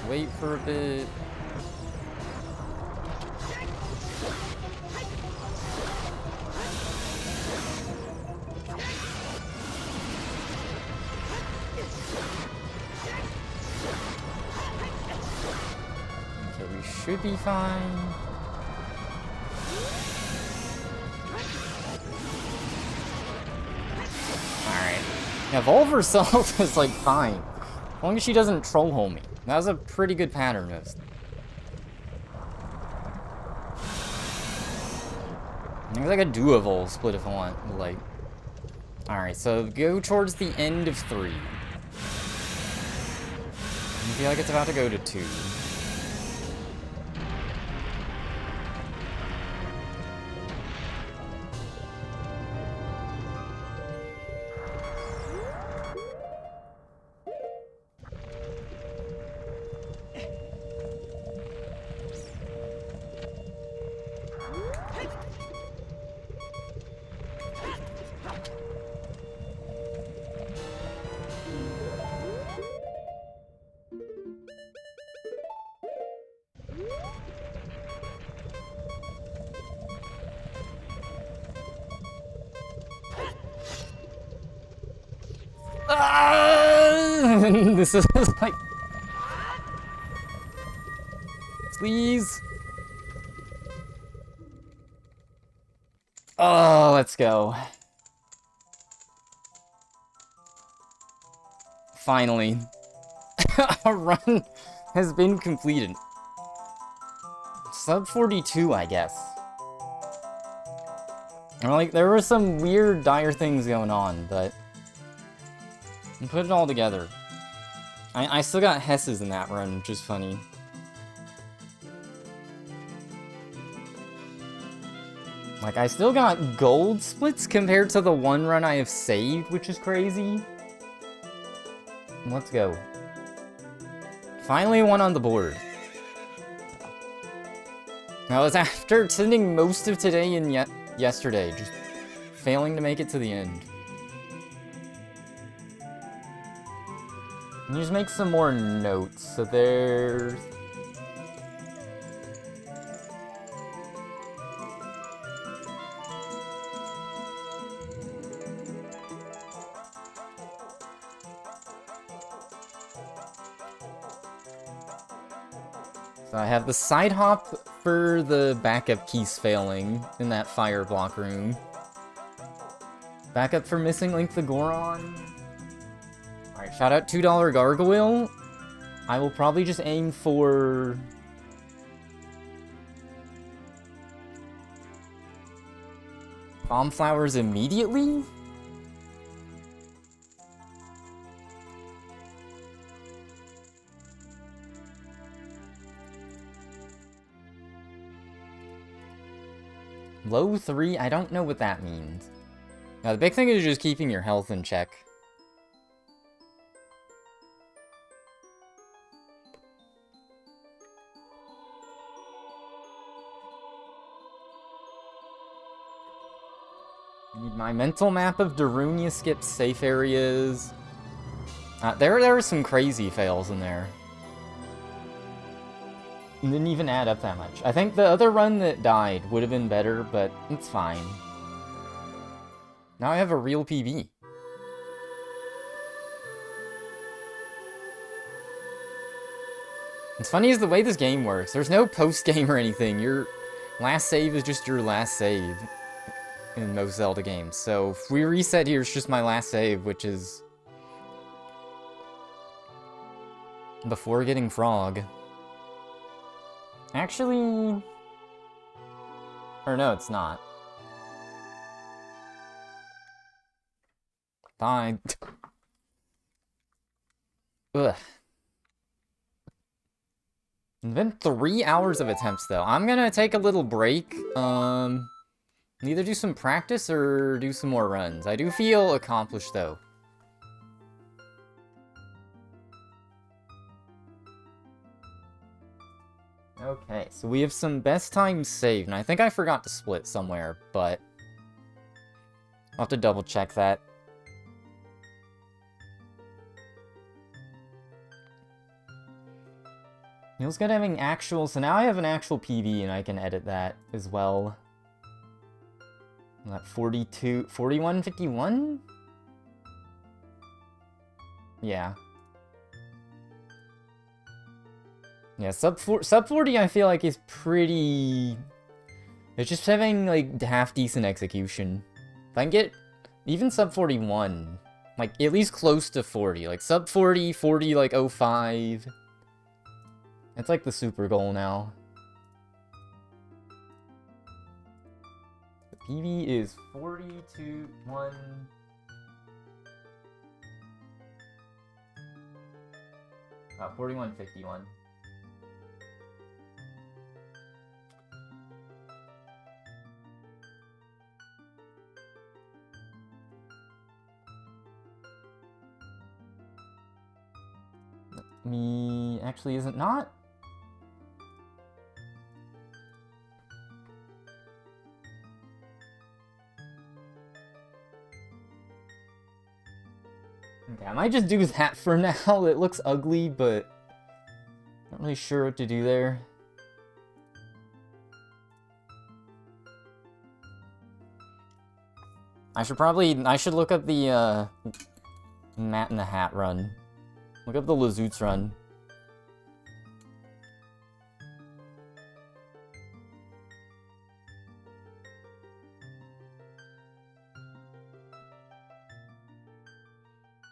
Wait for a bit. Okay, we should be fine. Alright. Yeah, Volve herself is like fine. As long as she doesn't troll hole me. That was a pretty good pattern of. I think I could do a Vol split if I want, like. Alright, so go towards the end of 3. I feel like it's about to go to 2. This is like... Please? Oh, let's go. Finally. A run has been completed. Sub 42, I guess. Like, there were some weird, dire things going on, but... and put it all together. I still got Hesses in that run, which is funny. Like, I still got gold splits compared to the one run I have saved, which is crazy. Let's go. Finally one on the board. That was after sending most of today and yesterday, just failing to make it to the end. And just make some more notes. So there's... so I have the side hop for the backup keys failing in that fire block room. Backup for missing Link the Goron. Alright, shout out $2 Gargoyle. I will probably just aim for... Bomb Flowers immediately? Low 3? I don't know what that means. Now, the big thing is just keeping your health in check. Need my mental map of Darunia skips safe areas. There are some crazy fails in there. It didn't even add up that much. I think the other run that died would have been better, but it's fine. Now I have a real PB. What's funny is the way this game works. There's no post-game or anything. Your last save is just your last save in most Zelda games. So if we reset here, it's just my last save, which is before getting Frog. Actually, or no, it's not. Fine. Ugh. It's been 3 hours of attempts, though. I'm gonna take a little break. Either do some practice or do some more runs. I do feel accomplished, though. Okay, so we have some best times saved, and I think I forgot to split somewhere, but I'll have to double check that. Feels good having actual, so now I have an actual PB and I can edit that as well. That 4151? Yeah. Yeah, sub 40 I feel like is pretty... It's just having, like, half-decent execution. If I can get even sub 41, like, at least close to 40. Like, sub 40, 40, like, 05. It's like the super goal now. The PB is 42-1... 4151. Me actually isn't not. Okay, I might just do that for now. It looks ugly, but not really sure what to do there. I should look up the Matt in the Hat run. Look up the Lazoots run.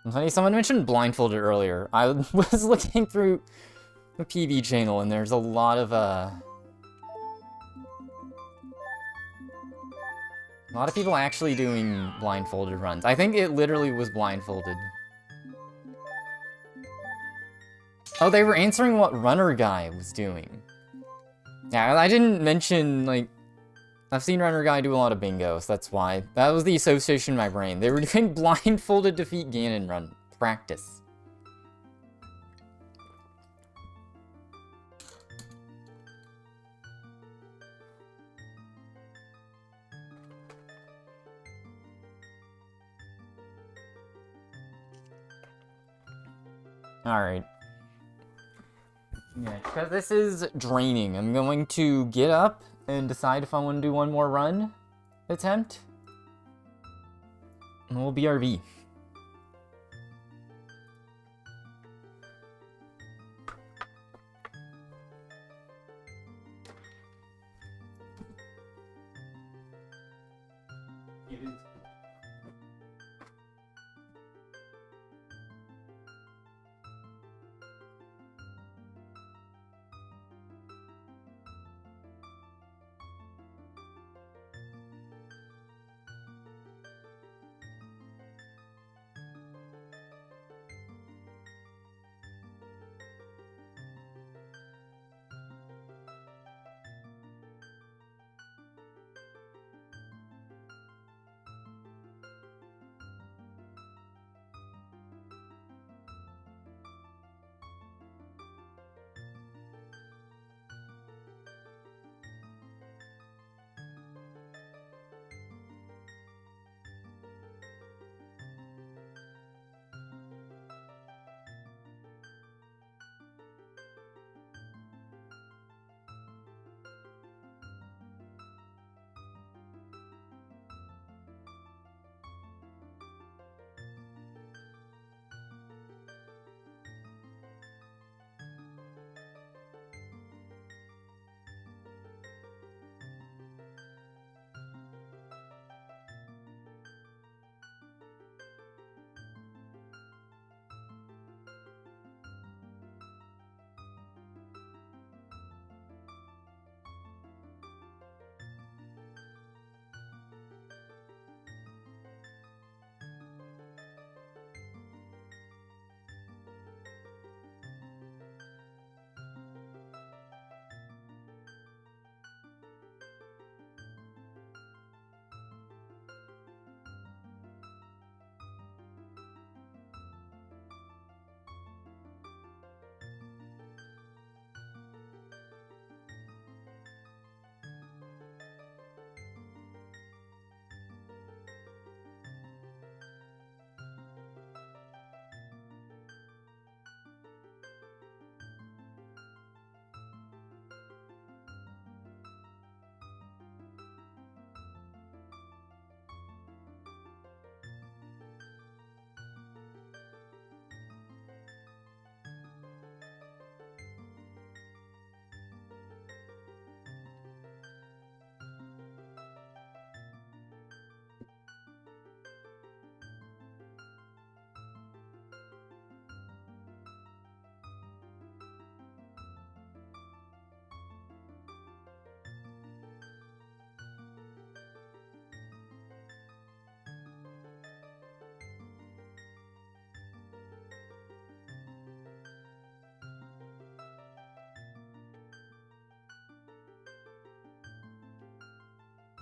It's funny, someone mentioned Blindfolded earlier. I was looking through the PB channel and there's a lot of people actually doing blindfolded runs. I think it literally was blindfolded. Oh, they were answering what Runner Guy was doing. Yeah, I didn't mention, like, I've seen Runner Guy do a lot of bingo, so that's why. That was the association in my brain. They were doing blindfolded defeat Ganon run practice. Alright. Yeah, because this is draining. I'm going to get up and decide if I want to do one more run attempt. And we'll BRB.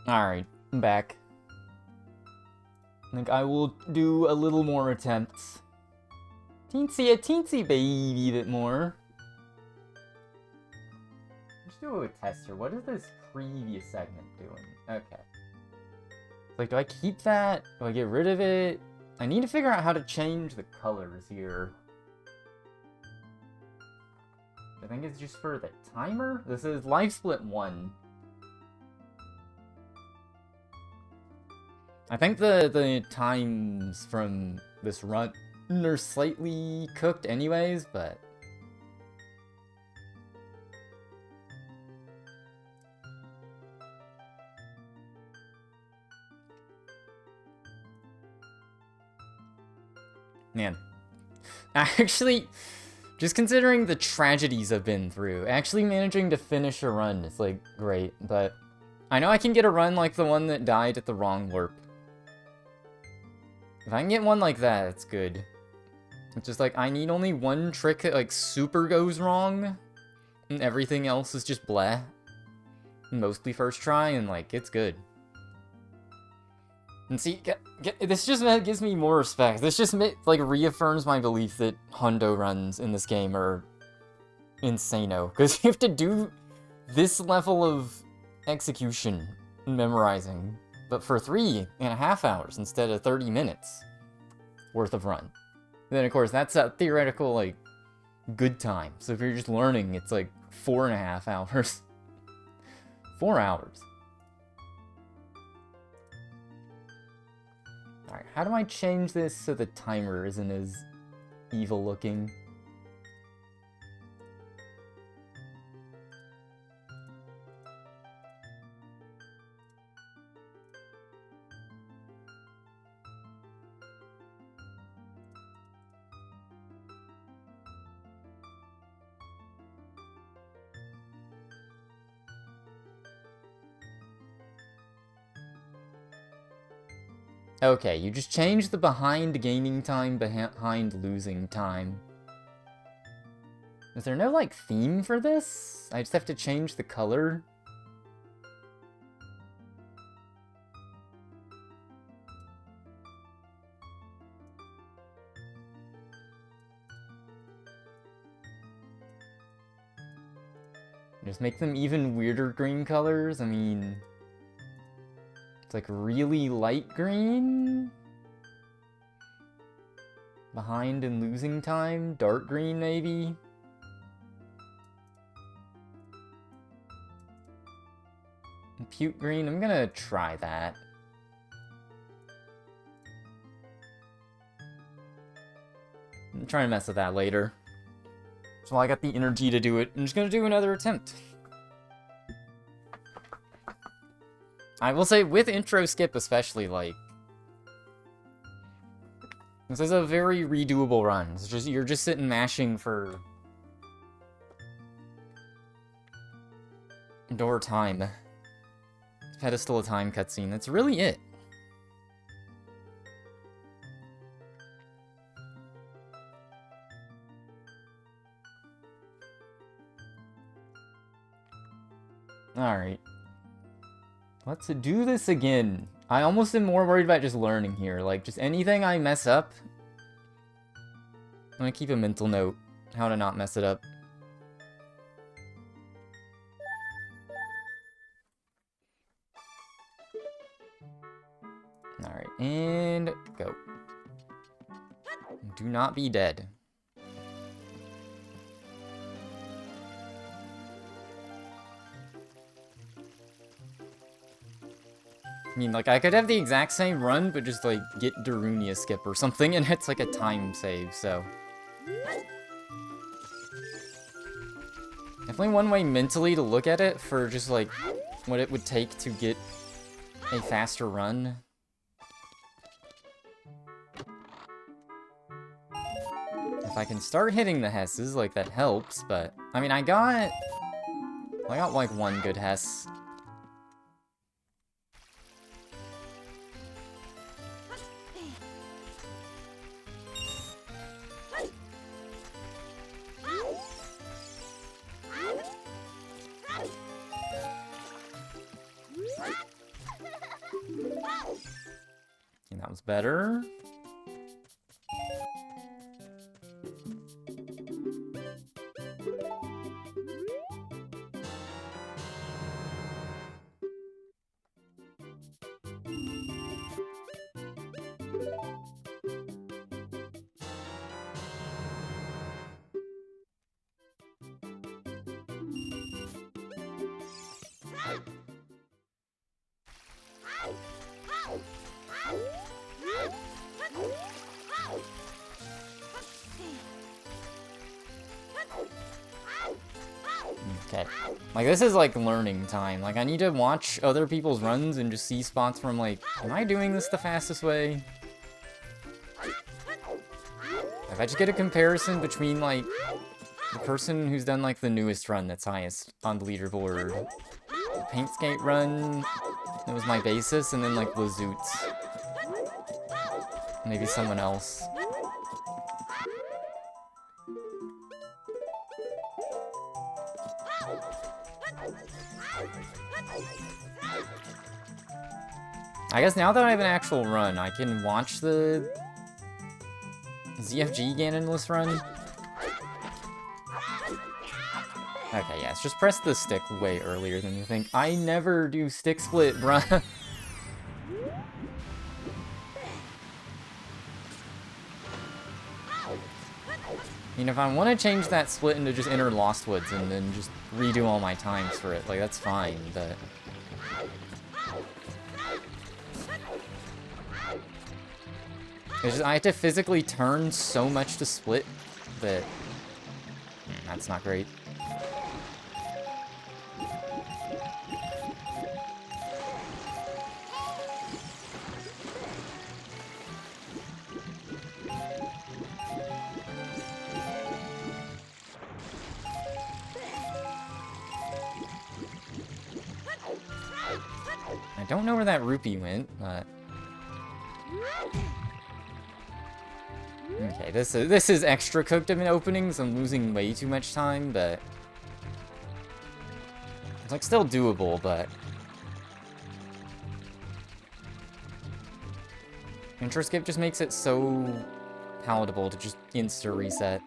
Alright, I'm back. I think I will do a little more attempts. A teensy baby bit more. Let's do a tester. What is this previous segment doing? Okay. Like, do I keep that? Do I get rid of it? I need to figure out how to change the colors here. I think it's just for the timer? This is Life Split 1. I think the times from this run are slightly cooked anyways, but... Man. Actually, just considering the tragedies I've been through, actually managing to finish a run is, like, great, but... I know I can get a run like the one that died at the wrong warp. If I can get one like that, it's good. It's just like, I need only one trick that, like, super goes wrong, and everything else is just bleh. Mostly first try, and, like, it's good. And see, this just gives me more respect. This just, like, reaffirms my belief that hundo runs in this game are insano. Because you have to do this level of execution and memorizing, but for 3.5 hours instead of 30 minutes worth of run. And then, of course, that's a theoretical, like, good time. So if you're just learning, it's like 4.5 hours. 4 hours. Alright, how do I change this so the timer isn't as evil looking? Okay, you just change the behind gaining time, behind losing time. Is there no, like, theme for this? I just have to change the color? Just make them even weirder green colors? I mean... like really light green? Behind and losing time? Dark green, maybe? Puke green? I'm gonna try that. I'm trying to mess with that later. So I got the energy to do it. I'm just gonna do another attempt. I will say, with intro skip especially, like... this is a very redoable run. It's just, you're just sitting mashing for... door time. Pedestal of time cutscene. That's really it. Alright. Let's do this again. I almost am more worried about just learning here. Like, just anything I mess up, I'm gonna keep a mental note how to not mess it up. Alright, and go. Do not be dead. I mean, like, I could have the exact same run, but just, like, get Darunia skip or something, and it's, like, a time save, so... Definitely one way mentally to look at it for just, like, what it would take to get a faster run. If I can start hitting the Hesses, like, that helps, but... I mean, I got, like, one good Hess. was better. Okay. Like, this is like learning time. Like, I need to watch other people's runs and just see spots where I'm like, am I doing this the fastest way? If I just get a comparison between, like, the person who's done, like, the newest run that's highest on the leaderboard, the paint skate run, that was my basis, and then, like, the Zoots. Maybe someone else. I guess now that I have an actual run, I can watch the ZFG Ganonless run. Okay, yes, just press the stick way earlier than you think. I never do stick split, bruh. I mean, if I want to change that split into just Inner Lost Woods and then just redo all my times for it, like, that's fine, but... It's just, I have to physically turn so much to split that... that's not great. I don't know where that rupee went, but... Okay, this is extra cooked in openings. I'm losing way too much time, but... It's, like, still doable, but... Intro skip just makes it so palatable to just insta-reset.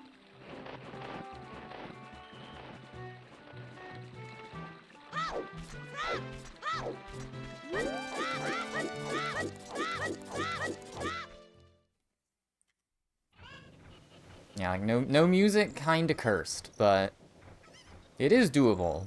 Yeah, like, no music, kinda cursed, but it is doable.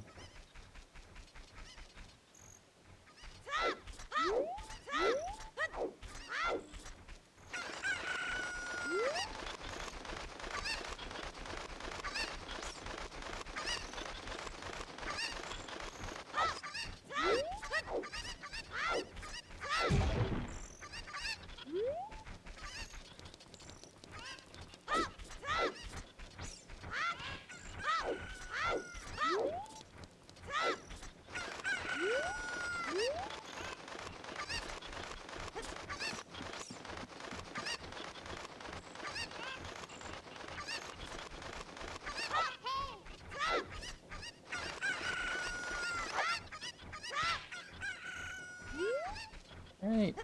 Alright.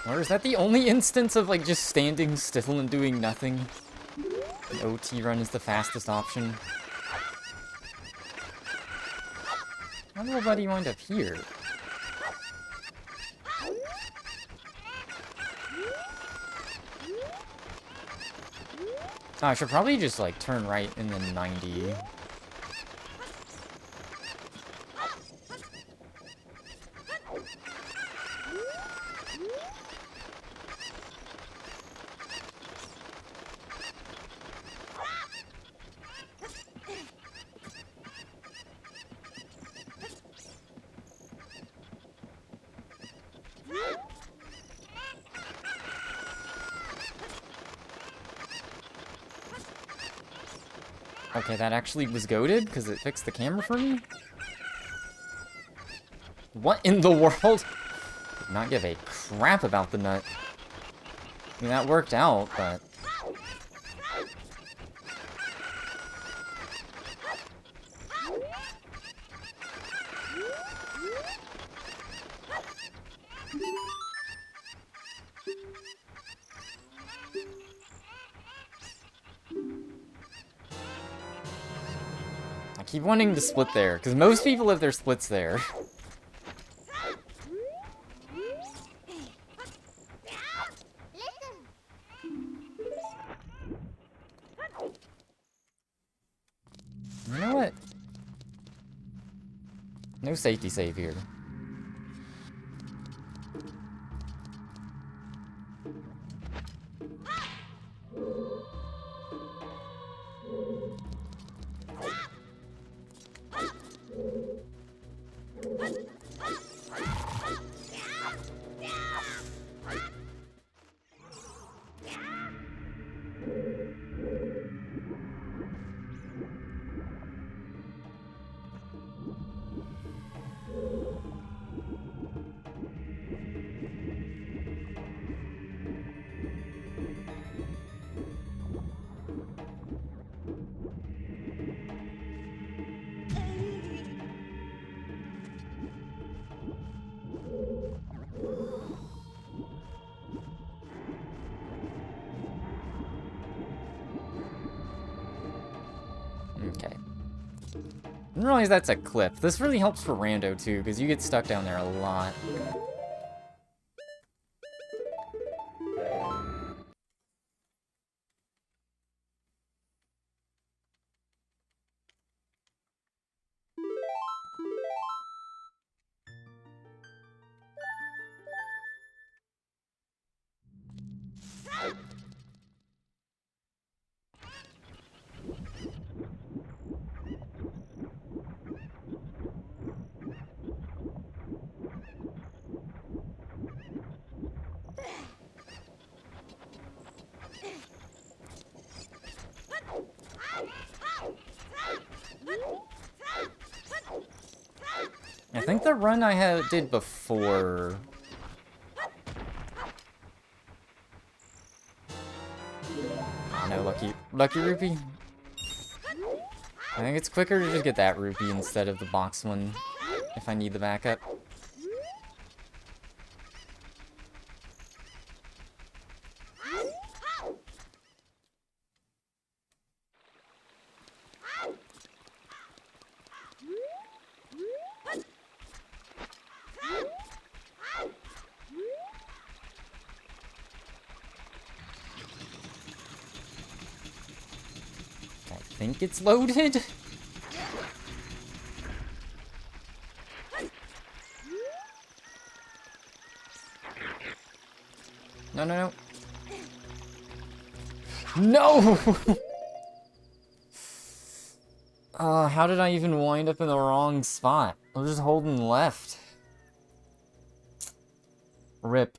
Or is that the only instance of, like, just standing still and doing nothing? The OT run is the fastest option. How did nobody wind up here? Oh, I should probably just, like, turn right and then 90. Okay, that actually was goated because it fixed the camera for me? What in the world? Did not give a crap about the nut. I mean, that worked out, but... keep wanting to split there, because most people have their splits there. You know what? No safety save here. Okay. Didn't realize that's a clip. This really helps for rando too, because you get stuck down there a lot. I think the run I did before... Oh, no, lucky rupee. I think it's quicker to just get that rupee instead of the box one if I need the backup. I think it's loaded. No, no, no. No! How did I even wind up in the wrong spot? I was just holding left. Rip.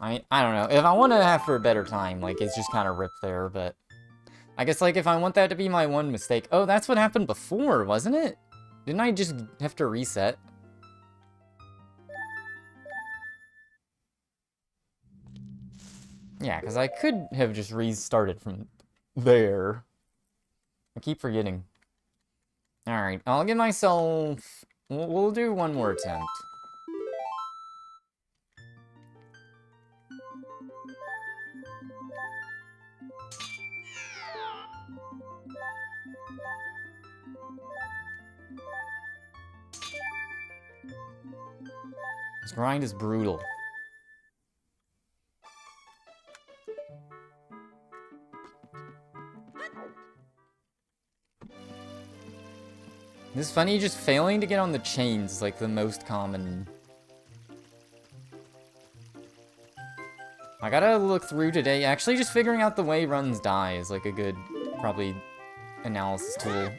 I don't know. If I want to have for a better time, like, it's just kind of ripped there, but... I guess, like, if I want that to be my one mistake... Oh, that's what happened before, wasn't it? Didn't I just have to reset? Yeah, because I could have just restarted from there. I keep forgetting. Alright, I'll give myself... We'll do one more attempt. This grind is brutal. It's funny, just failing to get on the chains is like the most common. I gotta look through today. Actually, just figuring out the way runs die is like a good, probably, analysis tool.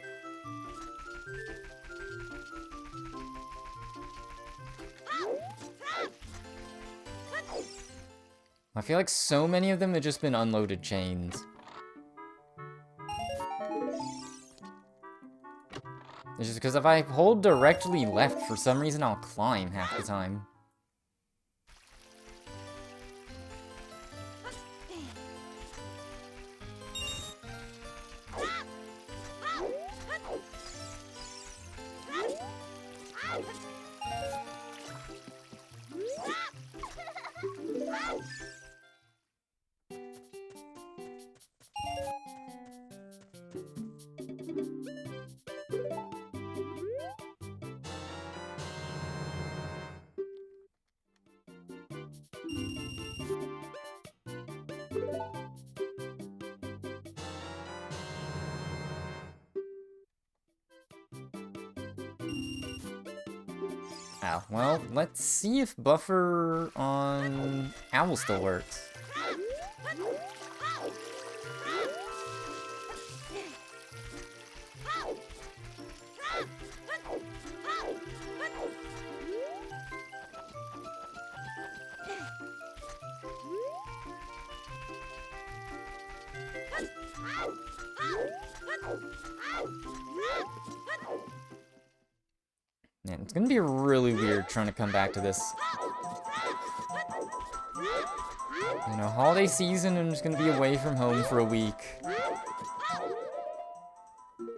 I feel like so many of them have just been unloaded chains. It's just because if I hold directly left, for some reason I'll climb half the time. Oh, well, let's see if buffer on Owl still works. Man, it's gonna be really weird trying to come back to this. You know, holiday season, I'm just gonna be away from home for a week.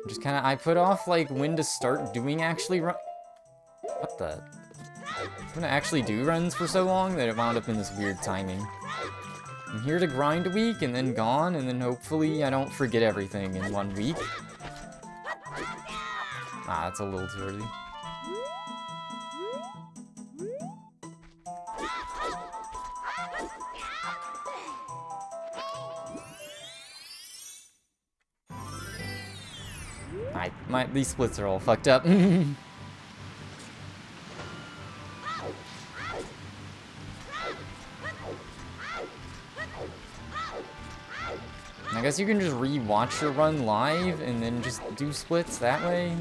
Just kinda, I put off, like, when to start doing actually run. What the? I'm gonna actually do runs for so long that it wound up in this weird timing. I'm here to grind a week and then gone, and then hopefully I don't forget everything in 1 week. Ah, that's a little too early. These splits are all fucked up. I guess you can just re-watch your run live and then just do splits that way.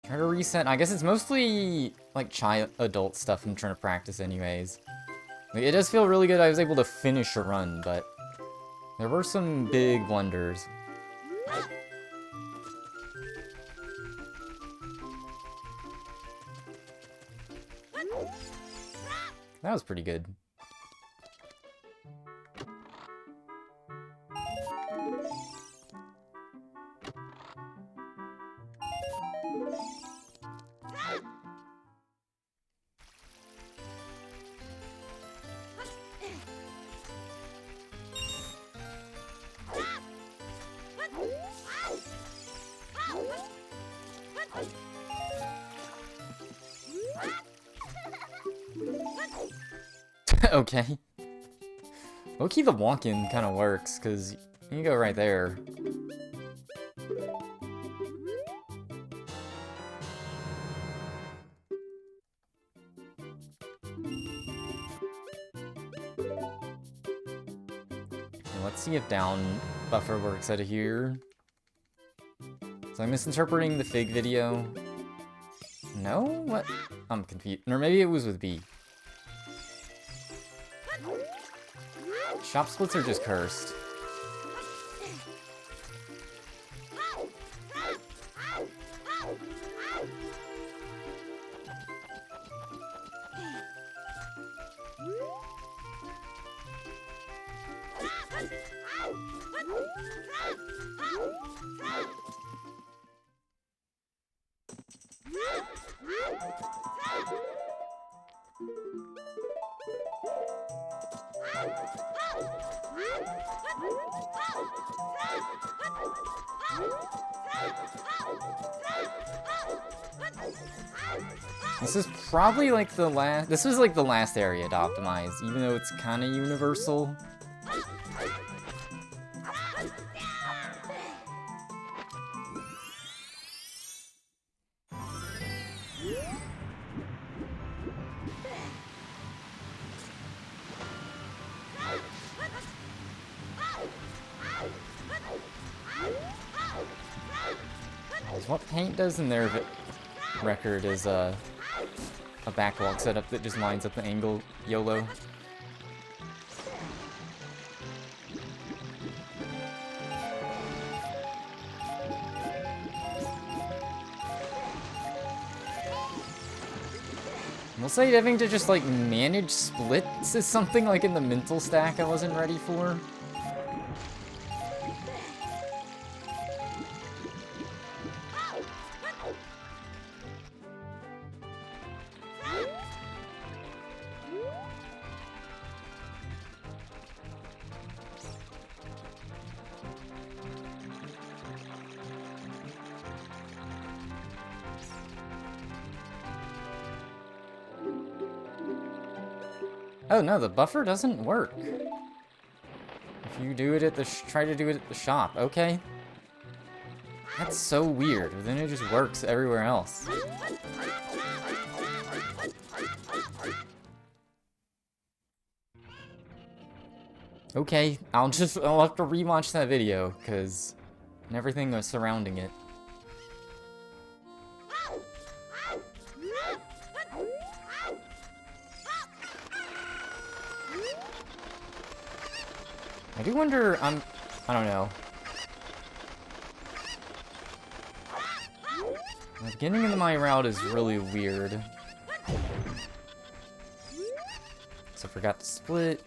Try to reset. I guess it's mostly like adult stuff I'm trying to practice anyways. Like, it does feel really good I was able to finish a run, but there were some big blunders. That was pretty good. Okay. Low-key, the walk-in kind of works, because you go right there. And let's see if down buffer works out of here. So I'm misinterpreting the Fig video. No? What? I'm confused. Or maybe it was with B. Shop splits are just cursed. This is probably like the last. This was like the last area to optimize, even though it's kind of universal. What Paint does in their record is a backlog setup that just lines up the angle YOLO. We'll say having to just like manage splits is something like in the mental stack I wasn't ready for. Oh no, the buffer doesn't work. If you do it at the try to do it at the shop, okay. That's so weird. Then it just works everywhere else. Okay, I'll have to rewatch that video, because everything was surrounding it. I do wonder, I don't know. The beginning of my route is really weird. So I forgot to split.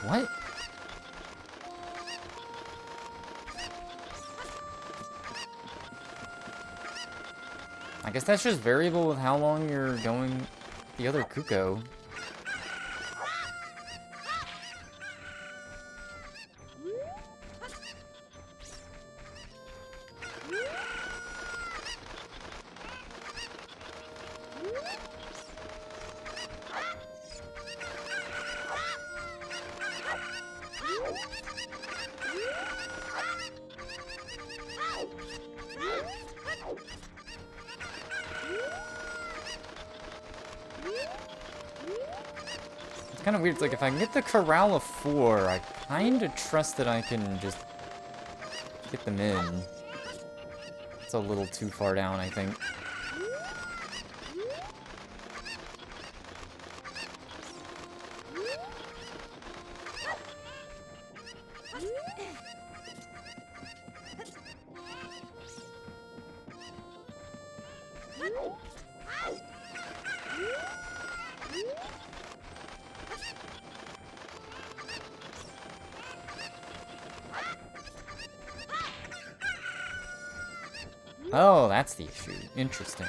What? I guess that's just variable with how long you're going the other Kuko. kind of weird. It's like, if I can get the corral of 4, I kind of trust that I can just get them in. It's a little too far down, I think. Oh, that's the issue. Interesting.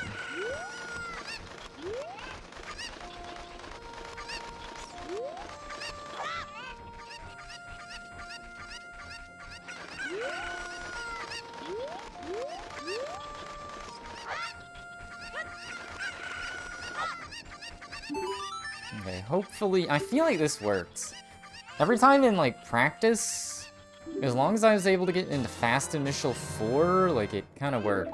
Okay, hopefully, I feel like this works. Every time in, like, practice, as long as I was able to get into fast initial 4, like, it kind of worked.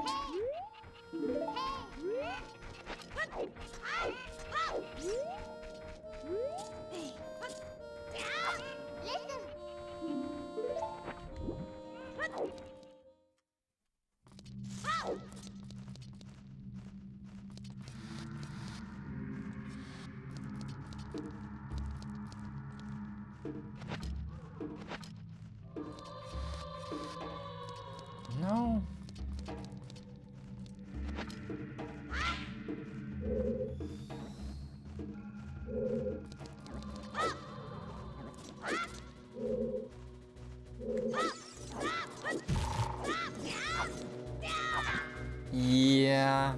No. Yeah.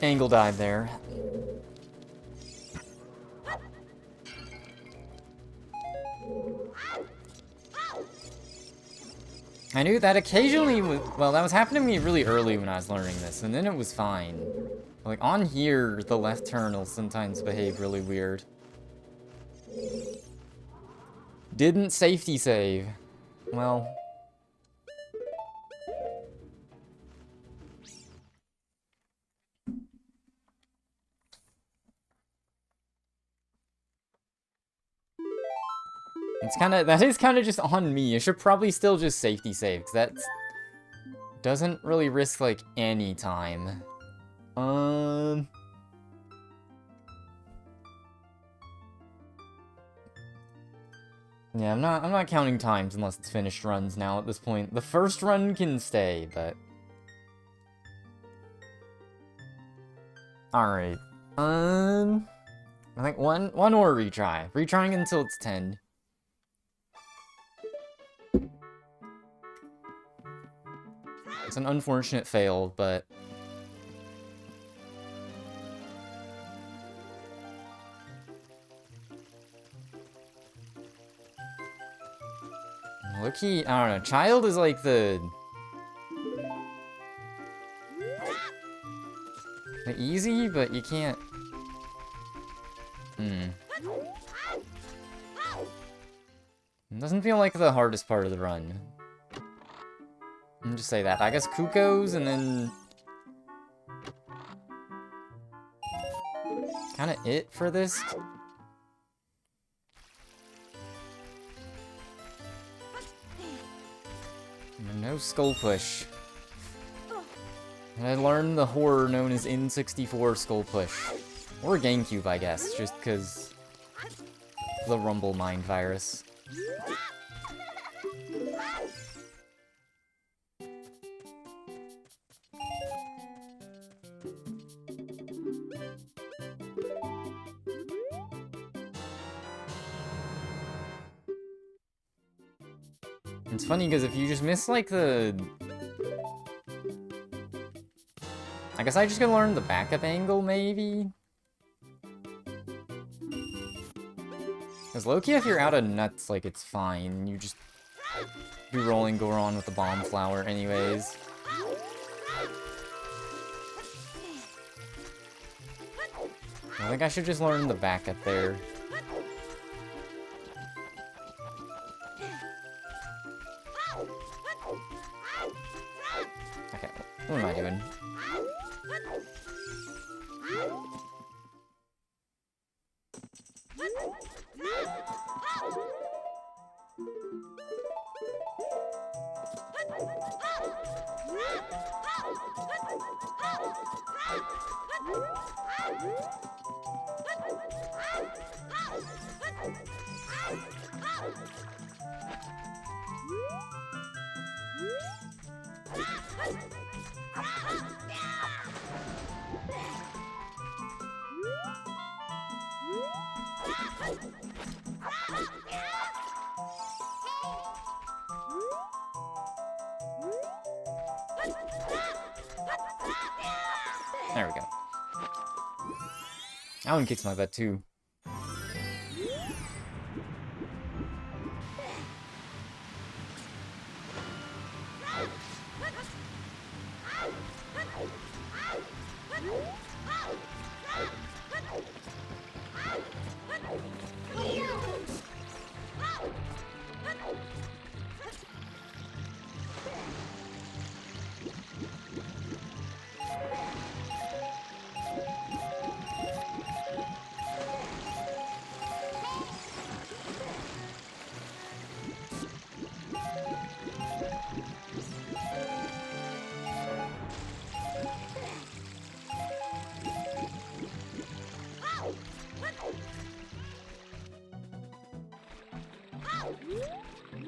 Angle died there. I knew that occasionally, well, that was happening to me really early when I was learning this, and then it was fine. Like, on here, the left turn will sometimes behave really weird. Didn't safety save. Well. That is kind of just on me. I should probably still just safety save, because that doesn't really risk, like, any time. Yeah, I'm not counting times unless it's finished runs now at this point. The first run can stay, but... Alright. I think one more retry. Retrying until it's 10. It's an unfortunate fail, but... Low-key, I don't know, Child is like the easy, but you can't... It doesn't feel like the hardest part of the run. I'll just say that. I guess Kuko's and then... kinda it for this. No skull push. I learned the horror known as N64 skull push. Or GameCube, I guess, just because the Rumble Mind virus. It's funny because if you just miss like the... I guess I just gotta learn the backup angle, maybe? Because low-key, if you're out of nuts, like, it's fine. You just do rolling Goron with the bomb flower anyways. I think I should just learn the backup there. Okay, what am I doing? There we go. That one kicks my butt too.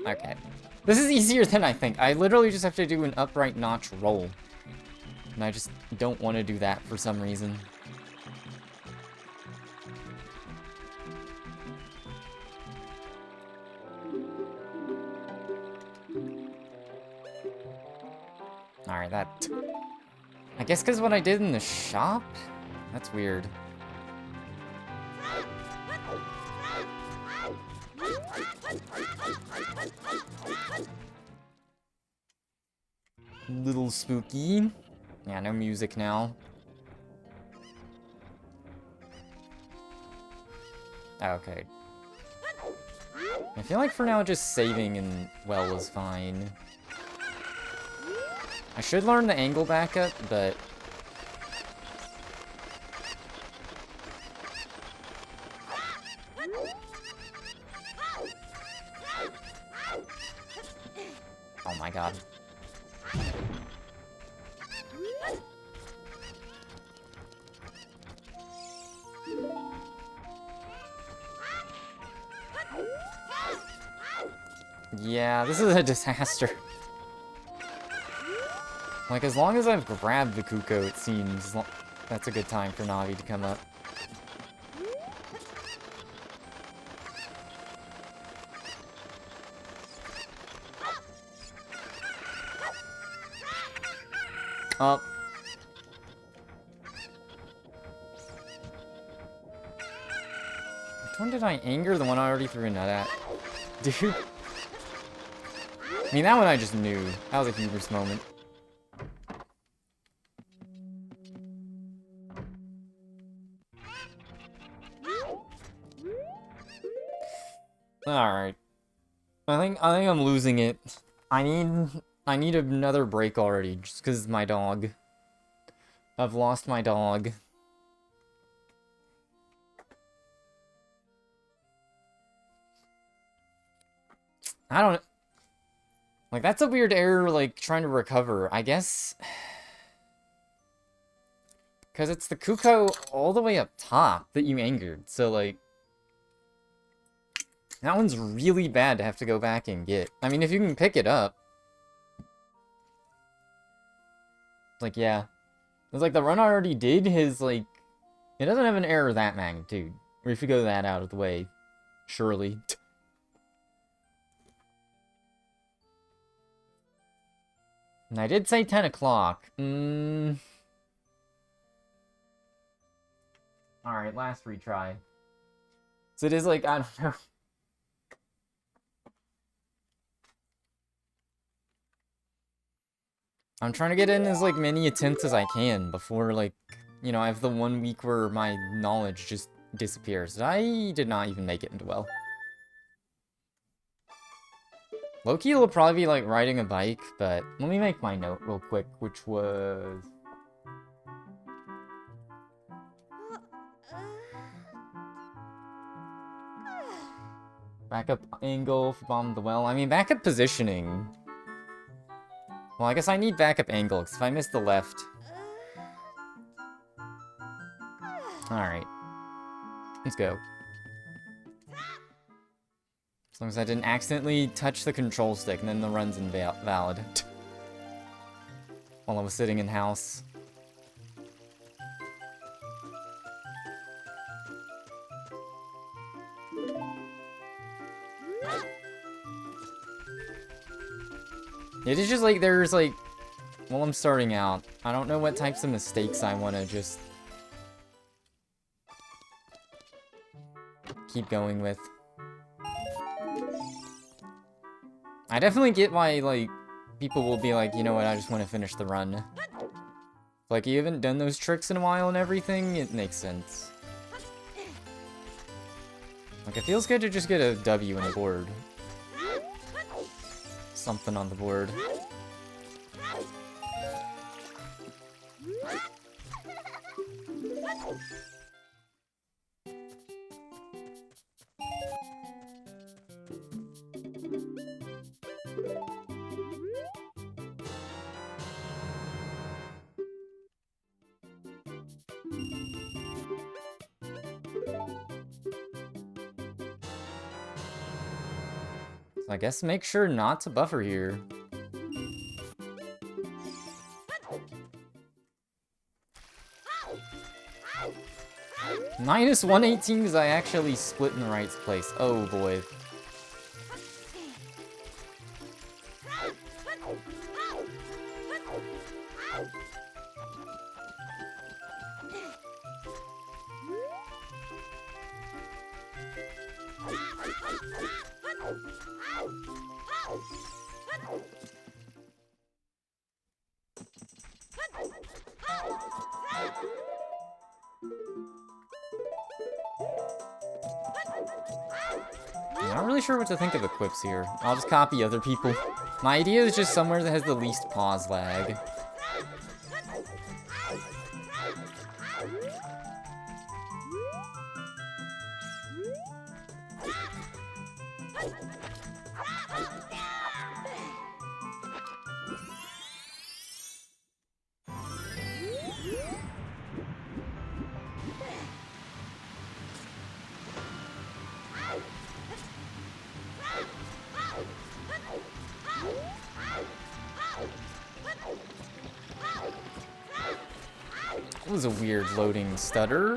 Okay. This is easier than I think. I literally just have to do an upright notch roll. And I just don't want to do that for some reason. Alright, that... I guess because what I did in the shop? That's weird. Little spooky. Yeah, no music now. Okay. I feel like for now just saving and well is fine. I should learn the angle backup, but... Oh my god. Yeah, this is a disaster. Like, as long as I've grabbed the Kuko, it seems that's a good time for Navi to come up. Oh. Which one did I anger? The one I already threw a nut at. Dude. I mean, that one I just knew. That was a hubris moment. Alright. I think I'm losing it. I need another break already, just because my dog. I've lost my dog. I don't... Like, that's a weird error, like, trying to recover. I guess... Because it's the Kuko all the way up top that you angered, so, like... That one's really bad to have to go back and get. I mean, if you can pick it up... Like, yeah. It's like, the run I already did is, like... It doesn't have an error of that magnitude. Or if you go that out of the way. Surely. And I did say 10 o'clock. Alright, last retry. So it is like, I don't know. I'm trying to get in as, like, many attempts as I can before, like, you know, I have the 1 week where my knowledge just disappears. I did not even make it into well. Loki will probably be, like, riding a bike, but let me make my note real quick, which was... Backup angle for bomb the well. I mean, backup positioning. Well, I guess I need backup angle, because if I miss the left... Alright. Let's go. As long as I didn't accidentally touch the control stick, and then the run's invalid. While I was sitting in house. It is just like, there's like... While I'm starting out, I don't know what types of mistakes I want to just... keep going with. I definitely get why, like, people will be like, you know what, I just want to finish the run. Like, you haven't done those tricks in a while and everything, it makes sense. Like, it feels good to just get a W on the board. Something on the board. I guess make sure not to buffer here. Minus 118 because I actually split in the right place. Oh boy. I'm not really sure what to think of equips here. I'll just copy other people. My idea is just somewhere that has the least pause lag. That was a weird loading stutter.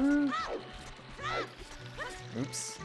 Oops.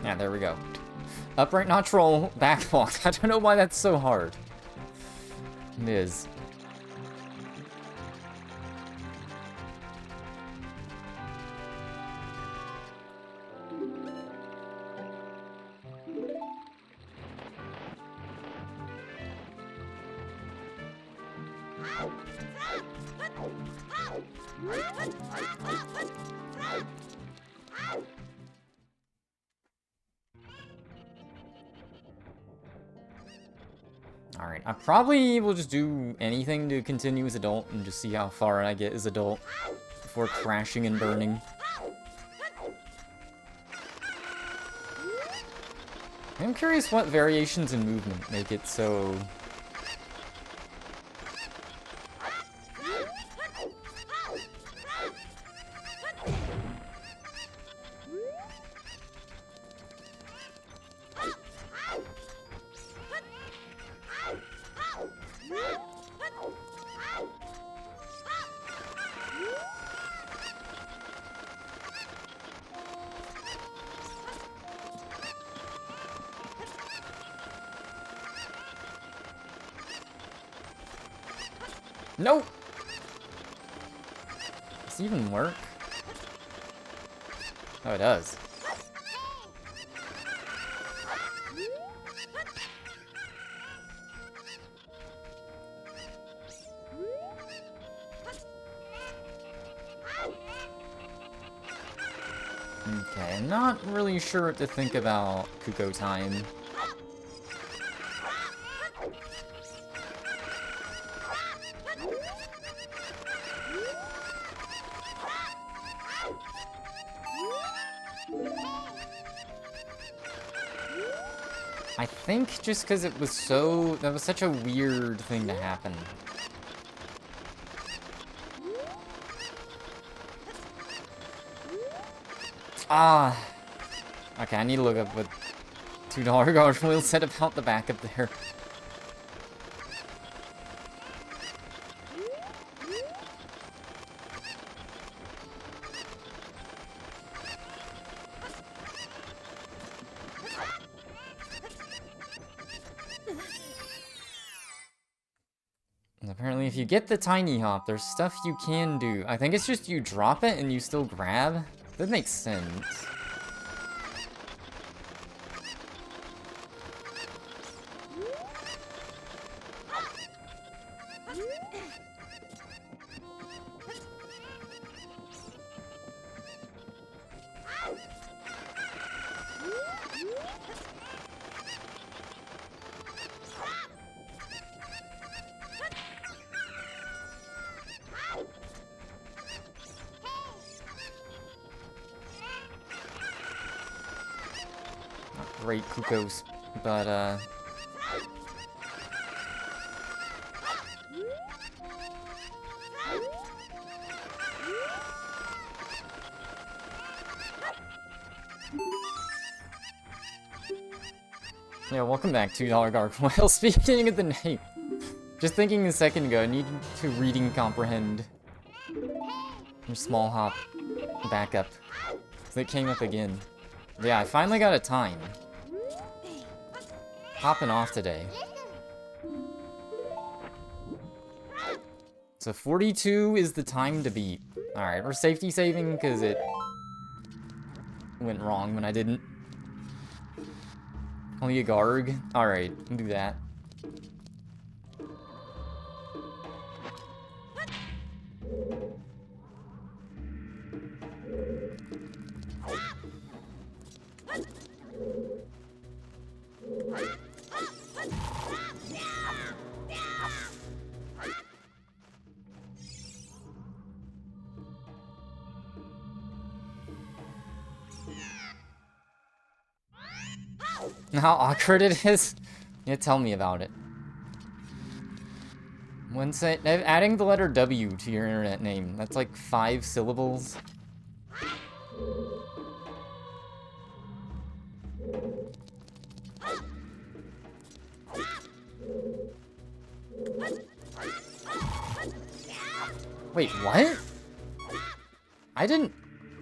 Yeah, there we go. Upright not troll, back block. I don't know why that's so hard. It is. Alright, I probably will just do anything to continue as adult and just see how far I get as adult before crashing and burning. I'm curious what variations in movement make it so... Nope! Does it even work? Oh, it does. Okay, I'm not really sure what to think about Kuko time. I think just because it was so... that was such a weird thing to happen. Ah. Okay, I need to look up what $2 Gargoyle said about the backup there. And apparently if you get the tiny hop, there's stuff you can do. I think it's just you drop it and you still grab. That makes sense. Great Kukos, but yeah, welcome back, $2 Gargoyle. Speaking of the name, just thinking a second ago, I need to reading comprehend your small hop backup. So it came up again. Yeah, I finally got a time. Hopping off today. So 42 is the time to beat. Alright, we're safety saving because it went wrong when I didn't. Only a Garg? Alright, we'll do that. How awkward it is? Yeah, tell me about it. Adding the letter W to your internet name, that's like 5 syllables. Wait, what? I didn't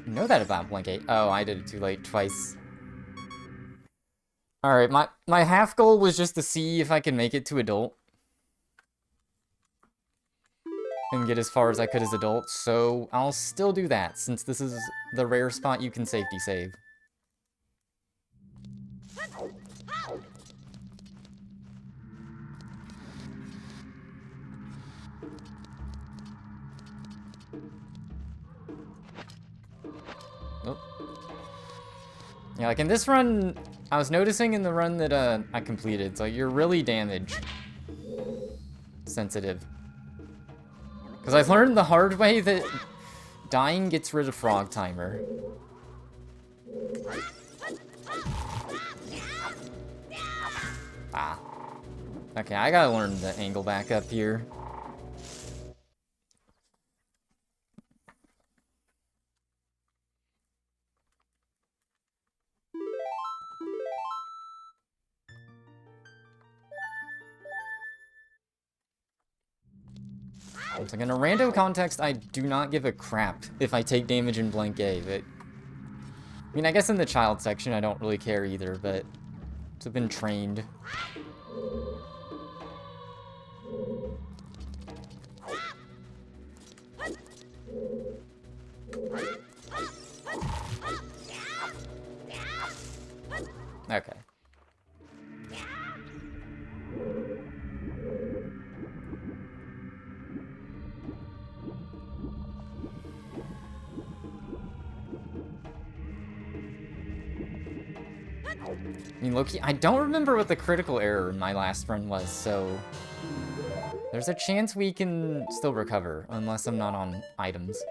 know that about Blank 8. Oh, I did it too late twice. Alright, my half goal was just to see if I can make it to adult. And get as far as I could as adult, so I'll still do that, since this is the rare spot you can safety save. Nope. Yeah, like in this run, I was noticing in the run that I completed, so you're really damage sensitive. Because I've learned the hard way that dying gets rid of frog timer. Ah. Okay, I gotta learn the angle back up here. So in a rando context, I do not give a crap if I take damage in Blank A, but... I mean, I guess in the child section I don't really care either, but... I've been trained. Okay. I mean, low-key, I don't remember what the critical error in my last run was, so... There's a chance we can still recover, unless I'm not on items.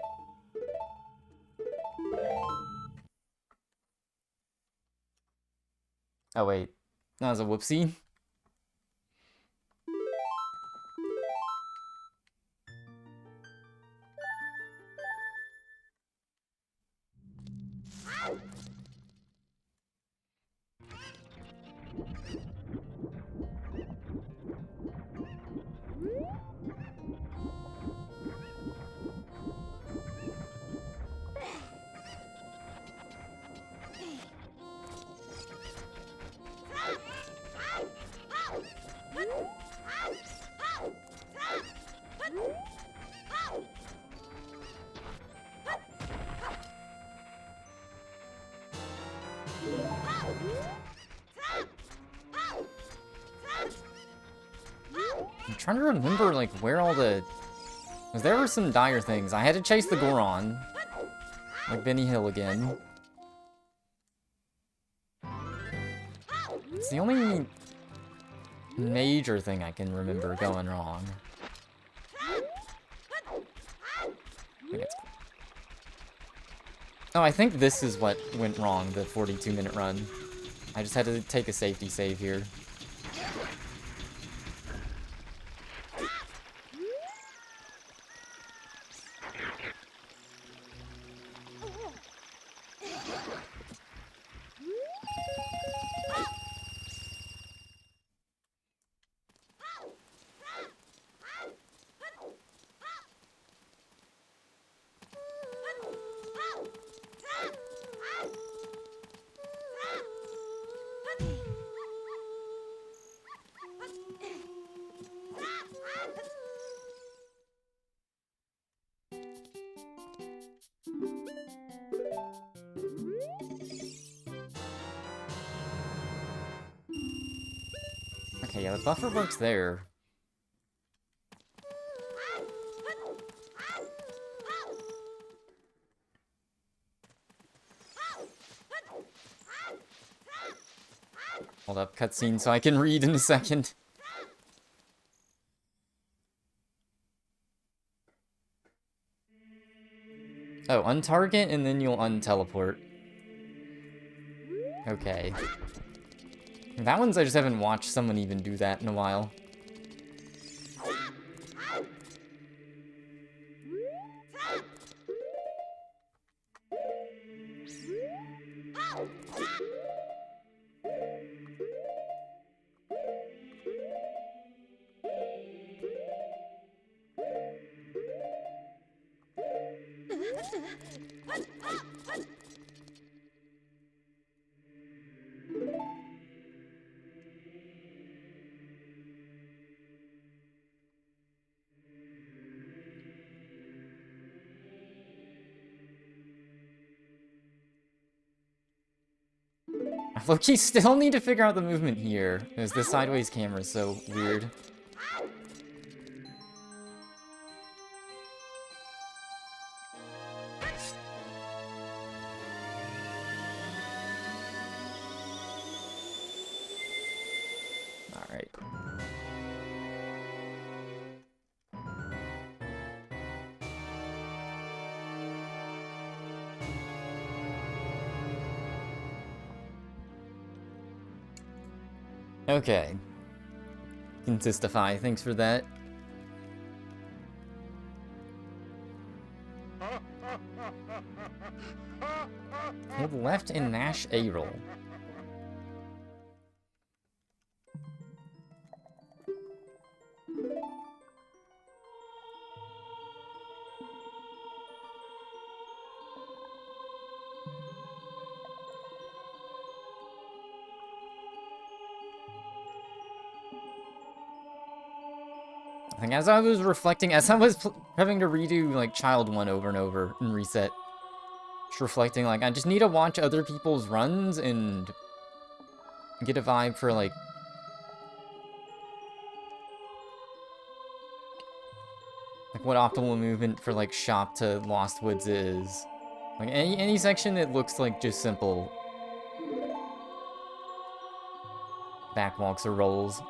Oh wait, that was a whoopsie. I'm trying to remember, like, where all the... Because there were some dire things. I had to chase the Goron. Like Benny Hill again. It's the only major thing I can remember going wrong. I think it's... Oh, I think this is what went wrong, the 42-minute run. I just had to take a safety save here. Okay, yeah, the buffer works there. Hold up, cutscene so I can read in a second. Oh, untarget and then you'll unteleport. Okay. That one's I just haven't watched someone even do that in a while. Loki, still need to figure out the movement here, because the sideways camera is so weird. Alright. Okay. Consistify, thanks for that. Hold left and mash A roll. I think as I was reflecting, as I was having to redo, like, Child 1 over and over and reset, just reflecting, like, I just need to watch other people's runs and get a vibe for, like, what optimal movement for, like, Shop to Lost Woods is. Like, any section that looks, like, just simple backwalks or rolls.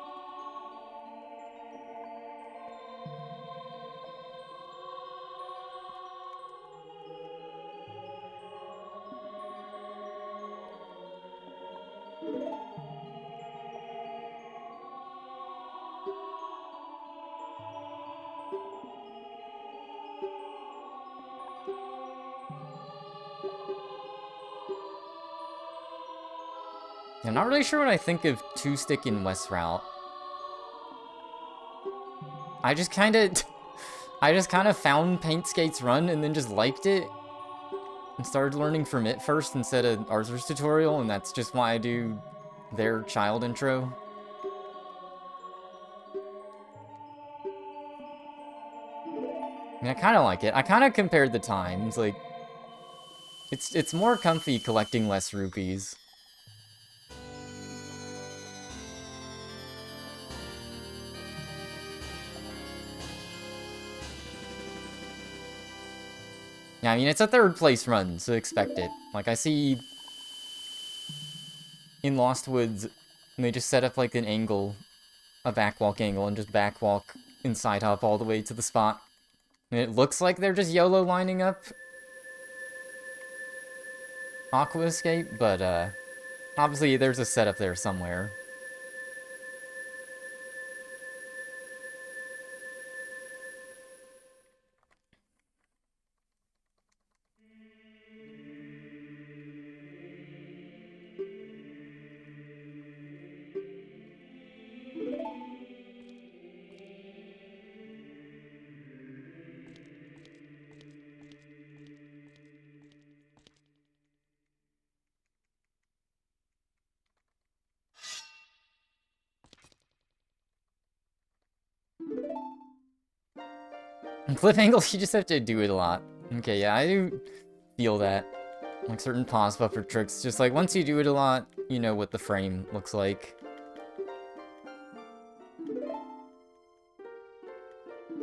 I'm not really sure what I think of two-stick in West Route. I just kind of found Paint Skates Run and then just liked it and started learning from it first instead of Arthur's tutorial, and that's just why I do their child intro. I mean, I kind of like it. I kind of compared the times, like, it's more comfy collecting less rupees. Yeah, I mean, it's a third place run, so expect it. Like, I see in Lost Woods, they just set up, like, an angle, a backwalk angle, and just backwalk and side hop all the way to the spot. And it looks like they're just YOLO lining up Aqua Escape, but, obviously there's a setup there somewhere. And flip angles, you just have to do it a lot. Okay, yeah, I do feel that. Like certain pause buffer tricks, just like once you do it a lot, you know what the frame looks like. You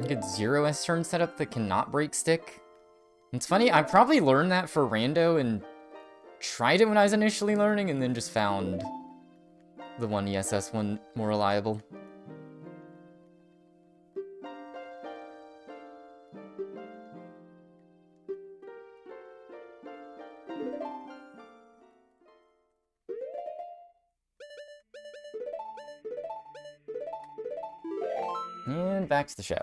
get 0S turn setup that cannot break stick. It's funny, I probably learned that for rando and tried it when I was initially learning and then just found the 1ESS one more reliable. And back to the show.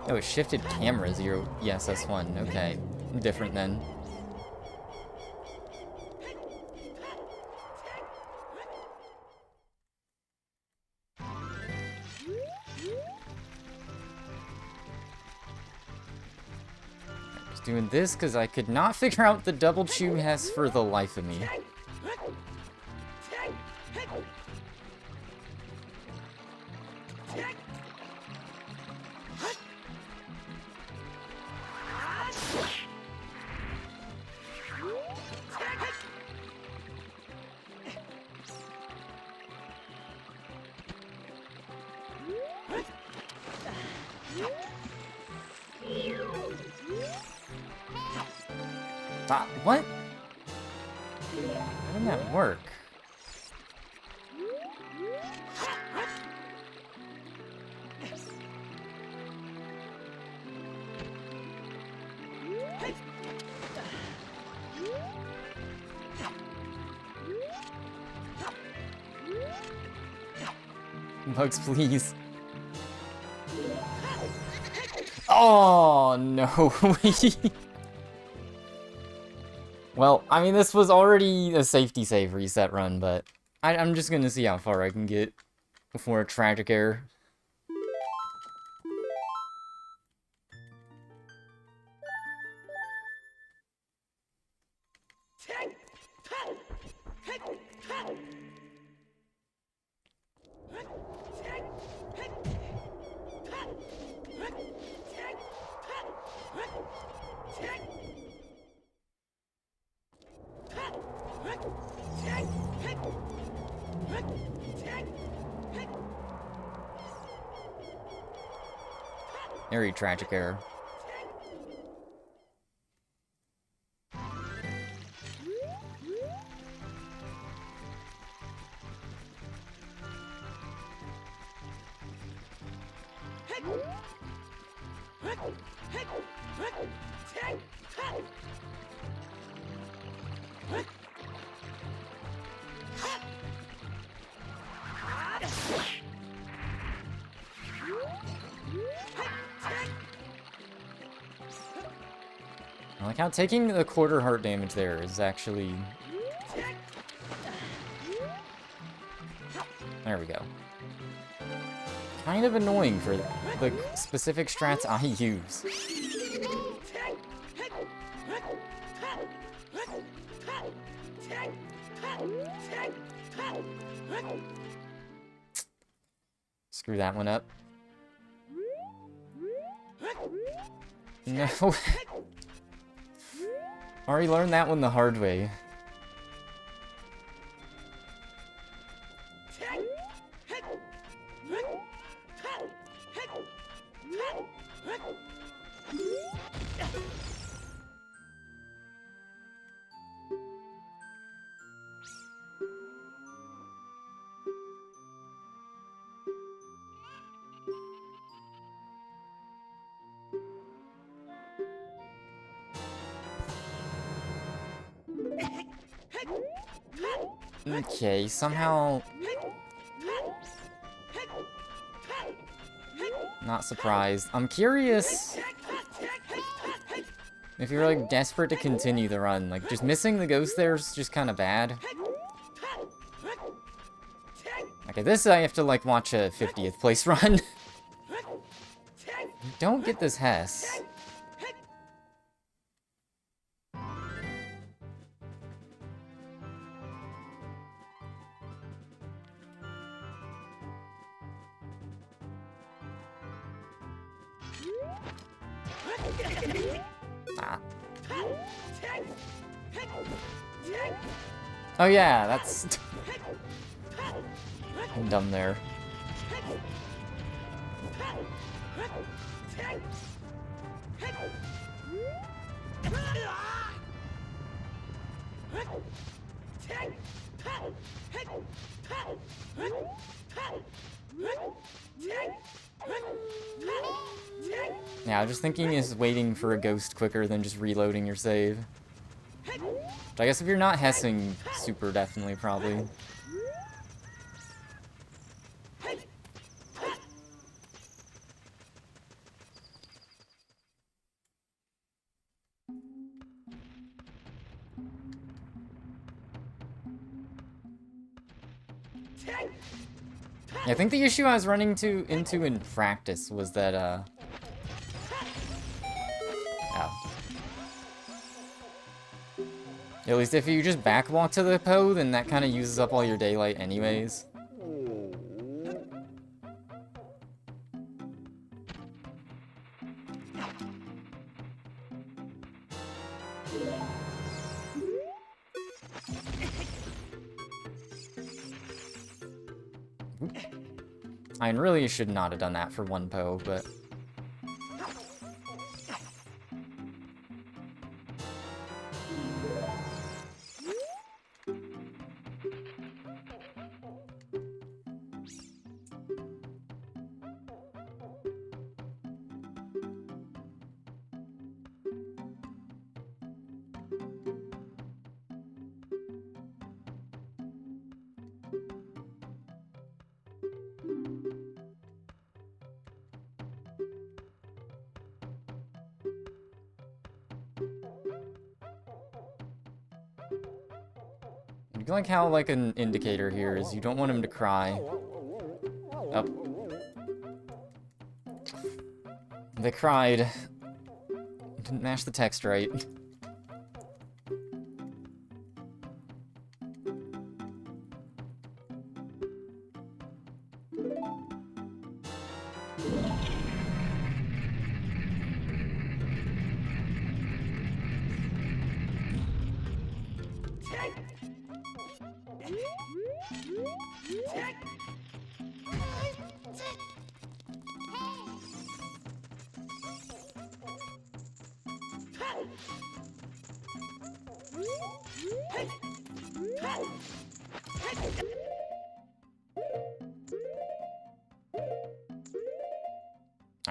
Oh, it shifted camera 0 ESS 1. Okay, different then. Just doing this because I could not figure out the double chew Hess for the life of me. What? How did that work? Bugs, please. Oh, no. Well, I mean, this was already a safety save reset run, but I'm just gonna see how far I can get before a tragic error. Very tragic error. I like how taking the quarter heart damage there is actually... There we go. Kind of annoying for the specific strats I use. Screw that one up. No. Already learned that one the hard way. Okay, somehow... Not surprised. I'm curious if you're like desperate to continue the run. Like, just missing the ghost there is just kind of bad. Okay, this I have to like watch a 50th place run. Don't get this Hess. Ah. Oh yeah, that's... I'm dumb there. Yeah, I was just thinking is waiting for a ghost quicker than just reloading your save. Which I guess if you're not hessing, super definitely, probably. Yeah, I think the issue I was running into in practice was that, oh. At least if you just backwalk to the Po, then that kind of uses up all your daylight anyways. I really should not have done that for one Po, but... You like how, like, an indicator here is you don't want him to cry. Oh. They cried. Didn't match the text right.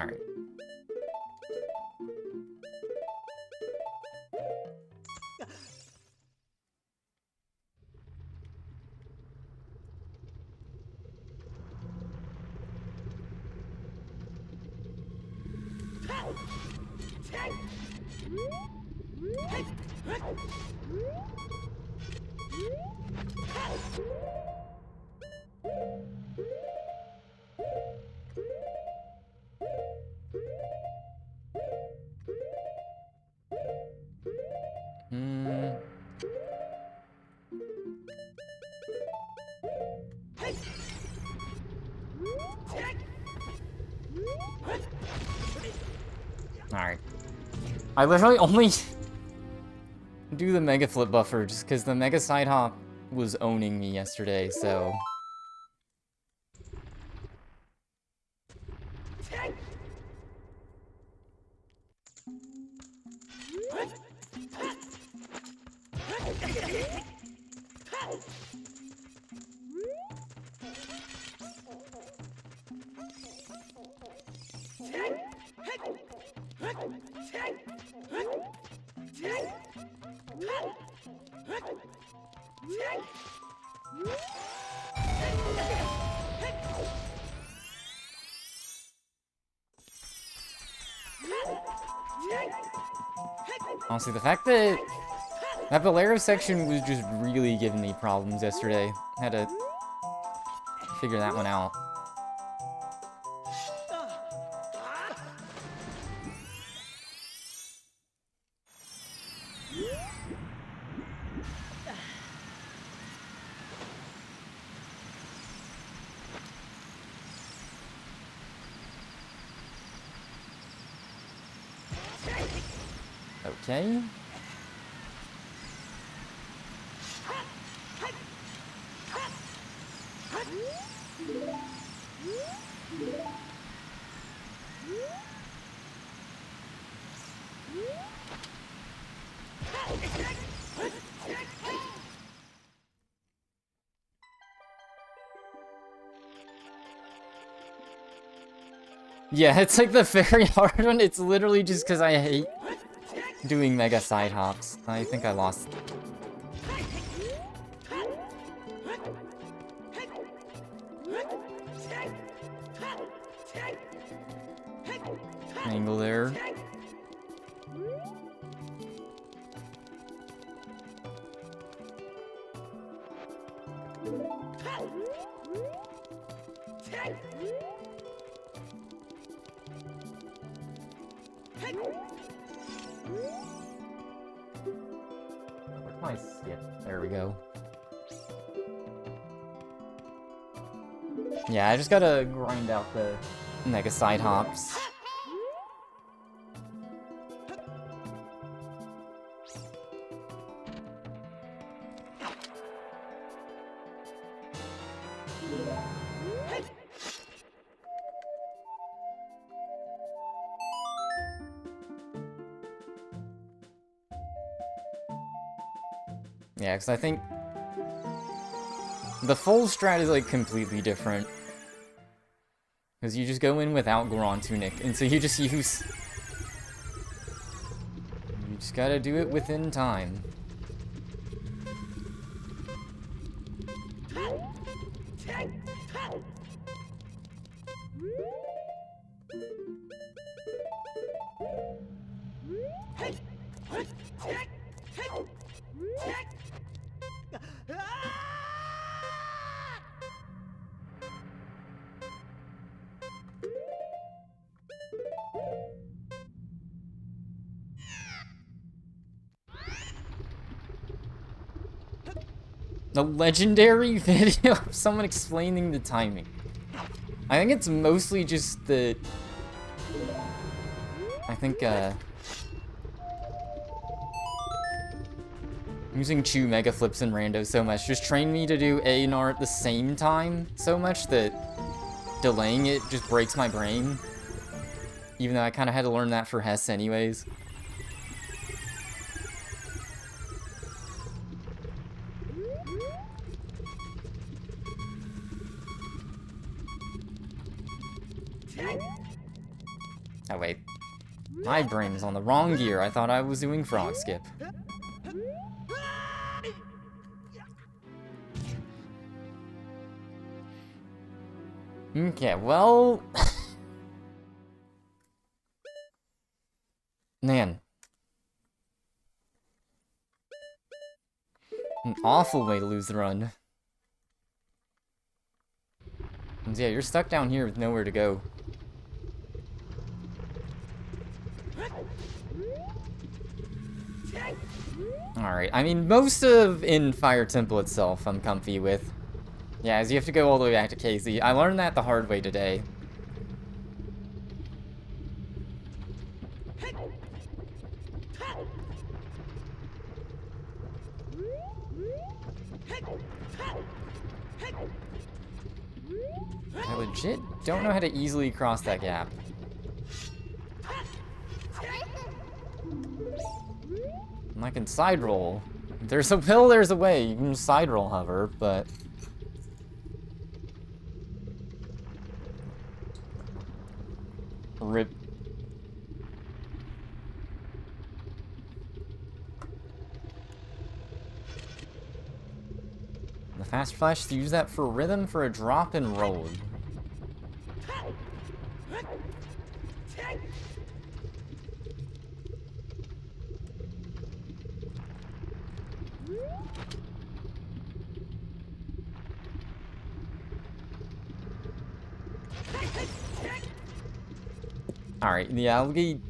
Alright. Alright. I literally only do the Mega Flip buffer just because the Mega Side Hop was owning me yesterday, so... Honestly, the fact that that Bolero section was just really giving me problems yesterday. Had to figure that one out. Okay. Yeah, it's like the very hard one. It's literally just because I hate doing Mega Side Hops. I think I lost. Angle there. Where's my skip? There we go. Yeah, I just gotta grind out the Mega Side Hops. Yeah, because I think the full strat is like completely different. Because you just go in without Goron Tunic, and so you just use... You just gotta do it within time. A legendary video of someone explaining the timing. I think it's mostly just that... I think, using Chew Mega Flips and Rando so much just trained me to do A and R at the same time so much that delaying it just breaks my brain. Even though I kind of had to learn that for Hess anyways. Oh, wait. My brain is on the wrong gear. I thought I was doing frog skip. Okay, well... Man. An awful way to lose the run. And yeah, you're stuck down here with nowhere to go. Alright, I mean, most of in Fire Temple itself I'm comfy with. Yeah, as you have to go all the way back to KZ. I learned that the hard way today. I legit don't know how to easily cross that gap. And I can side roll. If there's a will, there's a way. You can side roll hover, but... Rip. The fast flash, to use that for rhythm for a drop and roll. Alright, yeah, I don't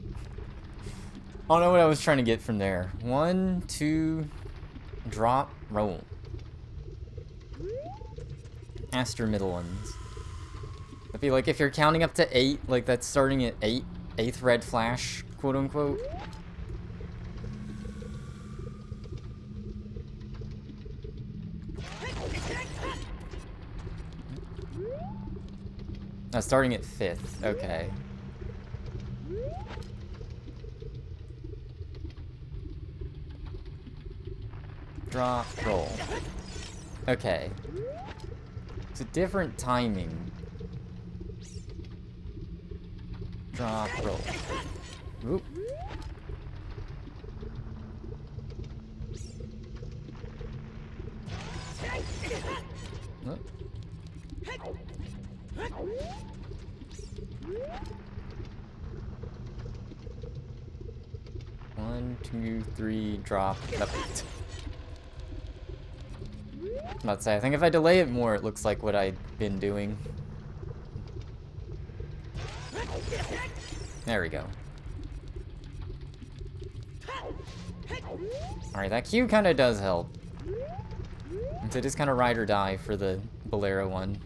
know what I was trying to get from there. 1, 2, drop, roll. Aster middle ones. I feel like if you're counting up to 8, like that's starting at 8, 8th red flash, quote unquote. Starting at 5th, okay. Drop, roll. Okay. It's a different timing. Drop, roll. Oop. Oh. 1, 2, 3, drop. Up. I'm about to say, I think if I delay it more, it looks like what I'd been doing. There we go. Alright, that Q kind of does help. And so it is kind of ride or die for the Bolero one.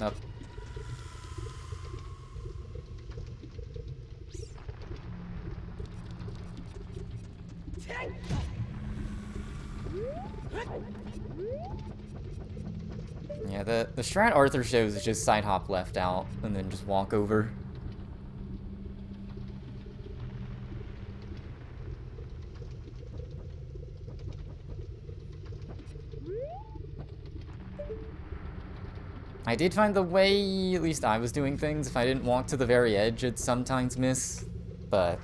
Up. Yeah, the strat Arthur shows is just side hop left out and then just walk over. I did find the way, at least I was doing things, if I didn't walk to the very edge, I'd sometimes miss, but...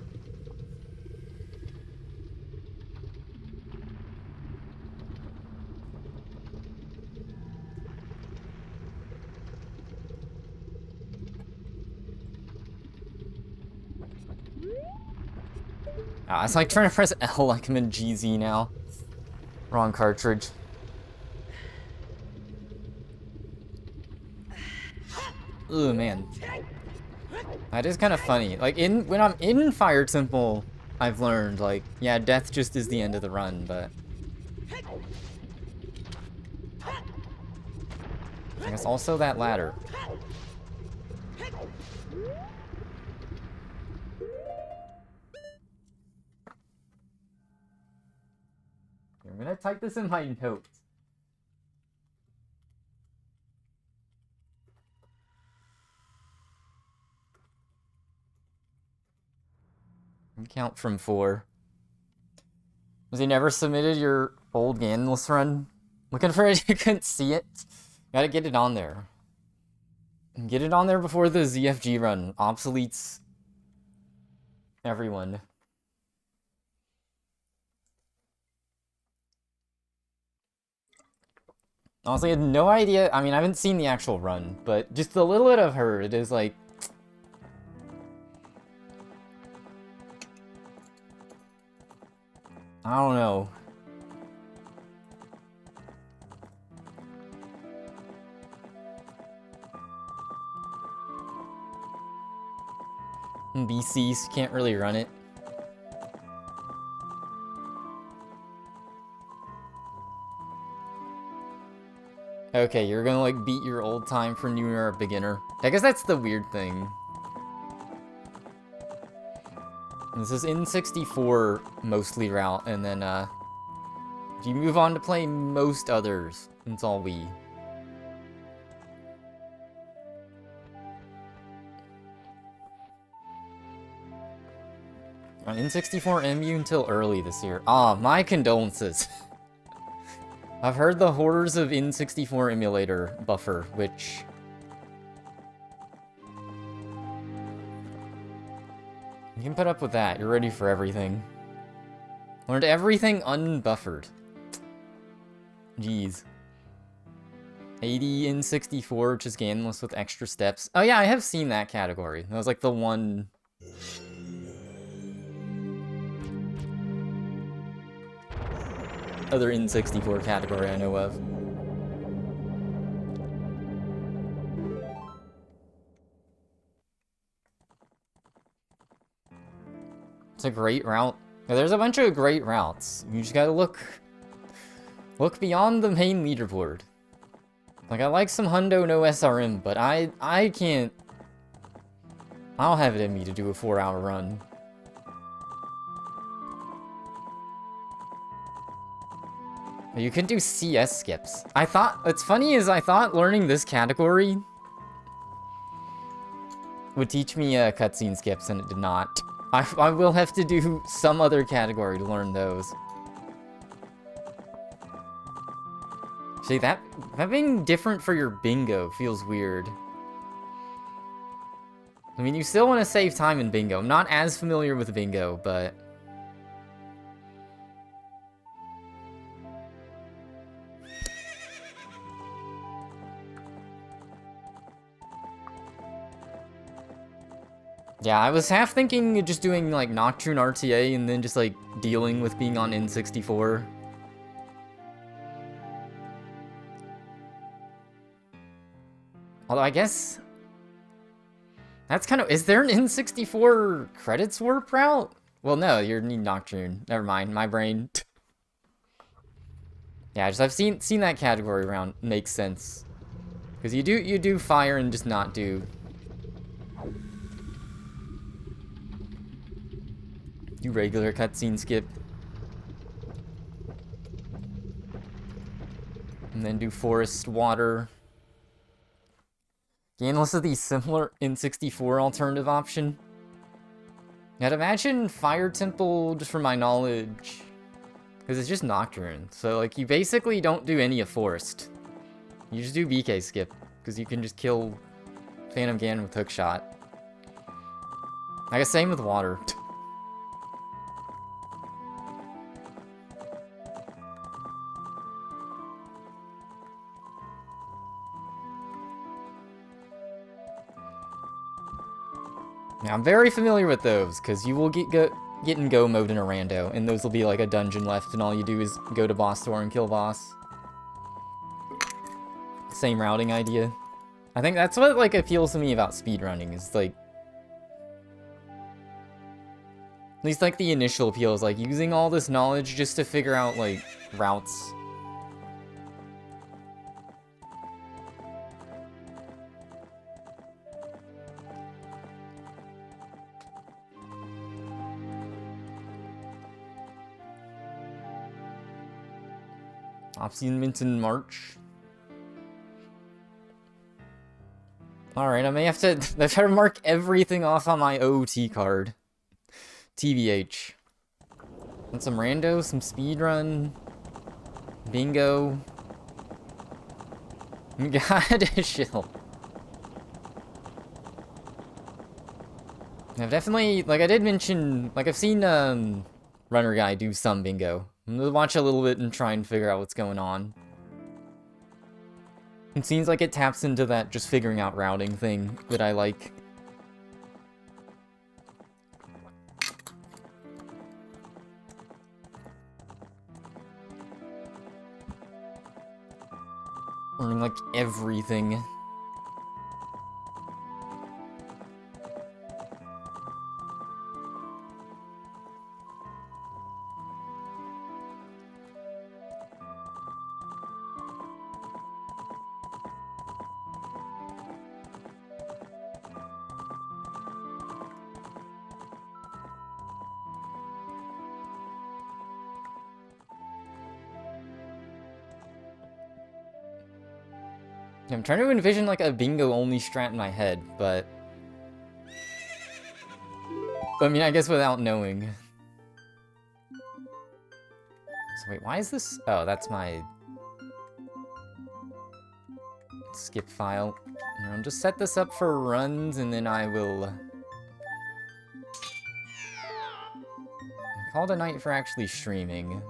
Ah, it's like trying to press L like I'm in GZ now. Wrong cartridge. Ooh, man. That is kind of funny. Like, when I'm in Fire Temple, I've learned, like, yeah, death just is the end of the run, but... I guess also that ladder. I'm gonna type this in my notes. Count from 4. Was you never submitted your old Ganonless run? Looking for it, you couldn't see it. Gotta get it on there. Get it on there before the ZFG run obsoletes everyone. Honestly, I had no idea. I mean, I haven't seen the actual run, but just the little bit I've heard is like... I don't know. BCs can't really run it. Okay, you're gonna like beat your old time for new or beginner. I guess that's the weird thing. This is N64 mostly route, and then if you move on to play most others, it's all Wii. On N64 MU until early this year. Ah, my condolences. I've heard the horrors of N64 emulator buffer, which... You can put up with that, you're ready for everything. Learned everything unbuffered. Jeez. 80 N64, just Ganonless with extra steps. Oh yeah, I have seen that category. That was like the one... other N64 category I know of. It's a great route. There's a bunch of great routes. You just gotta look beyond the main leaderboard. Like, I like some hundo no SRM, but I can't... I don't have it in me to do a 4-hour run. You can do CS skips. I thought... What's funny is I thought learning this category would teach me cutscene skips, and it did not. I will have to do some other category to learn those. See, that being different for your bingo feels weird. I mean, you still want to save time in bingo. I'm not as familiar with bingo, but... Yeah, I was half thinking of just doing, like, Nocturne RTA and then just, like, dealing with being on N64. Although, I guess... That's kind of... Is there an N64 credits warp route? Well, no, you need Nocturne. Never mind, my brain. Yeah, just I've seen that category round. Makes sense. Because you do fire and just not do... Do regular cutscene skip. And then do forest water. Ganonless is the similar N64 alternative option. I'd imagine Fire Temple, just from my knowledge, because it's just Nocturne. So, like, you basically don't do any of Forest. You just do BK skip, because you can just kill Phantom Ganon with Hookshot. I guess same with Water. Now, I'm very familiar with those, because you will get in go mode in a rando, and those will be like a dungeon left, and all you do is go to boss door and kill boss. Same routing idea. I think that's what, like, appeals to me about speedrunning, is, like... At least, like, the initial appeal is, like, using all this knowledge just to figure out, like, routes. Obsidian Mint in March. Alright, I may have to mark everything off on my OOT card. TBH. Want some rando, some speedrun, bingo. God, shill. I've definitely, like I did mention, like I've seen Runner Guy do some bingo. I'm gonna watch a little bit and try and figure out what's going on. It seems like it taps into that just figuring out routing thing that I like. Learning like everything. I'm trying to envision like a bingo-only strat in my head, but... I mean, I guess without knowing. So wait, why is this... Oh, that's my... skip file. I'll just set this up for runs, and then I will... call it a night for actually streaming.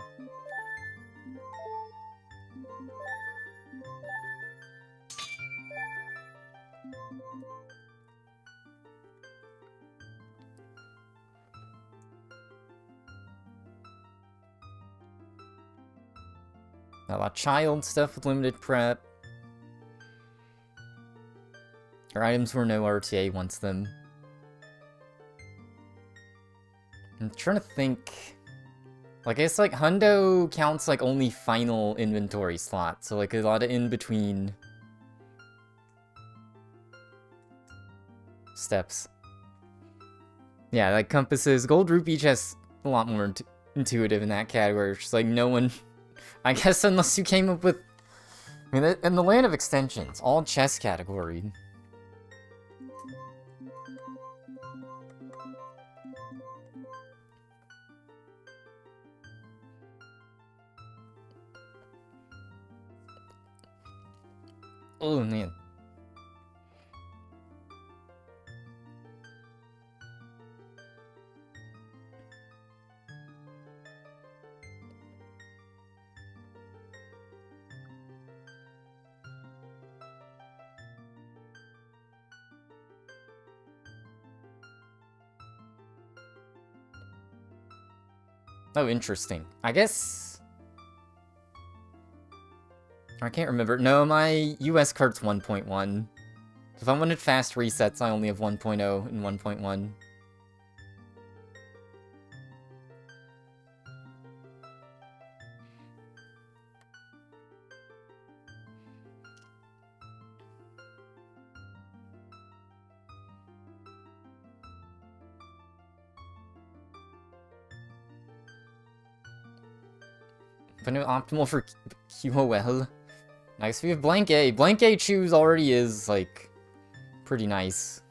A lot of child stuff with limited prep. Or items where no RTA wants them. I'm trying to think... Like, I guess, like, Hundo counts, like, only final inventory slots. So, like, a lot of in-between... steps. Yeah, like, compasses. Gold Rupee chest a lot more intuitive in that category. It's just, like, no one... I guess unless you came up with... I mean, in the land of extensions, all chess category. Oh, man. Oh, interesting. I guess... I can't remember. No, my US cart's 1.1. If I wanted fast resets, I only have 1.0 and 1.1. But no, optimal for QOL. Nice, we have Blank A. Blank A choose already is, like, pretty nice.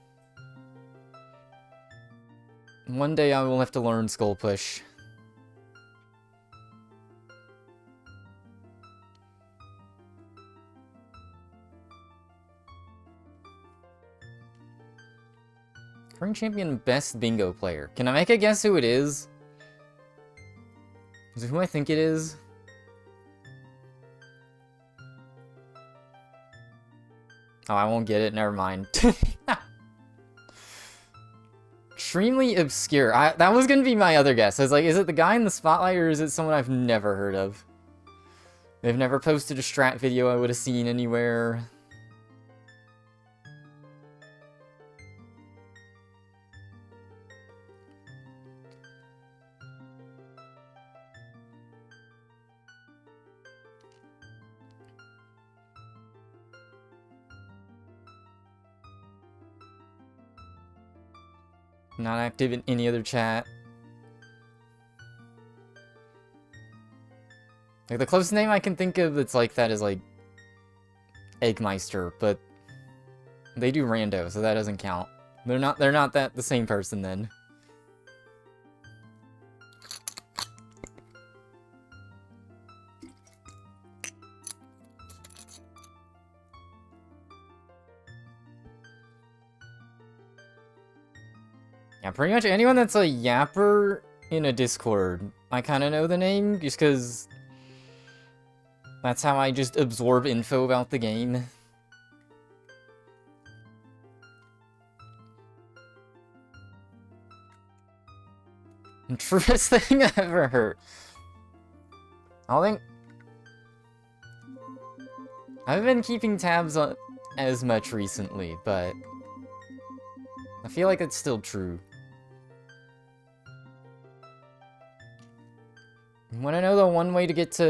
One day I will have to learn Skull Push. Current champion best bingo player. Can I make a guess who it is? Is it who I think it is? Oh, I won't get it. Never mind. Extremely obscure. That was gonna be my other guess. I was like, is it the guy in the spotlight or is it someone I've never heard of? They've never posted a strat video I would have seen anywhere. Not active in any other chat. Like, the closest name I can think of that's like that is, like, Eggmeister, but they do rando, so that doesn't count. They're not that the same person then. Yeah, pretty much anyone that's a yapper in a Discord, I kind of know the name, just because that's how I just absorb info about the game. Truest thing I ever heard. I don't think... I haven't been keeping tabs on as much recently, but I feel like it's still true. You want to know the one way to get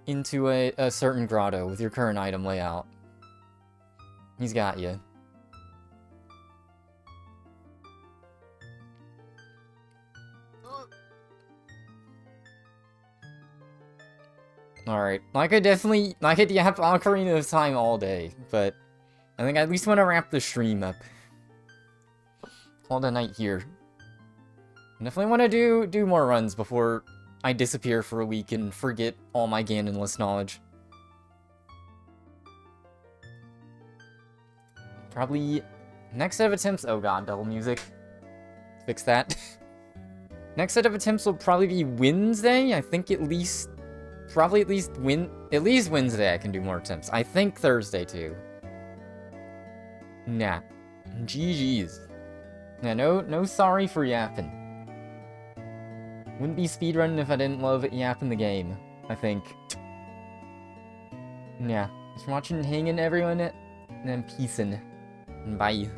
into a certain grotto with your current item layout? He's got you. Alright, I could yap Ocarina of Time all day, but I think I at least want to wrap the stream up. Call it a night here. I definitely want to do more runs before I disappear for a week and forget all my Ganonless knowledge. Probably next set of attempts. Oh god, double music. Fix that. Next set of attempts will probably be Wednesday. I think at least Wednesday I can do more attempts. I think Thursday too. Nah. GG's. Yeah, no sorry for yapping. Wouldn't be speedrunning if I didn't love yapping the game, I think. Yeah. Thanks for watching, hanging everyone, and then peacing. Bye.